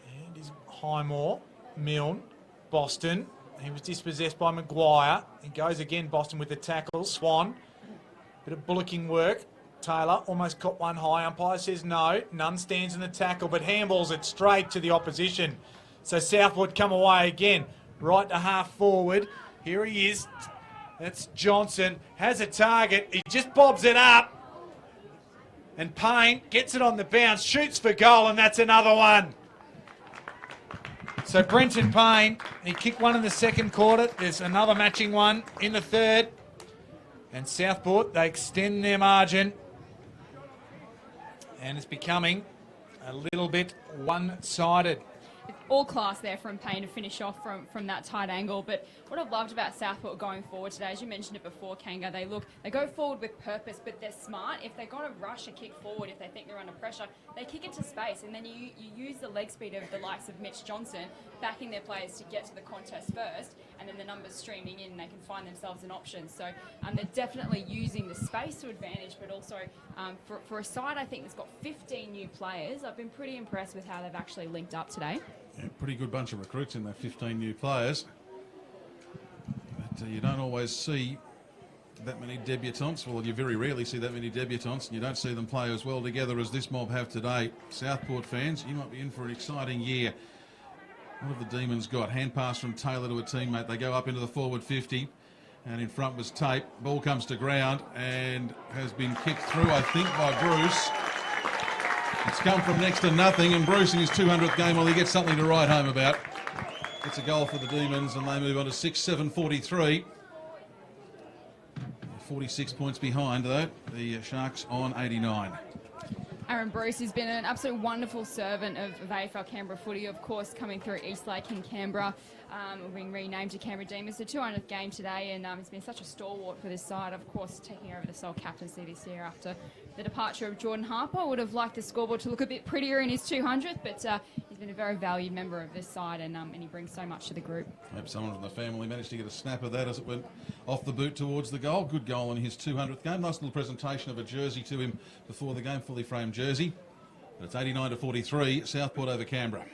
And is Highmore, Milne, Boston. He was dispossessed by Maguire. He goes again, Boston with the tackle. Swan, bit of bullocking work. Taylor almost caught one high. Umpire says no. Nunn stands in the tackle, but handballs it straight to the opposition. So Southport come away again. Right to half forward. Here he is. That's Johnson. Has a target. He just bobs it up. And Payne gets it on the bounce, shoots for goal, and that's another one. So Brenton Payne, he kicked one in the second quarter. There's another matching one in the third. And Southport, they extend their margin. And it's becoming a little bit one-sided. All class there from Payne to finish off from that tight angle. But what I've loved about Southport going forward today, as you mentioned it before, Kanga, they go forward with purpose, but they're smart. If they're going to rush a kick forward, if they think they're under pressure, they kick it to space, and then you use the leg speed of the likes of Mitch Johnson, backing their players to get to the contest first, and then the numbers streaming in, and they can find themselves an option. So they're definitely using the space to advantage, but also for a side, I think, that's got 15 new players, I've been pretty impressed with how they've actually linked up today. Yeah, pretty good bunch of recruits in that 15 new players. But you don't always see that many debutants. Well, you very rarely see that many debutants, and you don't see them play as well together as this mob have today. Southport fans, you might be in for an exciting year. What have the Demons got? Hand pass from Taylor to a teammate. They go up into the forward 50, and in front was Tape. Ball comes to ground and has been kicked through, I think, by Bruce. It's come from next to nothing, and Bruce in his 200th game, well, he gets something to write home about. It's a goal for the Demons, and they move on to 6-7-43. 46 points behind, though. The Sharks on 89. Aaron Bruce has been an absolute wonderful servant of AFL Canberra footy, of course, coming through Eastlake in Canberra, being renamed to Canberra Demons. The 200th game today, and he's been such a stalwart for this side, of course, taking over the sole captaincy this year after the departure of Jordan Harper. Would have liked the scoreboard to look a bit prettier in his 200th, but he's been a very valued member of this side, and he brings so much to the group. Hope someone from the family managed to get a snap of that as it went off the boot towards the goal. Good goal in his 200th game. Nice little presentation of a jersey to him before the game, fully framed jersey. But it's 89-43, Southport over Canberra.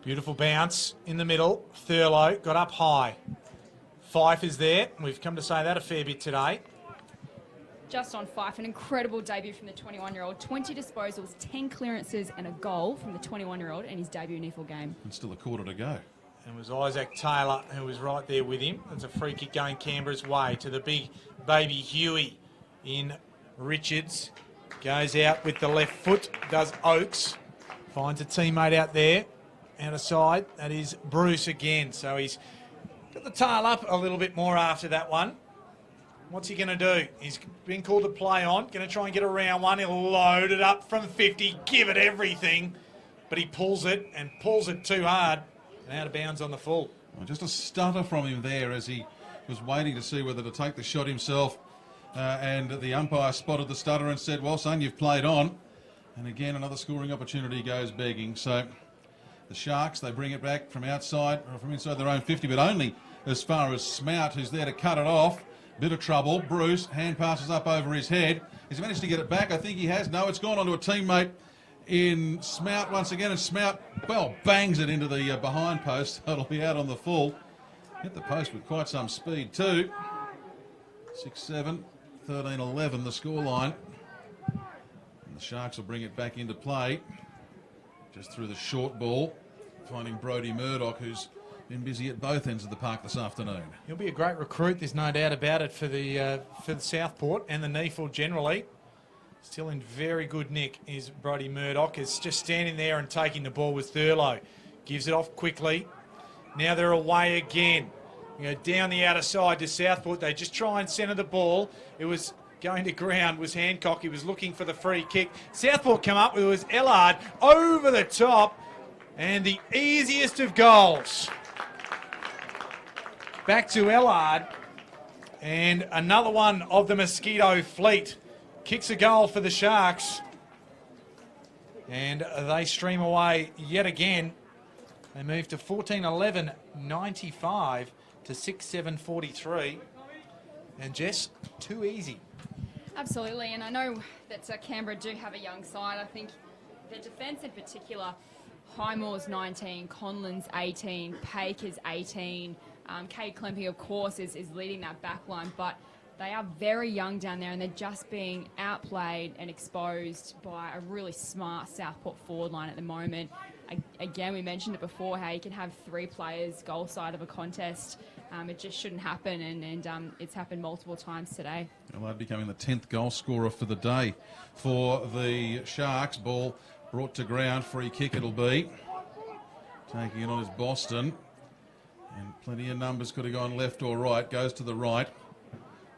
Beautiful bounce in the middle. Thurlow got up high. Fife is there. We've come to say that a fair bit today. Just on Fife, an incredible debut from the 21-year-old. 20 disposals, 10 clearances and a goal from the 21-year-old in his debut NIFL game. And still a quarter to go. And it was Isaac Taylor who was right there with him. It's a free kick going Canberra's way to the big baby Huey in Richards. Goes out with the left foot, does Oakes. Finds a teammate out there. Out of side, that is Bruce again. So he's got the tail up a little bit more after that one. What's he going to do? He's been called to play on. Going to try and get around one. He'll load it up from 50, give it everything. But he pulls it and pulls it too hard. And out of bounds on the full. Well, just a stutter from him there as he was waiting to see whether to take the shot himself. And the umpire spotted the stutter and said, well, son, you've played on. And again, another scoring opportunity goes begging. So the Sharks, they bring it back from outside, or from inside their own 50, but only as far as Smout, who's there to cut it off. Bit of trouble. Bruce, hand passes up over his head. He's managed to get it back. I think he has. No, it's gone onto a teammate in Smout once again, and Smout, well, bangs it into the behind post. It'll be out on the full. Hit the post with quite some speed too. 6-7, 13-11 the scoreline. And the Sharks will bring it back into play. Just through the short ball, finding Brodie Murdoch, who's been busy at both ends of the park this afternoon. He'll be a great recruit, there's no doubt about it, for the Southport and the NIFL generally. Still in very good nick is Brodie Murdoch. Is just standing there and taking the ball with Thurlow. Gives it off quickly. Now they're away again. You know, down the outer side to Southport. They just try and centre the ball. It was going to ground, was Hancock. He was looking for the free kick. Southport come up with it was Ellard over the top. And the easiest of goals. Back to Ellard. And another one of the Mosquito fleet. Kicks a goal for the Sharks. And they stream away yet again. They move to 14-11, 95 to 6-7, 43. And Jess, too easy. Absolutely, and I know that Canberra do have a young side. I think their defence in particular, Highmore's 19, Conlon's 18, Paik is 18, Kate Klempe, of course, is leading that back line, but they are very young down there and they're just being outplayed and exposed by a really smart Southport forward line at the moment. Again, we mentioned it before, how you can have 3 players goal side of a contest. It just shouldn't happen, and it's happened multiple times today. Well, becoming the 10th goal scorer for the day for the Sharks. Ball brought to ground, free kick it'll be. Taking it on is Boston. And plenty of numbers could have gone left or right. Goes to the right.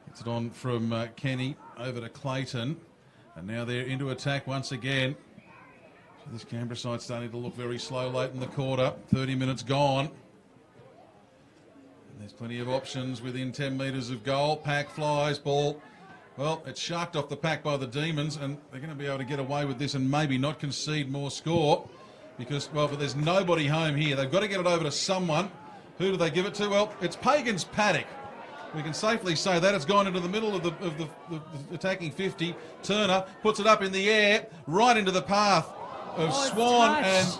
Gets it on from Kenny over to Clayton. And now they're into attack once again. So this Canberra side starting to look very slow late in the quarter. 30 minutes gone. And there's plenty of options within 10 metres of goal. Pack flies, ball. Well, it's sharked off the pack by the Demons, and they're going to be able to get away with this and maybe not concede more score. Because, well, but there's nobody home here. They've got to get it over to someone. Who do they give it to? Well, it's Pagan's paddock. We can safely say that. It's gone into the middle of the attacking 50. Turner puts it up in the air, right into the path of Swan. And,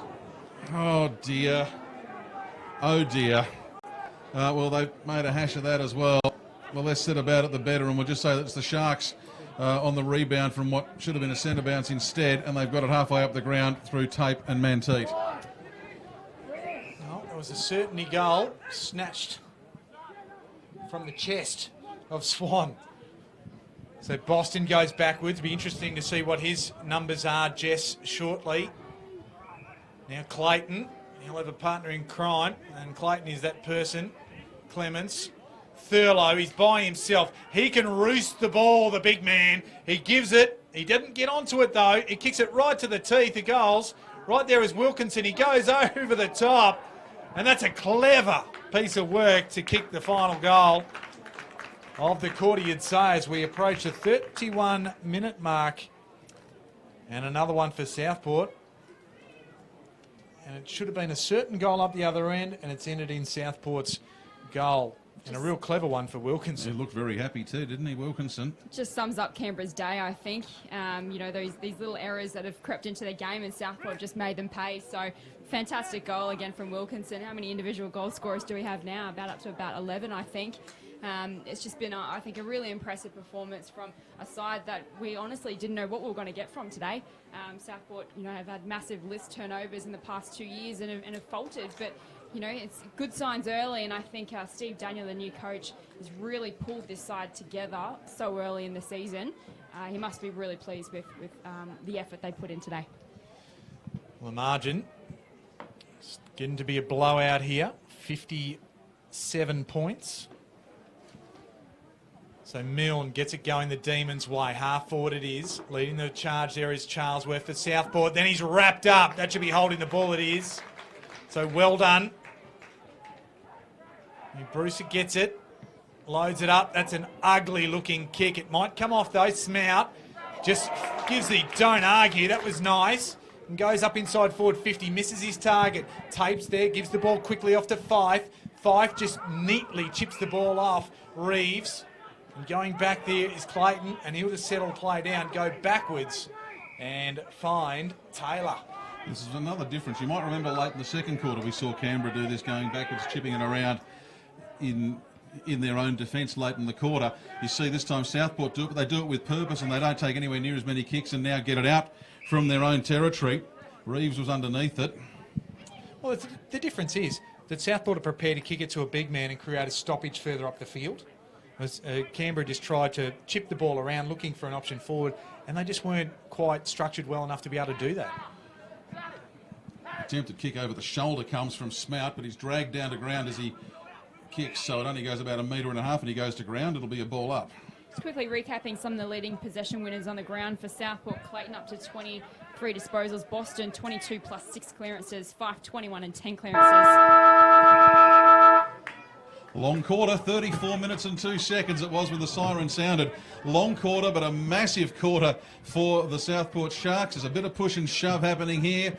oh, dear. Oh, dear. Well, they've made a hash of that as well. The less said about it, the better. And we'll just say that it's the Sharks on the rebound from what should have been a centre bounce instead. And they've got it halfway up the ground through Tape and Manteet. It was a certainty goal, snatched from the chest of Swan. So Boston goes backwards. Be interesting to see what his numbers are, Jess, shortly. Now Clayton, he'll have a partner in crime, and Clayton is that person. Clements, Thurlow, he's by himself. He can roost the ball, the big man. He gives it. He didn't get onto it, though. He kicks it right to the teeth of goals. Right there is Wilkinson. He goes over the top. And that's a clever piece of work to kick the final goal of the quarter, you'd say, as we approach the 31-minute mark. And another one for Southport. And it should have been a certain goal up the other end, and it's ended in Southport's goal. And a real clever one for Wilkinson. He looked very happy too, didn't he, Wilkinson? Just sums up Canberra's day, I think. You know, these little errors that have crept into the game, and Southport just made them pay. So, fantastic goal again from Wilkinson. How many individual goal scorers do we have now? Up to about 11, I think. It's just been, I think, a really impressive performance from a side that we honestly didn't know what we were going to get from today. Southport, you know, have had massive list turnovers in the past 2 years and have faltered, but you know, it's good signs early, and I think Steve Daniel, the new coach, has really pulled this side together so early in the season. He must be really pleased with the effort they put in today. Well, the margin is getting to be a blowout here, 57 points. So Milne gets it going the Demons' way. Half forward it is. Leading the charge there is Charlesworth for Southport. Then he's wrapped up. That should be holding the ball, it is. So well done. Brewster gets it, loads it up. That's an ugly looking kick. It might come off though. Smout just gives the don't argue. That was nice. And goes up inside forward 50, misses his target. Tapes there, gives the ball quickly off to Fife. Fife just neatly chips the ball off Reeves. And going back there is Clayton, and he'll just settle play down, go backwards and find Taylor. This is another difference. You might remember late in the second quarter we saw Canberra do this, going backwards, chipping it around in their own defence late in the quarter. You see this time Southport do it, but they do it with purpose, and they don't take anywhere near as many kicks and now get it out from their own territory. Reeves was underneath it. Well, the difference is that Southport are prepared to kick it to a big man and create a stoppage further up the field. As Canberra just tried to chip the ball around looking for an option forward, and they just weren't quite structured well enough to be able to do that. Attempted kick over the shoulder comes from Smout, but he's dragged down to ground as he kicks, so it only goes about 1.5 metres and he goes to ground. It'll be a ball up. Just quickly recapping some of the leading possession winners on the ground for Southport. Clayton up to 23 disposals. Boston 22 plus 6 clearances. Fife 21 and 10 clearances. Long quarter, 34 minutes and 2 seconds it was when the siren sounded. Long quarter, but a massive quarter for the Southport Sharks. There's a bit of push and shove happening here.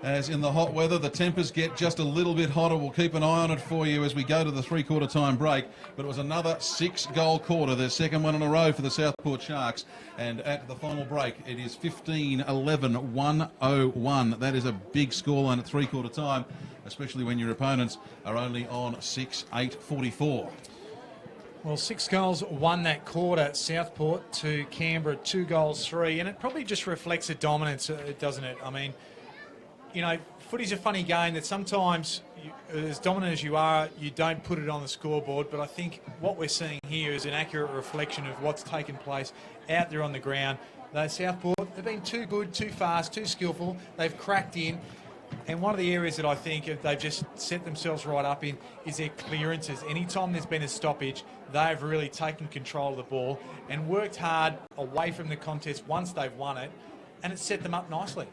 as in the hot weather, the tempers get just a little bit hotter. We'll keep an eye on it for you as we go to the three-quarter time break. But it was another 6-goal quarter, their second one in a row for the Southport Sharks. And at the final break, it is 15-11, 101. That is a big scoreline at three-quarter time, especially when your opponents are only on 6-8-44. Well, 6 goals won that quarter, Southport to Canberra, 2 goals, 3. And it probably just reflects the dominance, doesn't it? I mean, you know, footy's a funny game that sometimes, as dominant as you are, you don't put it on the scoreboard. But I think what we're seeing here is an accurate reflection of what's taken place out there on the ground. Southport, they've been too good, too fast, too skillful. They've cracked in. And one of the areas that I think they've just set themselves right up in is their clearances. Anytime there's been a stoppage, they've really taken control of the ball and worked hard away from the contest once they've won it, and it's set them up nicely.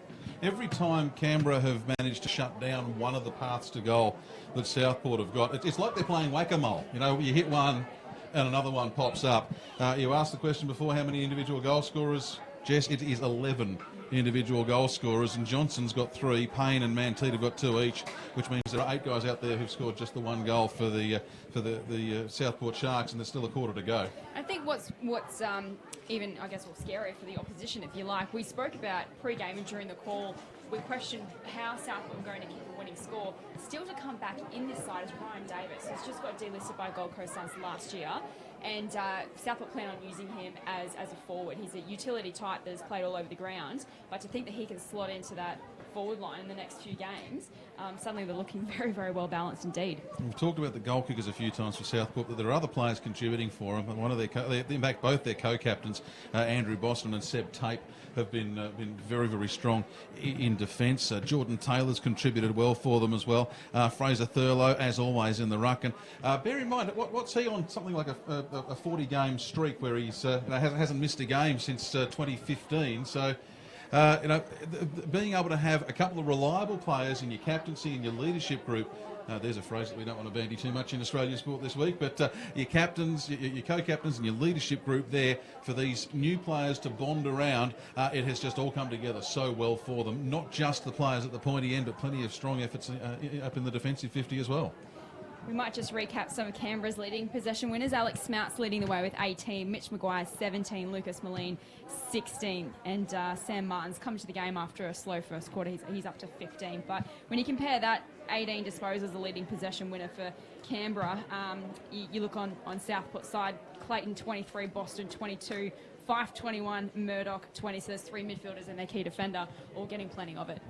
Every time Canberra have managed to shut down one of the paths to goal that Southport have got, it's like they're playing whack-a-mole. You know, you hit one and another one pops up. You asked the question before, how many individual goal scorers? Jess, it is 11 individual goal scorers, and Johnson's got 3, Payne and Mantita have got 2 each, which means there are 8 guys out there who've scored just the 1 goal for the Southport Sharks, and there's still a quarter to go. I think what's even, I guess, scary for the opposition, if you like, we spoke about pre-game and during the call, we questioned how Southport were going to keep a winning score. Still to come back in this side is Ryan Davis, who's just got delisted by Gold Coast Suns last year. And Southport plan on using him as a forward. He's a utility type that has played all over the ground, but to think that he can slot into that forward line in the next few games, suddenly they're looking very, very well balanced indeed. We've talked about the goal kickers a few times for Southport, but there are other players contributing for them. And one of their, in fact, both their co-captains, Andrew Boston and Seb Tape, have been very, very strong in defence. Jordan Taylor's contributed well for them as well. Fraser Thurlow, as always, in the ruck. And bear in mind, what's he on? Something like a 40-game streak where he's hasn't missed a game since 2015. So. Being able to have a couple of reliable players in your captaincy and your leadership group, there's a phrase that we don't want to bandy too much in Australian sport this week, but your captains, your co-captains and your leadership group there for these new players to bond around, it has just all come together so well for them. Not just the players at the pointy end, but plenty of strong efforts up in the defensive 50 as well. We might just recap some of Canberra's leading possession winners. Alex Smout's leading the way with 18, Mitch Maguire 17, Lucas Moline 16, and Sam Martin's come to the game after a slow first quarter. He's up to 15. But when you compare that, 18 disposals, the leading possession winner for Canberra. You look on Southport side, Clayton 23, Boston 22, Fife 21, Murdoch 20. So there's 3 midfielders and their key defender all getting plenty of it.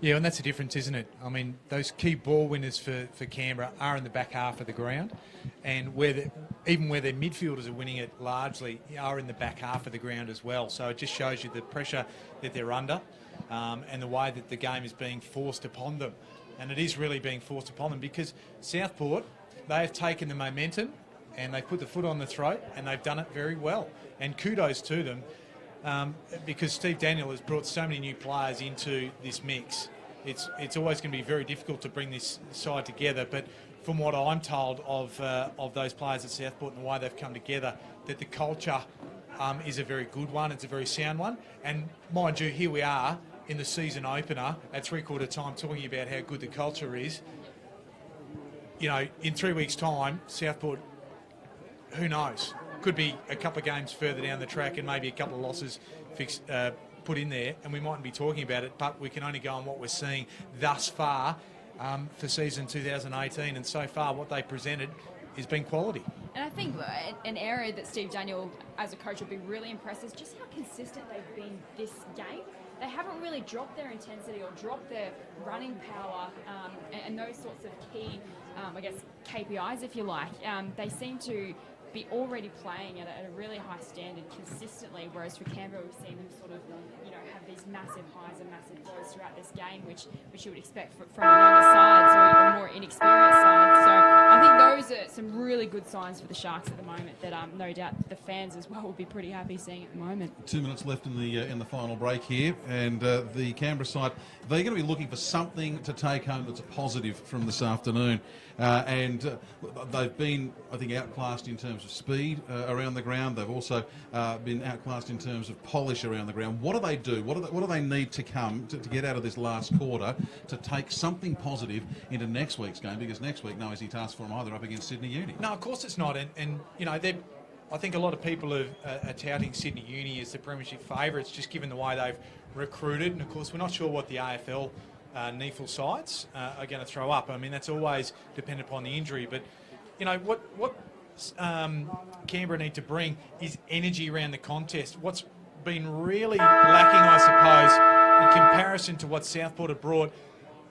Yeah, and that's the difference, isn't it? I mean, those key ball winners for Canberra are in the back half of the ground, and even where their midfielders are winning it largely are in the back half of the ground as well. So it just shows you the pressure that they're under and the way that the game is being forced upon them. And it is really being forced upon them because Southport, they have taken the momentum and they've put the foot on the throat and they've done it very well. And kudos to them. Because Steve Daniel has brought so many new players into this mix. It's always going to be very difficult to bring this side together, but from what I'm told of those players at Southport and the way they've come together, that the culture is a very good one, it's a very sound one, and mind you, here we are in the season opener at three-quarter time talking about how good the culture is. You know, in 3 weeks' time, Southport, who knows? Could be a couple of games further down the track and maybe a couple of losses put in there, and we mightn't be talking about it, but we can only go on what we're seeing thus far for season 2018, and so far what they presented has been quality. And I think an area that Steve Daniel as a coach will be really impressed is just how consistent they've been this game. They haven't really dropped their intensity or dropped their running power and those sorts of key, I guess, KPIs, if you like. They seem to be already playing at a really high standard consistently, whereas for Canberra we've seen them sort of, have these massive highs and massive lows throughout this game, which you would expect from younger sides or more inexperienced sides. So I think those are some really good signs for the Sharks at the moment that no doubt the fans as well will be pretty happy seeing at the moment. 2 minutes left in the final break here, and the Canberra side, they're going to be looking for something to take home that's a positive from this afternoon. They've been, I think, outclassed in terms of speed around the ground. They've also been outclassed in terms of polish around the ground. What do they do? What do they need to come to get out of this last quarter to take something positive into next week's game? Because next week, no easy task for them either, up against Sydney Uni. No, of course it's not. And you know, I think a lot of people are touting Sydney Uni as the premiership favourites, just given the way they've recruited. And of course, we're not sure what the AFL NEAFL sides are going to throw up. I mean, that's always dependent upon the injury. But, you know, what Canberra need to bring is energy around the contest. What's been really lacking, I suppose, in comparison to what Southport have brought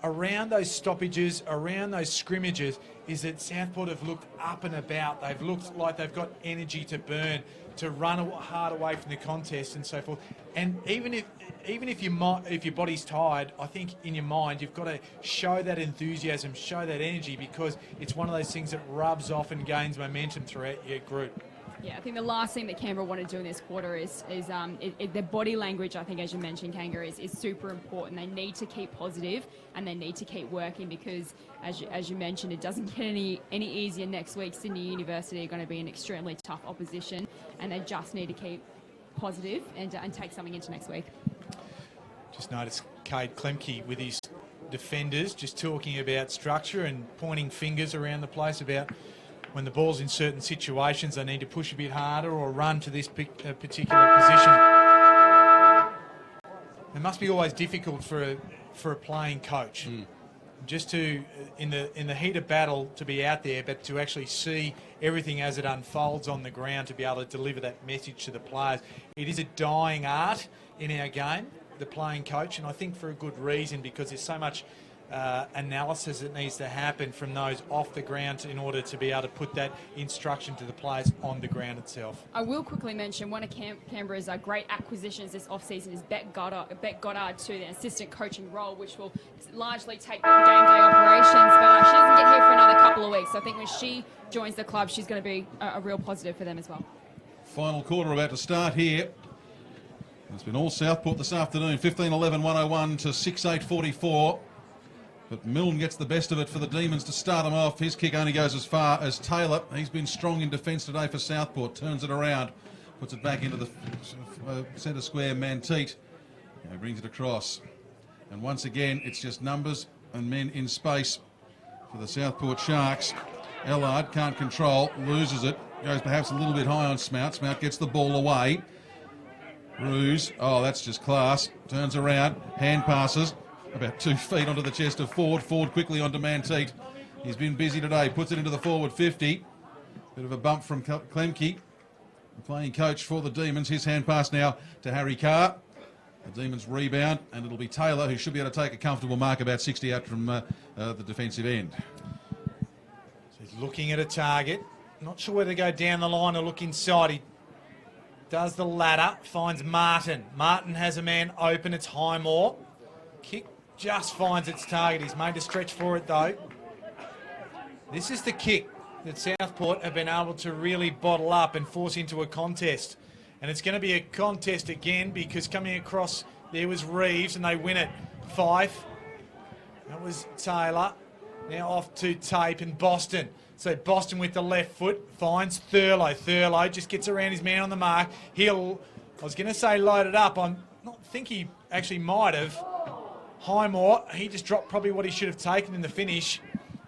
around those stoppages, around those scrimmages, is that Southport have looked up and about. They've looked like they've got energy to burn, to run hard away from the contest and so forth. And even if your body's tired, I think in your mind you've got to show that enthusiasm, show that energy, because it's one of those things that rubs off and gains momentum throughout your group. Yeah, I think the last thing that Canberra want to do in this quarter is their body language, I think, as you mentioned, Kangaroo, is super important. They need to keep positive and they need to keep working because, as you mentioned, it doesn't get any easier next week. Sydney University are going to be an extremely tough opposition and they just need to keep positive and take something into next week. Just noticed Cade Klemke with his defenders just talking about structure and pointing fingers around the place about when the ball's in certain situations, they need to push a bit harder or run to this particular position. It must be always difficult for a playing coach, just to in the heat of battle to be out there, but to actually see everything as it unfolds on the ground, to be able to deliver that message to the players. It is a dying art in our game, the playing coach, and I think for a good reason, because there's so much analysis that needs to happen from those off the ground in order to be able to put that instruction to the players on the ground itself. I will quickly mention one of Canberra's great acquisitions this off-season is Bet Goddard to the assistant coaching role, which will largely take the game day operations, but she doesn't get here for another couple of weeks. So I think when she joins the club, she's going to be a real positive for them as well. Final quarter about to start here. It's been all Southport this afternoon, 15-11-101 to 6-8-44. But Milne gets the best of it for the Demons to start them off. His kick only goes as far as Taylor. He's been strong in defence today for Southport. Turns it around, puts it back into the centre square. Manteet brings it across. And once again, it's just numbers and men in space for the Southport Sharks. Ellard can't control, loses it. Goes perhaps a little bit high on Smout. Smout gets the ball away. Ruse, oh, that's just class. Turns around, hand passes. About 2 feet onto the chest of Ford. Ford quickly onto Manteet. He's been busy today. Puts it into the forward 50. Bit of a bump from Klemke, the playing coach for the Demons. His hand pass now to Harry Carr. The Demons rebound, and it'll be Taylor who should be able to take a comfortable mark about 60 out from the defensive end. So he's looking at a target. Not sure whether to go down the line or look inside. He does the latter. Finds Martin. Martin has a man open. It's Highmore. Kick just finds its target. He's made a stretch for it though. This is the kick that Southport have been able to really bottle up and force into a contest. And it's going to be a contest again because coming across there was Reeves and they win it. Fife. That was Taylor. Now off to Tape and Boston. So Boston with the left foot finds Thurlow. Thurlow just gets around his man on the mark. I was going to say load it up. I think he actually might have. Highmore, he just dropped probably what he should have taken in the finish.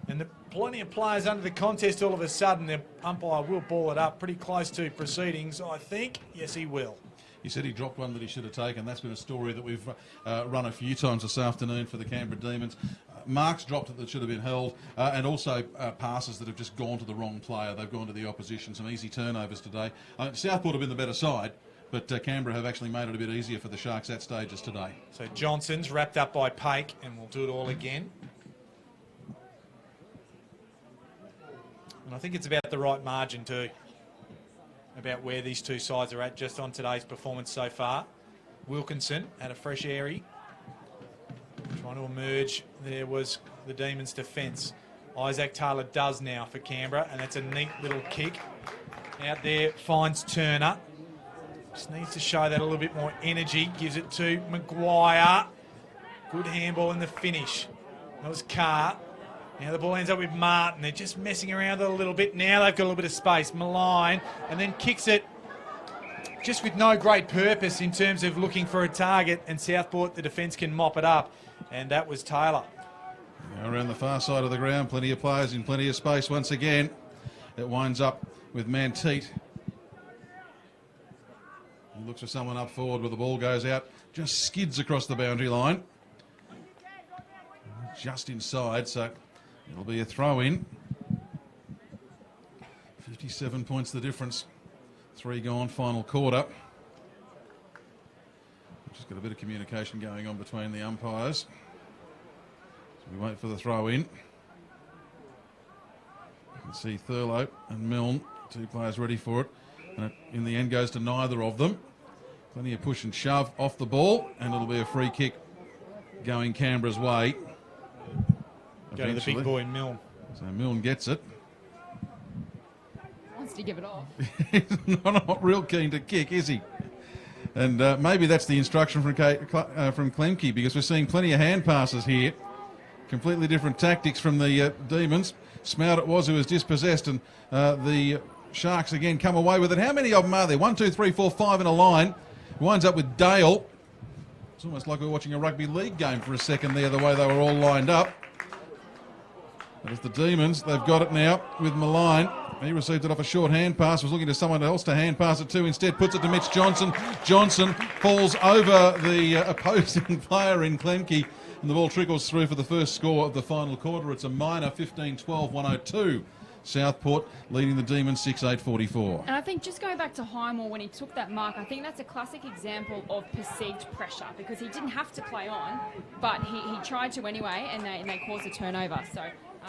And plenty of players under the contest all of a sudden. The umpire will ball it up pretty close to proceedings, I think. Yes, he will. He said he dropped one that he should have taken. That's been a story that we've run a few times this afternoon for the Canberra Demons. Marks dropped it that should have been held, and also passes that have just gone to the wrong player. They've gone to the opposition. Some easy turnovers today. Southport have been the better side, but Canberra have actually made it a bit easier for the Sharks at stages today. So Johnson's wrapped up by Pake, and we'll do it all again. And I think it's about the right margin too, about where these two sides are at just on today's performance so far. Wilkinson had a fresh airy. Trying to emerge. There was the Demons' defence Isaac Taylor does now for Canberra, and that's a neat little kick. Out there, finds Turner. Just needs to show that a little bit more energy. Gives it to Maguire. Good handball in the finish. That was Carr. Now the ball ends up with Martin. They're just messing around a little bit. Now they've got a little bit of space. Malign, and then kicks it just with no great purpose in terms of looking for a target, and Southport, the defence, can mop it up. And that was Taylor. Now around the far side of the ground, plenty of players in plenty of space once again. It winds up with Manteet. He looks for someone up forward where the ball goes out, just skids across the boundary line. Just inside, so it'll be a throw-in. 57 points the difference. 3 gone, final quarter. Just got a bit of communication going on between the umpires. So we wait for the throw-in. You can see Thurlow and Milne, 2 players ready for it. And it, in the end, goes to neither of them. Plenty of push and shove off the ball, and it'll be a free kick going Canberra's way. Go to the big boy, Milne. So Milne gets it. Wants to give it off. He's not real keen to kick, is he? And maybe that's the instruction from Klemke, because we're seeing plenty of hand passes here. Completely different tactics from the Demons. Smout it was who was dispossessed, and the Sharks again come away with it. How many of them are there? 1, 2, 3, 4, 5 in a line. Winds up with Dale. It's almost like we're watching a rugby league game for a second there, the way they were all lined up. But as the Demons, they've got it now with Malign. He received it off a short hand pass, was looking to someone else to hand pass it to. Instead, puts it to Mitch Johnson. Johnson falls over the opposing player in Klemke, and the ball trickles through for the first score of the final quarter. It's a minor 15-12, 102. Southport leading the Demons 6-8-44. And I think just going back to Highmore when he took that mark, I think that's a classic example of perceived pressure, because he didn't have to play on, but he tried to anyway, and they caused a turnover. So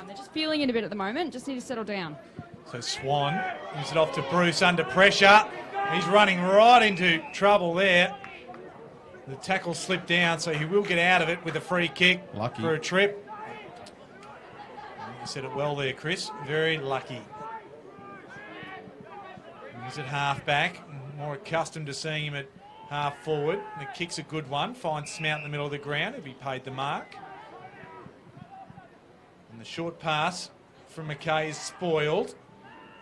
they're just feeling it a bit at the moment, just need to settle down. So Swan gives it off to Bruce under pressure. He's running right into trouble there. The tackle slipped down, so he will get out of it with a free kick. Lucky. For a trip. You said it well there, Chris. Very lucky. He's at half back. More accustomed to seeing him at half forward. The kick's a good one. Finds Smout in the middle of the ground if he paid the mark. And the short pass from McKay is spoiled.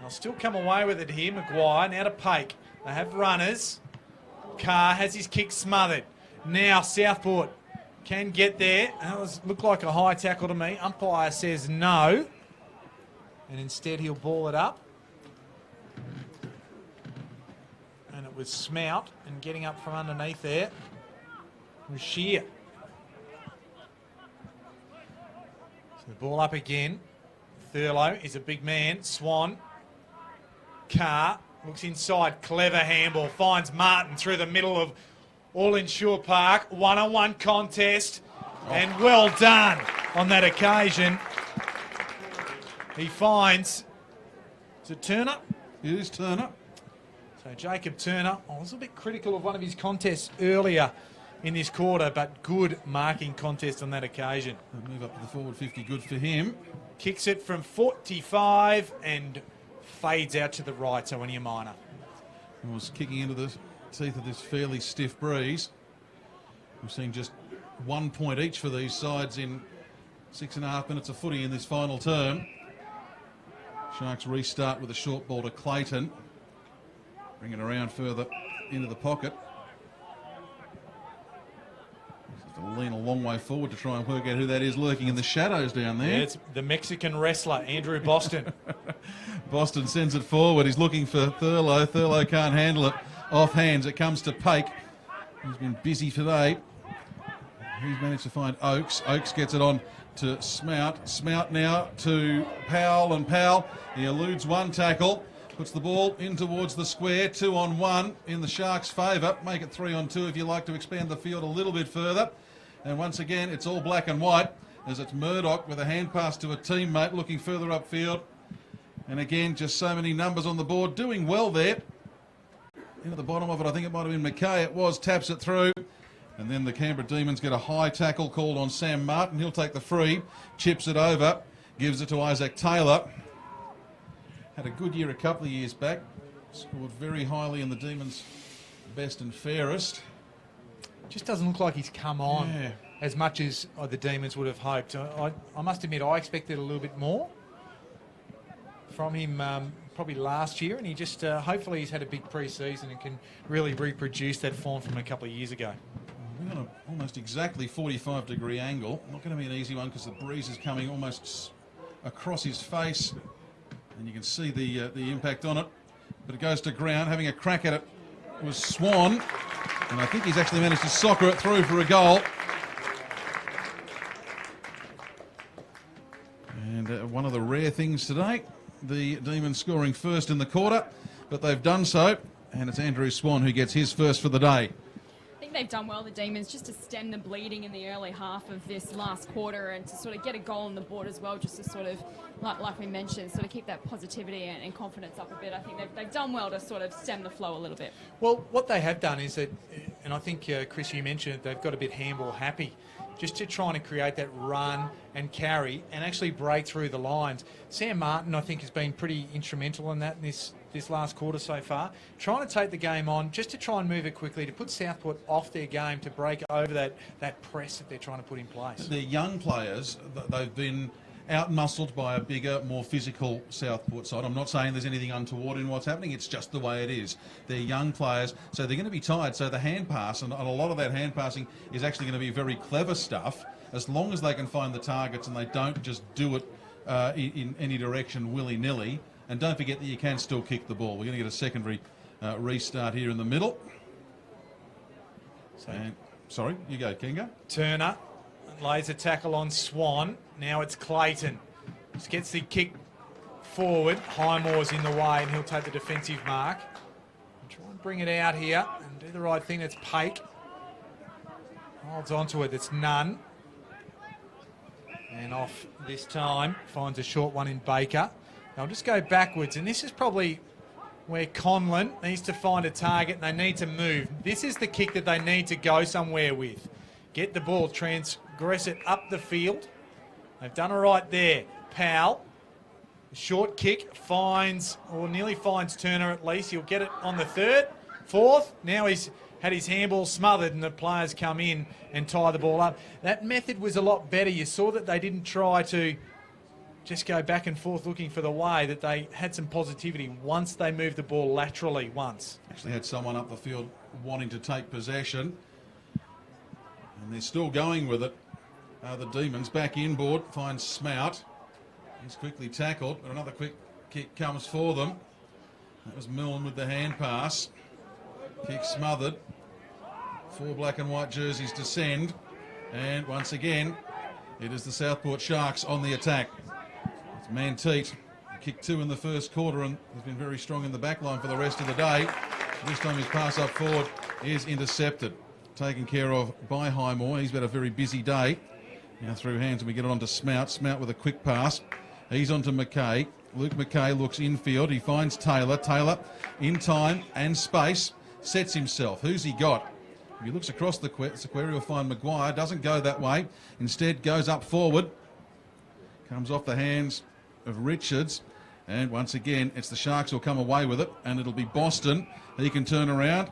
They'll still come away with it here. Maguire now to Pake. They have runners. Carr has his kick smothered. Now Southport can get there. That looked like a high tackle to me. Umpire says no. And instead he'll ball it up. And it was Smout, and getting up from underneath there was Shear. So the ball up again. Thurlow is a big man. Swan. Carr looks inside. Clever handball. Finds Martin through the middle of Allinsure Park. 1-on-1 contest. And well done on that occasion. He finds... Is it Turner? It is Turner. So Jacob Turner, I was a bit critical of one of his contests earlier in this quarter, but good marking contest on that occasion. They'll move up to the forward 50, good for him. Kicks it from 45 and fades out to the right, so only a minor. He was kicking into the teeth of this fairly stiff breeze. We've seen just 1 point each for these sides in 6.5 minutes of footy in this final term. Sharks restart with a short ball to Clayton. Bring it around further into the pocket. Have to lean a long way forward to try and work out who that is lurking in the shadows down there. Yeah, it's the Mexican wrestler, Andrew Boston. Boston sends it forward. He's looking for Thurlow. Thurlow can't handle it. Off hands. It comes to Pake. He's been busy today. He's managed to find Oakes. Oakes gets it on to Smout. Smout now to Powell, and Powell, he eludes one tackle. Puts the ball in towards the square. 2-on-1 in the Sharks' favour. Make it 3-on-2 if you like to expand the field a little bit further. And once again, it's all black and white as it's Murdoch with a hand pass to a teammate looking further upfield. And again, just so many numbers on the board. Doing well there. In at the bottom of it, I think it might have been McKay. It was, taps it through. And then the Canberra Demons get a high tackle called on Sam Martin. He'll take the free, chips it over. Gives it to Isaac Taylor. Had a good year a couple of years back. Scored very highly in the Demons' best and fairest. Just doesn't look like he's come on as much as the Demons would have hoped. I must admit, I expected a little bit more from him probably last year, and he just hopefully he's had a big pre-season and can really reproduce that form from a couple of years ago. We're on an almost exactly 45-degree angle. Not going to be an easy one because the breeze is coming almost across his face, and you can see the impact on it. But it goes to ground. Having a crack at it was Swan, and I think he's actually managed to soccer it through for a goal. And one of the rare things today, the Demons scoring first in the quarter, but they've done so, and it's Andrew Swan who gets his first for the day. I think they've done well, the Demons, just to stem the bleeding in the early half of this last quarter and to sort of get a goal on the board as well, just to sort of, like we mentioned, sort of keep that positivity and confidence up a bit. I think they've done well to sort of stem the flow a little bit. Well, what they have done is that, and I think, Chris, you mentioned it, they've got a bit handball happy, just to trying to create that run and carry and actually break through the lines. Sam Martin, I think, has been pretty instrumental in that in this last quarter so far, trying to take the game on, just to try and move it quickly, to put Southport off their game, to break over that press that they're trying to put in place. They're young players. They've been out-muscled by a bigger, more physical Southport side. I'm not saying there's anything untoward in what's happening. It's just the way it is. They're young players, so they're going to be tired. So the hand pass, and a lot of that hand passing is actually going to be very clever stuff, as long as they can find the targets and they don't just do it in any direction willy-nilly. And don't forget that you can still kick the ball. We're going to get a secondary restart here in the middle. Sorry, you go, Kenga. Turner lays a tackle on Swan. Now it's Clayton. Just gets the kick forward. Highmore's in the way and he'll take the defensive mark. And try and bring it out here and do the right thing. That's Pake. Holds onto it. That's Nunn. And off this time. Finds a short one in Baker. They'll just go backwards. And this is probably where Conlon needs to find a target and they need to move. This is the kick that they need to go somewhere with. Get the ball, transgress it up the field. They've done it right there. Powell, short kick, finds, or nearly finds Turner at least. He'll get it on the third, fourth. Now he's had his handball smothered and the players come in and tie the ball up. That method was a lot better. You saw that they didn't try to just go back and forth looking for the way, that they had some positivity once they moved the ball laterally once. Actually had someone up the field wanting to take possession. And they're still going with it. The Demons back inboard, finds Smout. He's quickly tackled, but another quick kick comes for them. That was Milne with the hand pass. Kick smothered. 4 black and white jerseys descend. And once again, it is the Southport Sharks on the attack. It's Manteet. Kicked 2 in the first quarter and has been very strong in the back line for the rest of the day. This time his pass up forward is intercepted. Taken care of by Highmore. He's had a very busy day. Now through hands and we get it on to Smout. Smout with a quick pass. He's on to McKay. Luke McKay looks infield. He finds Taylor. Taylor in time and space. Sets himself. Who's he got? If he looks across the square, he'll find Maguire. Doesn't go that way. Instead goes up forward. Comes off the hands of Richards. And once again, it's the Sharks who'll come away with it. And it'll be Boston. He can turn around.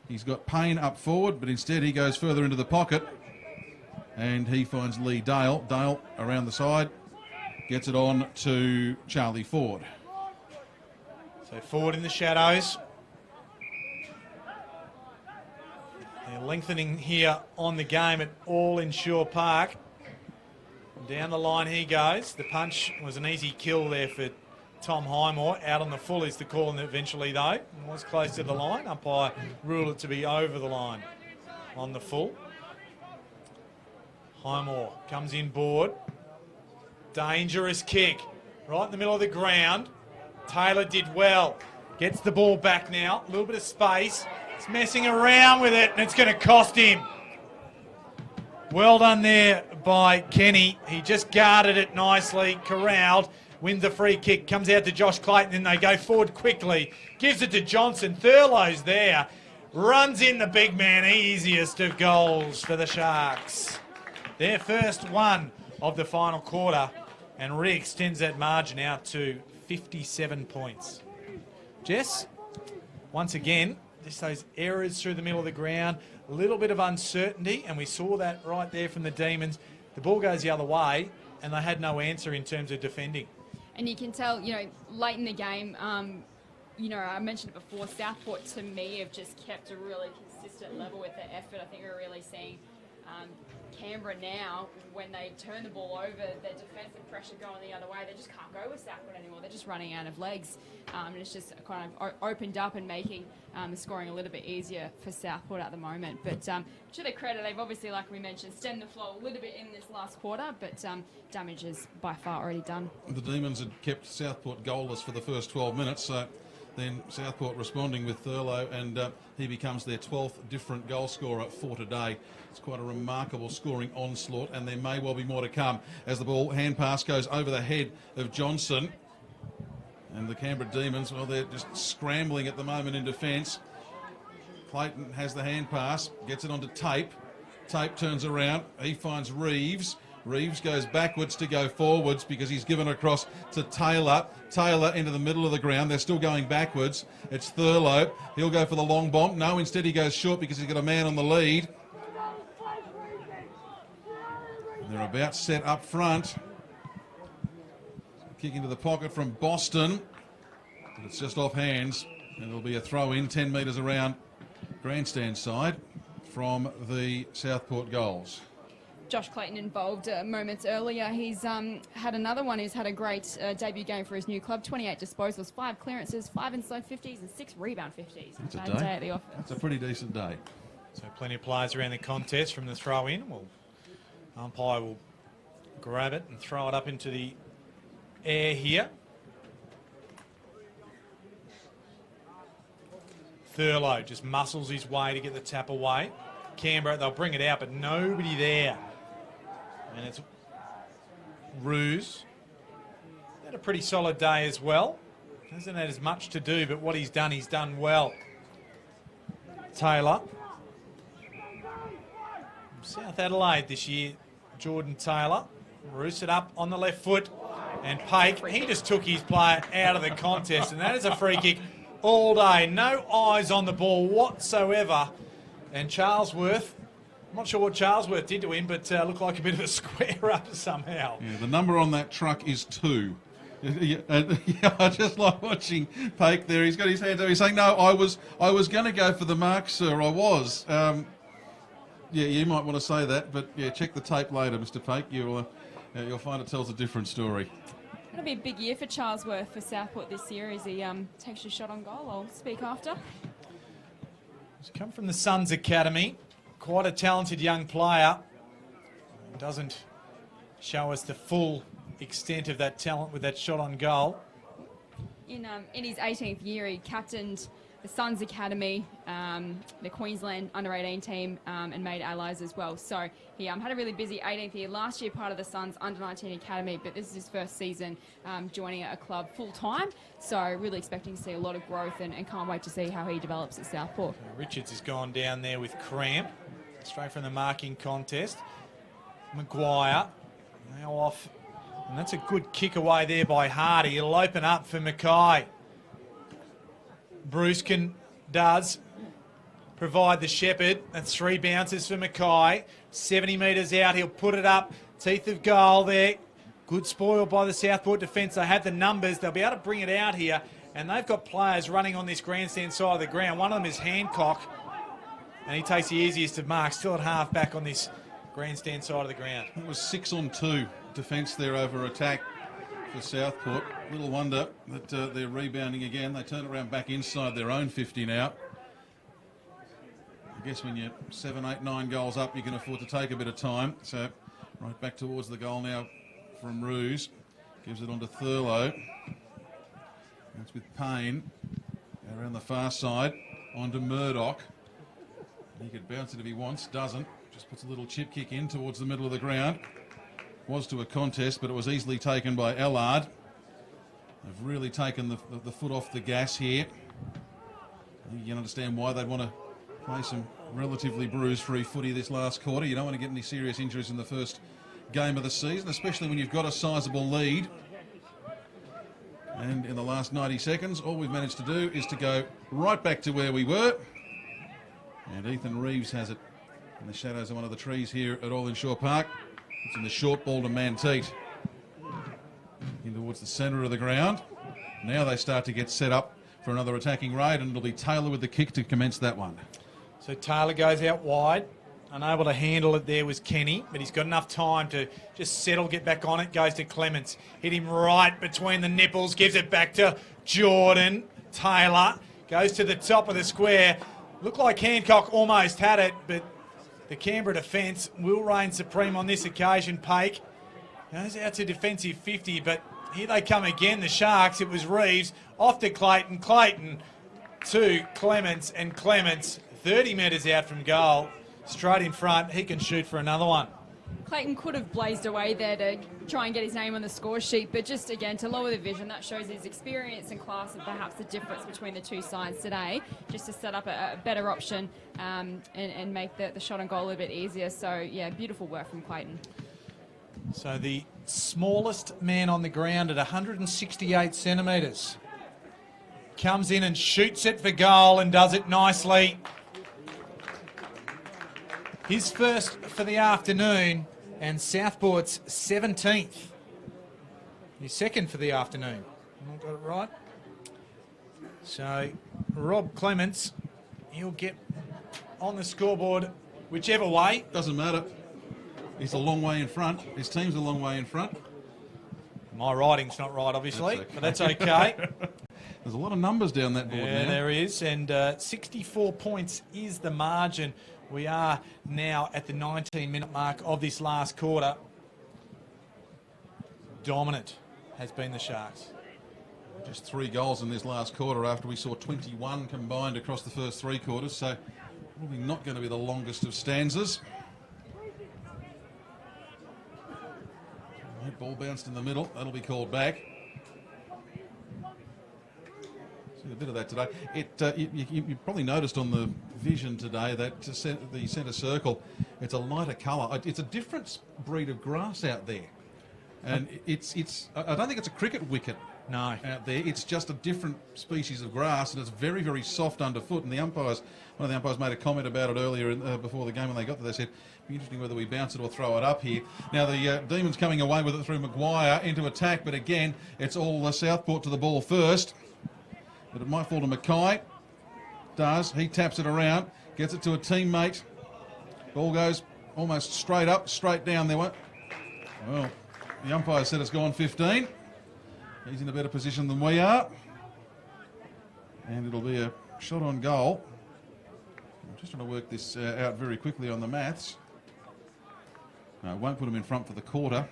He's got Payne up forward, but instead he goes further into the pocket. And he finds Lee Dale. Dale around the side. Gets it on to Charlie Ford. So Ford in the shadows. They're lengthening here on the game at Allinsure Park. Down the line he goes. The punch was an easy kill there for Tom Highmore. Out on the full is the call, and eventually though it was close to the line. Umpire ruled it to be over the line on the full. Highmore comes in board. Dangerous kick right in the middle of the ground. Taylor did well. Gets the ball back now. A little bit of space. He's messing around with it and it's going to cost him. Well done there by Kenny. He just guarded it nicely. Corralled. Wins the free kick. Comes out to Josh Clayton. Then they go forward quickly. Gives it to Johnson. Thurlow's there. Runs in the big man. Easiest of goals for the Sharks. Their first one of the final quarter. and re-extends that margin out to 57 points. Jess, once again, just those errors through the middle of the ground, a little bit of uncertainty, and we saw that right there from the Demons. The ball goes the other way, and they had no answer in terms of defending. And you can tell, late in the game, I mentioned it before, Southport to me have just kept a really consistent level with their effort. I think we're really seeing Canberra now, when they turn the ball over, their defensive pressure going the other way, they just can't go with Southport anymore. They're just running out of legs. And it's just kind of opened up and making the scoring a little bit easier for Southport at the moment. But to their credit, they've obviously, like we mentioned, stemmed the flow a little bit in this last quarter, but damage is by far already done. The Demons had kept Southport goalless for the first 12 minutes, so then Southport responding with Thurlow, and he becomes their 12th different goal scorer for today. It's quite a remarkable scoring onslaught, and there may well be more to come as the ball hand pass goes over the head of Johnson. And the Canberra Demons, well, they're just scrambling at the moment in defence. Clayton has the hand pass, gets it onto Tape. Tape turns around, he finds Reeves. Reeves goes backwards to go forwards because he's given across to Taylor. Taylor into the middle of the ground. They're still going backwards. It's Thurlow. He'll go for the long bomb. No, instead he goes short because he's got a man on the lead. They're about set up front. Kick into the pocket from Boston. But it's just off hands. And it'll be a throw in 10 metres around grandstand side from the Southport goals. Josh Clayton involved moments earlier. He's had another one. He's had a great debut game for his new club. 28 disposals, 5 clearances, 5 inside 50s and 6 rebound 50s. That's a day at the office. That's a pretty decent day. So plenty of players around the contest from the throw-in. Umpire will grab it and throw it up into the air here. Thurlow just muscles his way to get the tap away. Canberra, they'll bring it out, but nobody there. And it's Ruse. Had a pretty solid day as well. Hasn't had as much to do, but what he's done well. Taylor. South Adelaide this year, Jordan Taylor. Roosed it up on the left foot. And Pake, he just took his player out of the contest. And that is a free kick all day. No eyes on the ball whatsoever. And Charlesworth, I'm not sure what Charlesworth did to him, but looked like a bit of a square up somehow. Yeah, the number on that truck is 2. I just like watching Pake there. He's got his hands up. He's saying, "No, I was going to go for the mark, sir. I was." Yeah, you might want to say that, but yeah, check the tape later, Mr. Pake. You'll find it tells a different story. It'll be a big year for Charlesworth for Southport this year as he takes a shot on goal. I'll speak after. He's come from the Suns Academy. Quite a talented young player. Doesn't show us the full extent of that talent with that shot on goal. In his 18th year, he captained the Suns Academy, the Queensland under-18 team, and made allies as well. So he had a really busy 18th year last year, part of the Suns under-19 Academy, but this is his first season joining a club full-time. So really expecting to see a lot of growth and can't wait to see how he develops at Southport. Richards has gone down there with cramp, straight from the marking contest. Maguire now off, and that's a good kick away there by Hardy. It'll open up for Mackay. Bruskin does provide the shepherd. That's 3 bounces for Mackay. 70 metres out, he'll put it up. Teeth of goal there. Good spoil by the Southport defence. They have the numbers. They'll be able to bring it out here. And they've got players running on this grandstand side of the ground. One of them is Hancock. And he takes the easiest of marks. Still at half back on this grandstand side of the ground. It was 6-on-2 defence there over attack for Southport. Little wonder that they're rebounding again. They turn around back inside their own 50 now. I guess when you're 7, 8, 9 goals up, you can afford to take a bit of time. So right back towards the goal now from Ruse. Gives it on to Thurlow. That's with Payne. Around the far side. On to Murdoch. He could bounce it if he wants. Doesn't. Just puts a little chip kick in towards the middle of the ground. Was to a contest, but it was easily taken by Allard. They've really taken the foot off the gas here. You can understand why they'd want to play some relatively bruise-free footy this last quarter. You don't want to get any serious injuries in the first game of the season, especially when you've got a sizable lead. And in the last 90 seconds, all we've managed to do is to go right back to where we were. And Ethan Reeves has it in the shadows of one of the trees here at Allinsure Park. It's in the short ball to Manteet. In towards the centre of the ground. Now they start to get set up for another attacking raid, and it'll be Taylor with the kick to commence that one. So Taylor goes out wide. Unable to handle it there was Kenny, but he's got enough time to just settle, get back on it. Goes to Clements. Hit him right between the nipples. Gives it back to Jordan. Taylor goes to the top of the square. Looked like Hancock almost had it, but the Canberra defence will reign supreme on this occasion. Pake goes out to defensive 50, but here they come again, the Sharks. It was Reeves off to Clayton. Clayton to Clements, and Clements 30 metres out from goal. Straight in front, he can shoot for another one. Clayton could have blazed away there to try and get his name on the score sheet, but just again to lower the vision, that shows his experience and class and perhaps the difference between the two sides today, just to set up a better option and make the shot on goal a little bit easier. So yeah, beautiful work from Clayton. So the smallest man on the ground at 168 centimetres comes in and shoots it for goal and does it nicely. His first for the afternoon, and Southport's 17th. His second for the afternoon. I got it right. So Rob Clements, he'll get on the scoreboard whichever way. Doesn't matter. He's a long way in front. His team's a long way in front. My writing's not right, obviously, That's okay. but that's okay. There's a lot of numbers down that board Yeah, now. there is, and 64 points is the margin. We are now at the 19-minute mark of this last quarter. Dominant has been the Sharks. Just 3 goals in this last quarter after we saw 21 combined across the first 3 quarters, so probably not going to be the longest of stanzas. That ball bounced in the middle. That'll be called back. See a bit of that today. You probably noticed on the vision today that the centre circle, it's a lighter colour. It's a different breed of grass out there. And I don't think it's a cricket wicket. No. Out there, it's just a different species of grass, and it's very, very soft underfoot. And one of the umpires made a comment about it earlier before the game when they got there. They said, "It'd be interesting whether we bounce it or throw it up here." Now the Demons coming away with it through Maguire into attack, but again, it's all Southport to the ball first. But it might fall to Mackay. Does he taps it around, gets it to a teammate. Ball goes almost straight up, straight down there. Well, the umpire said it's gone 15. He's in a better position than we are. And it'll be a shot on goal. I'm just trying to work this out very quickly on the maths. No, it won't put them in front for the quarter.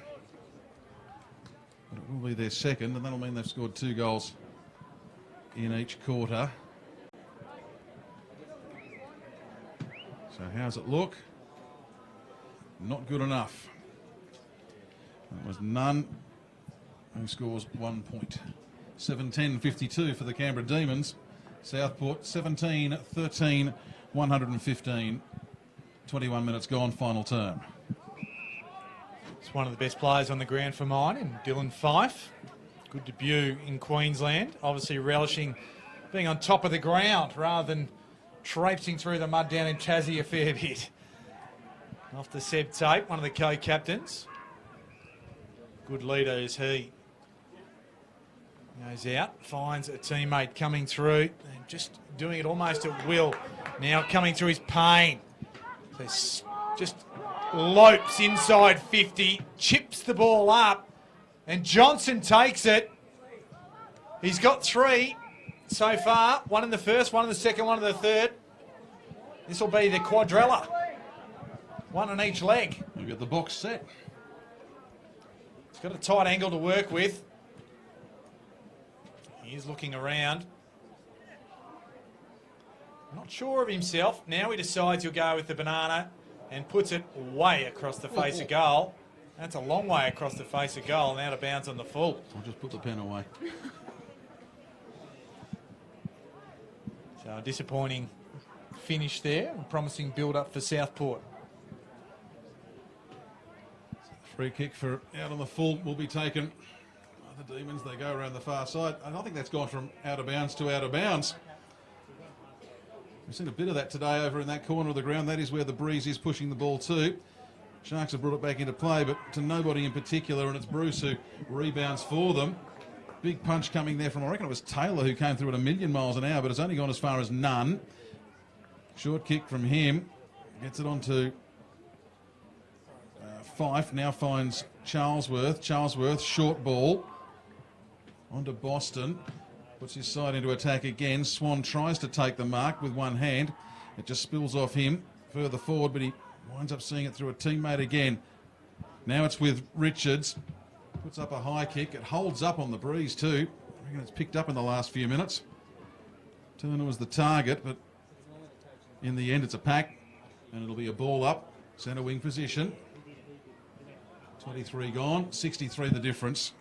But it will be their second, and that'll mean they've scored 2 goals in each quarter. So how's it look? Not good enough. That was Nunn, who scores 1 point. 7-10-52 for the Canberra Demons. Southport 17-13, 115. 21 minutes gone, final term. It's one of the best players on the ground for mine, in Dylan Fife. Good debut in Queensland. Obviously relishing being on top of the ground rather than traipsing through the mud down in Tassie a fair bit. Off the Seb Tape, one of the co-captains. Good leader is he. Goes out, finds a teammate coming through, and just doing it almost at will. Now coming through his pain. Just lopes inside 50, chips the ball up, and Johnson takes it. He's got 3 so far. 1 in the first, 1 in the second, 1 in the third. This will be the quadrella. 1 on each leg. We've got the box set. He's got a tight angle to work with. He's looking around. Not sure of himself. Now he decides he'll go with the banana and puts it way across the face of goal. That's a long way across the face of goal and out of bounds on the full. I'll just put the pen away. So a disappointing finish there. A promising build-up for Southport. Free kick for out on the full will be taken by the Demons. They go around the far side. I think that's gone from out of bounds to out of bounds. We've seen a bit of that today over in that corner of the ground. That is where the Breeze is pushing the ball to. Sharks have brought it back into play, but to nobody in particular, and it's Bruce who rebounds for them. Big punch coming there from, I reckon it was Taylor who came through at 1,000,000 miles an hour, but it's only gone as far as none. Short kick from him. Gets it on to Fife, now finds Charlesworth. Charlesworth, short ball. Onto Boston. Puts his side into attack again. Swan tries to take the mark with one hand. It just spills off him further forward, but he winds up seeing it through a teammate again. Now it's with Richards. Puts up a high kick. It holds up on the Breeze too. I reckon it's picked up in the last few minutes. Turner was the target, but in the end it's a pack, and it'll be a ball up. Centre wing position. 23 gone, 63 the difference.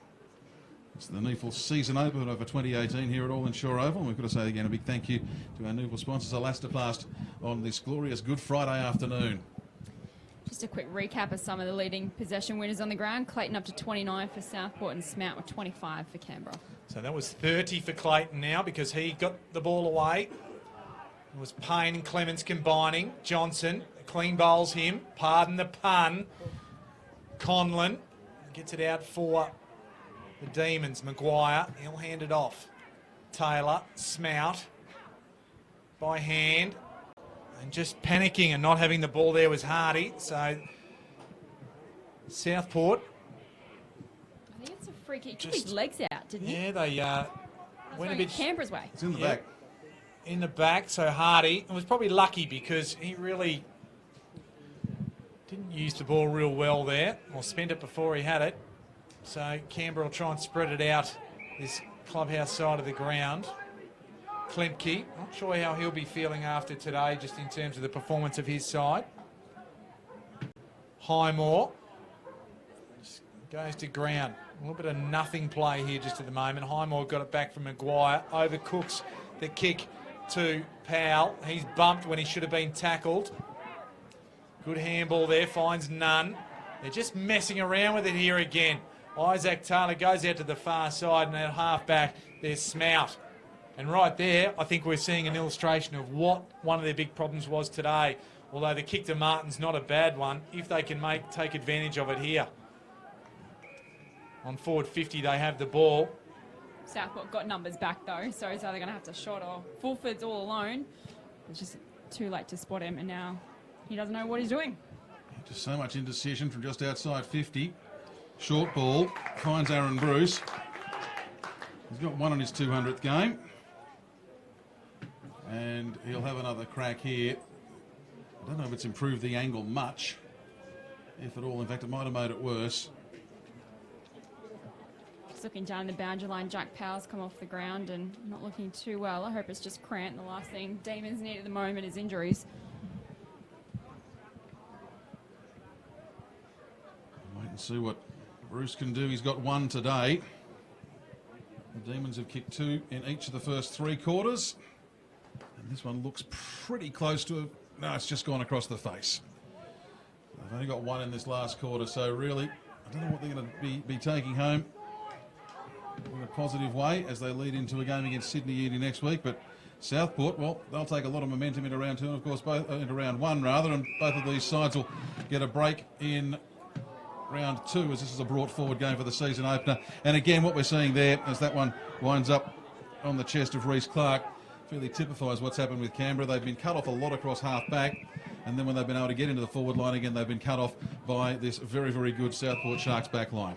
It's the NEFL season opener for 2018 here at Allinsure Oval. And we've got to say again a big thank you to our NEFL sponsors, Elastoplast, on this glorious Good Friday afternoon. Just a quick recap of some of the leading possession winners on the ground. Clayton up to 29 for Southport and Smart with 25 for Canberra. So that was 30 for Clayton now because he got the ball away. It was Payne and Clemens combining. Johnson clean bowls him. Pardon the pun. Conlon gets it out for the Demons. Maguire, he'll hand it off. Taylor, Smout, by hand. And just panicking and not having the ball there was Hardy. So Southport. I think it's a free kick. He took his legs out, didn't he? Yeah, they went a bit Canberra's way. It's in the back. In the back, so Hardy was probably lucky because he really didn't use the ball real well there, or spent it before he had it. So Canberra will try and spread it out this clubhouse side of the ground. Klimke, not sure how he'll be feeling after today, just in terms of the performance of his side. Highmore just goes to ground. A little bit of nothing play here just at the moment. Highmore got it back from Maguire. Overcooks the kick to Powell. He's bumped when he should have been tackled. Good handball there, finds none. They're just messing around with it here again. Isaac Taylor goes out to the far side, and at half back, there's Smout. And right there, I think we're seeing an illustration of what one of their big problems was today. Although the kick to Martin's not a bad one, if they can take advantage of it here. On forward 50, they have the ball. Southport got numbers back though, so he's either going to have to shot or Fulford's all alone. It's just too late to spot him, and now he doesn't know what he's doing. Just so much indecision from just outside 50. Short ball, finds Aaron Bruce. He's got one on his 200th game. And he'll have another crack here. I don't know if it's improved the angle much, if at all. In fact, it might have made it worse. Just looking down the boundary line, Jack Powell's come off the ground and not looking too well. I hope it's just cramp. The last thing Demons need at the moment is injuries. Wait and see what Bruce can do. He's got one today. The Demons have kicked two in each of the first three quarters. And this one looks pretty close to a... No, it's just gone across the face. They've only got one in this last quarter, so really, I don't know what they're going to be taking home in a positive way as they lead into a game against Sydney Uni next week. But Southport, well, they'll take a lot of momentum into round two, and of course, into round one rather, and both of these sides will get a break in round two, as this is a brought forward game for the season opener. And again, what we're seeing there as that one winds up on the chest of Reece Clark fairly typifies what's happened with Canberra. They've been cut off a lot across half back, and then when they've been able to get into the forward line again, they've been cut off by this very, very good Southport Sharks back line.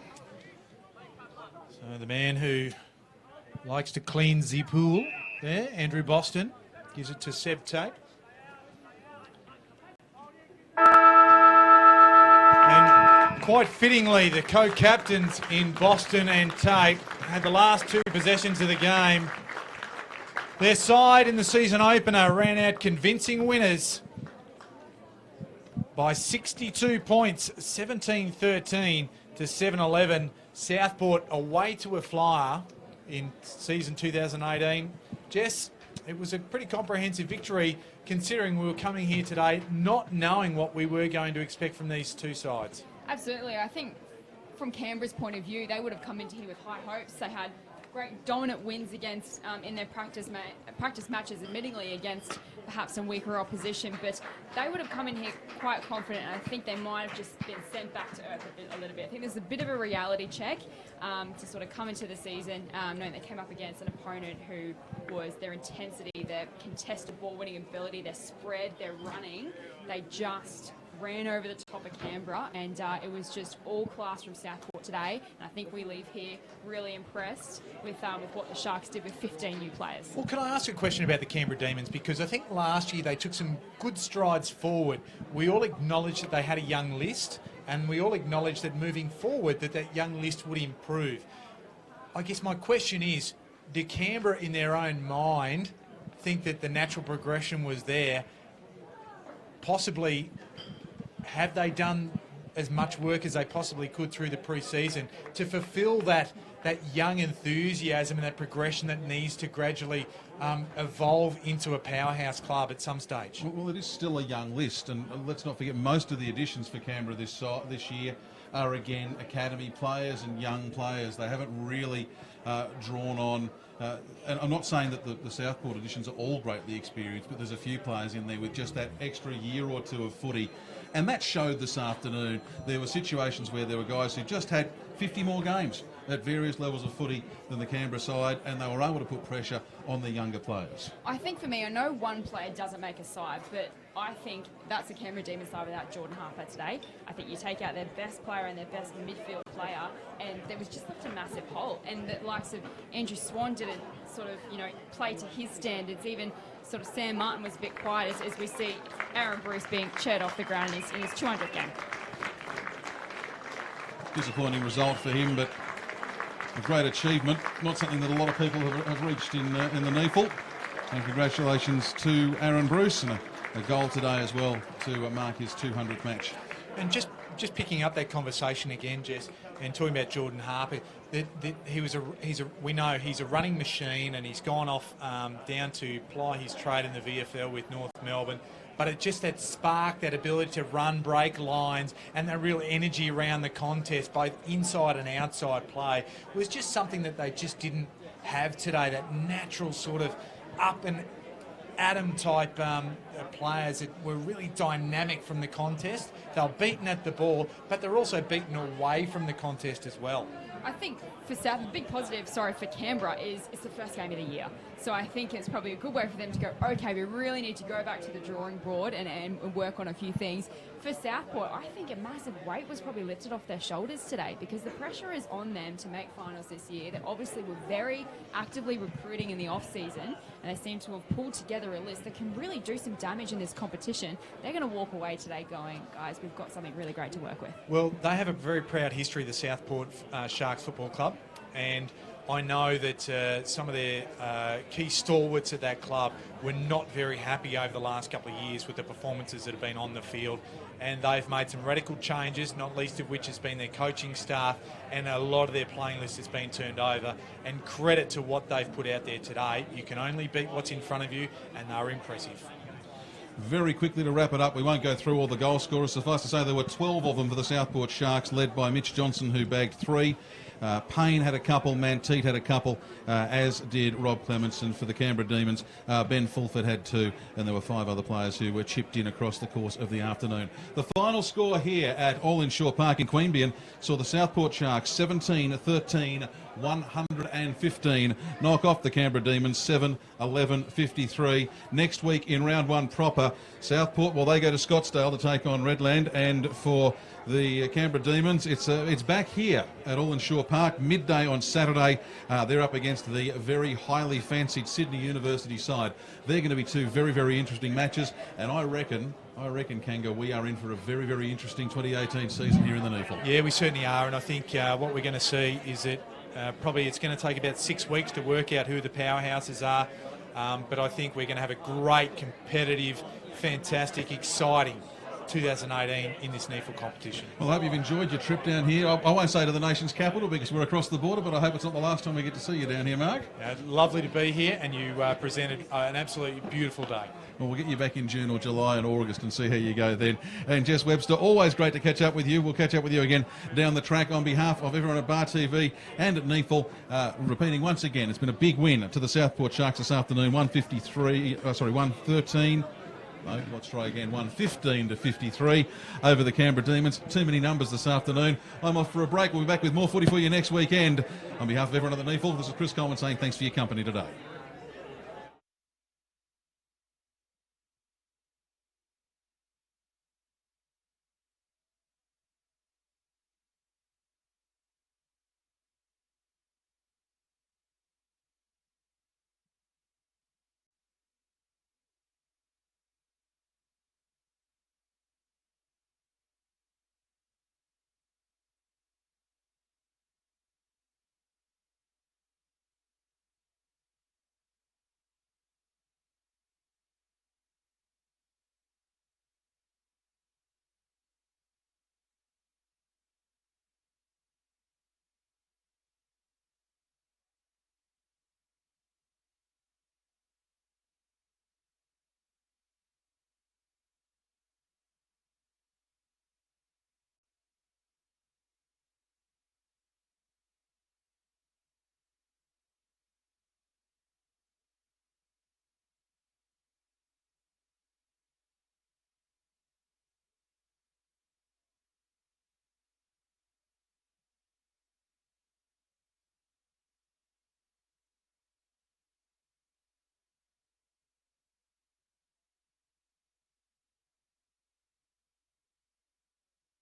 So the man who likes to clean the pool there, Andrew Boston, gives it to Seb Tate. And quite fittingly, the co-captains in Boston and Tate had the last two possessions of the game. Their side in the season opener ran out convincing winners by 62 points, 17-13 to 7-11. Southport away to a flyer in season 2018. Jess, it was a pretty comprehensive victory considering we were coming here today not knowing what we were going to expect from these two sides. Absolutely. I think from Canberra's point of view, they would have come into here with high hopes. They had great dominant wins against in their practice matches, admittingly against perhaps some weaker opposition, but they would have come in here quite confident, and I think they might have just been sent back to earth a little bit. I think there's a bit of a reality check to sort of come into the season, knowing they came up against an opponent who was their intensity, their contested ball winning ability, their spread, their running. They just ran over the top of Canberra, and it was just all class from Southport today. And I think we leave here really impressed with what the Sharks did with 15 new players. Well, can I ask a question about the Canberra Demons? Because I think last year they took some good strides forward. We all acknowledged that they had a young list, and we all acknowledged that moving forward that young list would improve. I guess my question is, do Canberra in their own mind think that the natural progression was there? Possibly, have they done as much work as they possibly could through the pre-season to fulfil that young enthusiasm and that progression that needs to gradually evolve into a powerhouse club at some stage? Well, it is still a young list, and let's not forget most of the additions for Canberra this year are again academy players and young players. They haven't really drawn on. And I'm not saying that the Southport additions are all greatly experienced, but there's a few players in there with just that extra year or two of footy. And that showed this afternoon. There were situations where there were guys who just had 50 more games at various levels of footy than the Canberra side, and they were able to put pressure on the younger players. I think for me, I know one player doesn't make a side, but I think that's the Canberra Demons side without Jordan Harper today. I think you take out their best player and their best midfield player, and there was just left a massive hole. And the likes of Andrew Swan didn't sort of, play to his standards. Even sort of Sam Martin was a bit quiet as we see Aaron Bruce being chaired off the ground in his 200th game. Disappointing result for him, but a great achievement. Not something that a lot of people have reached in the NEAFL. And congratulations to Aaron Bruce, and a goal today as well to mark his 200th match. And just picking up that conversation again, Jess, and talking about Jordan Harper, we know he's a running machine, and he's gone off down to ply his trade in the VFL with North Melbourne. But it's just that spark, that ability to run, break lines, and that real energy around the contest, both inside and outside play, was just something that they just didn't have today. That natural sort of up and atom type players that were really dynamic from the contest. They were beaten at the ball, but they're also beaten away from the contest as well. I think for South, the big positive, for Canberra is it's the first game of the year. So I think it's probably a good way for them to go, okay, we really need to go back to the drawing board and work on a few things. For Southport, I think a massive weight was probably lifted off their shoulders today, because the pressure is on them to make finals this year. They obviously were very actively recruiting in the off-season, and they seem to have pulled together a list that can really do some damage in this competition. They're going to walk away today going, guys, we've got something really great to work with. Well, they have a very proud history, the Southport Sharks Football Club, and I know that some of their key stalwarts at that club were not very happy over the last couple of years with the performances that have been on the field, and they've made some radical changes, not least of which has been their coaching staff, and a lot of their playing list has been turned over. And credit to what they've put out there today. You can only beat what's in front of you, and they're impressive. Very quickly to wrap it up, we won't go through all the goal scorers. Suffice to say there were 12 of them for the Southport Sharks, led by Mitch Johnson, who bagged 3. Payne had a couple, Manteet had a couple, as did Rob Clemenson. For the Canberra Demons, Ben Fulford had 2, and there were 5 other players who were chipped in across the course of the afternoon. The final score here at Allinsure Park in Queanbeyan saw the Southport Sharks 17-13, 115 knock off the Canberra Demons 7-11-53. Next week in round 1 proper, Southport, well, they go to Scottsdale to take on Redland, and for the Canberra Demons, it's back here at Allinsure Park midday on Saturday. They're up against the very highly fancied Sydney University side. They're going to be 2 very, very interesting matches, and I reckon, Kanga, we are in for a very, very interesting 2018 season here in the NEAFL. Yeah, we certainly are, and I think what we're going to see is that probably it's going to take about 6 weeks to work out who the powerhouses are, but I think we're going to have a great, competitive, fantastic, exciting 2018 in this NEAFL competition. Well, I hope you've enjoyed your trip down here. I won't say to the nation's capital because we're across the border, but I hope it's not the last time we get to see you down here, Mark. Lovely to be here, and you presented an absolutely beautiful day. Well, we'll get you back in June or July and August and see how you go then. And Jess Webster, always great to catch up with you. We'll catch up with you again down the track on behalf of everyone at Bar TV and at NEAFL. Repeating once again, it's been a big win to the Southport Sharks this afternoon, 113. No, let's try again. 115 to 53 over the Canberra Demons. Too many numbers this afternoon. I'm off for a break. We'll be back with more footy for you next weekend. On behalf of everyone at the NEAFL, this is Chris Coleman saying thanks for your company today.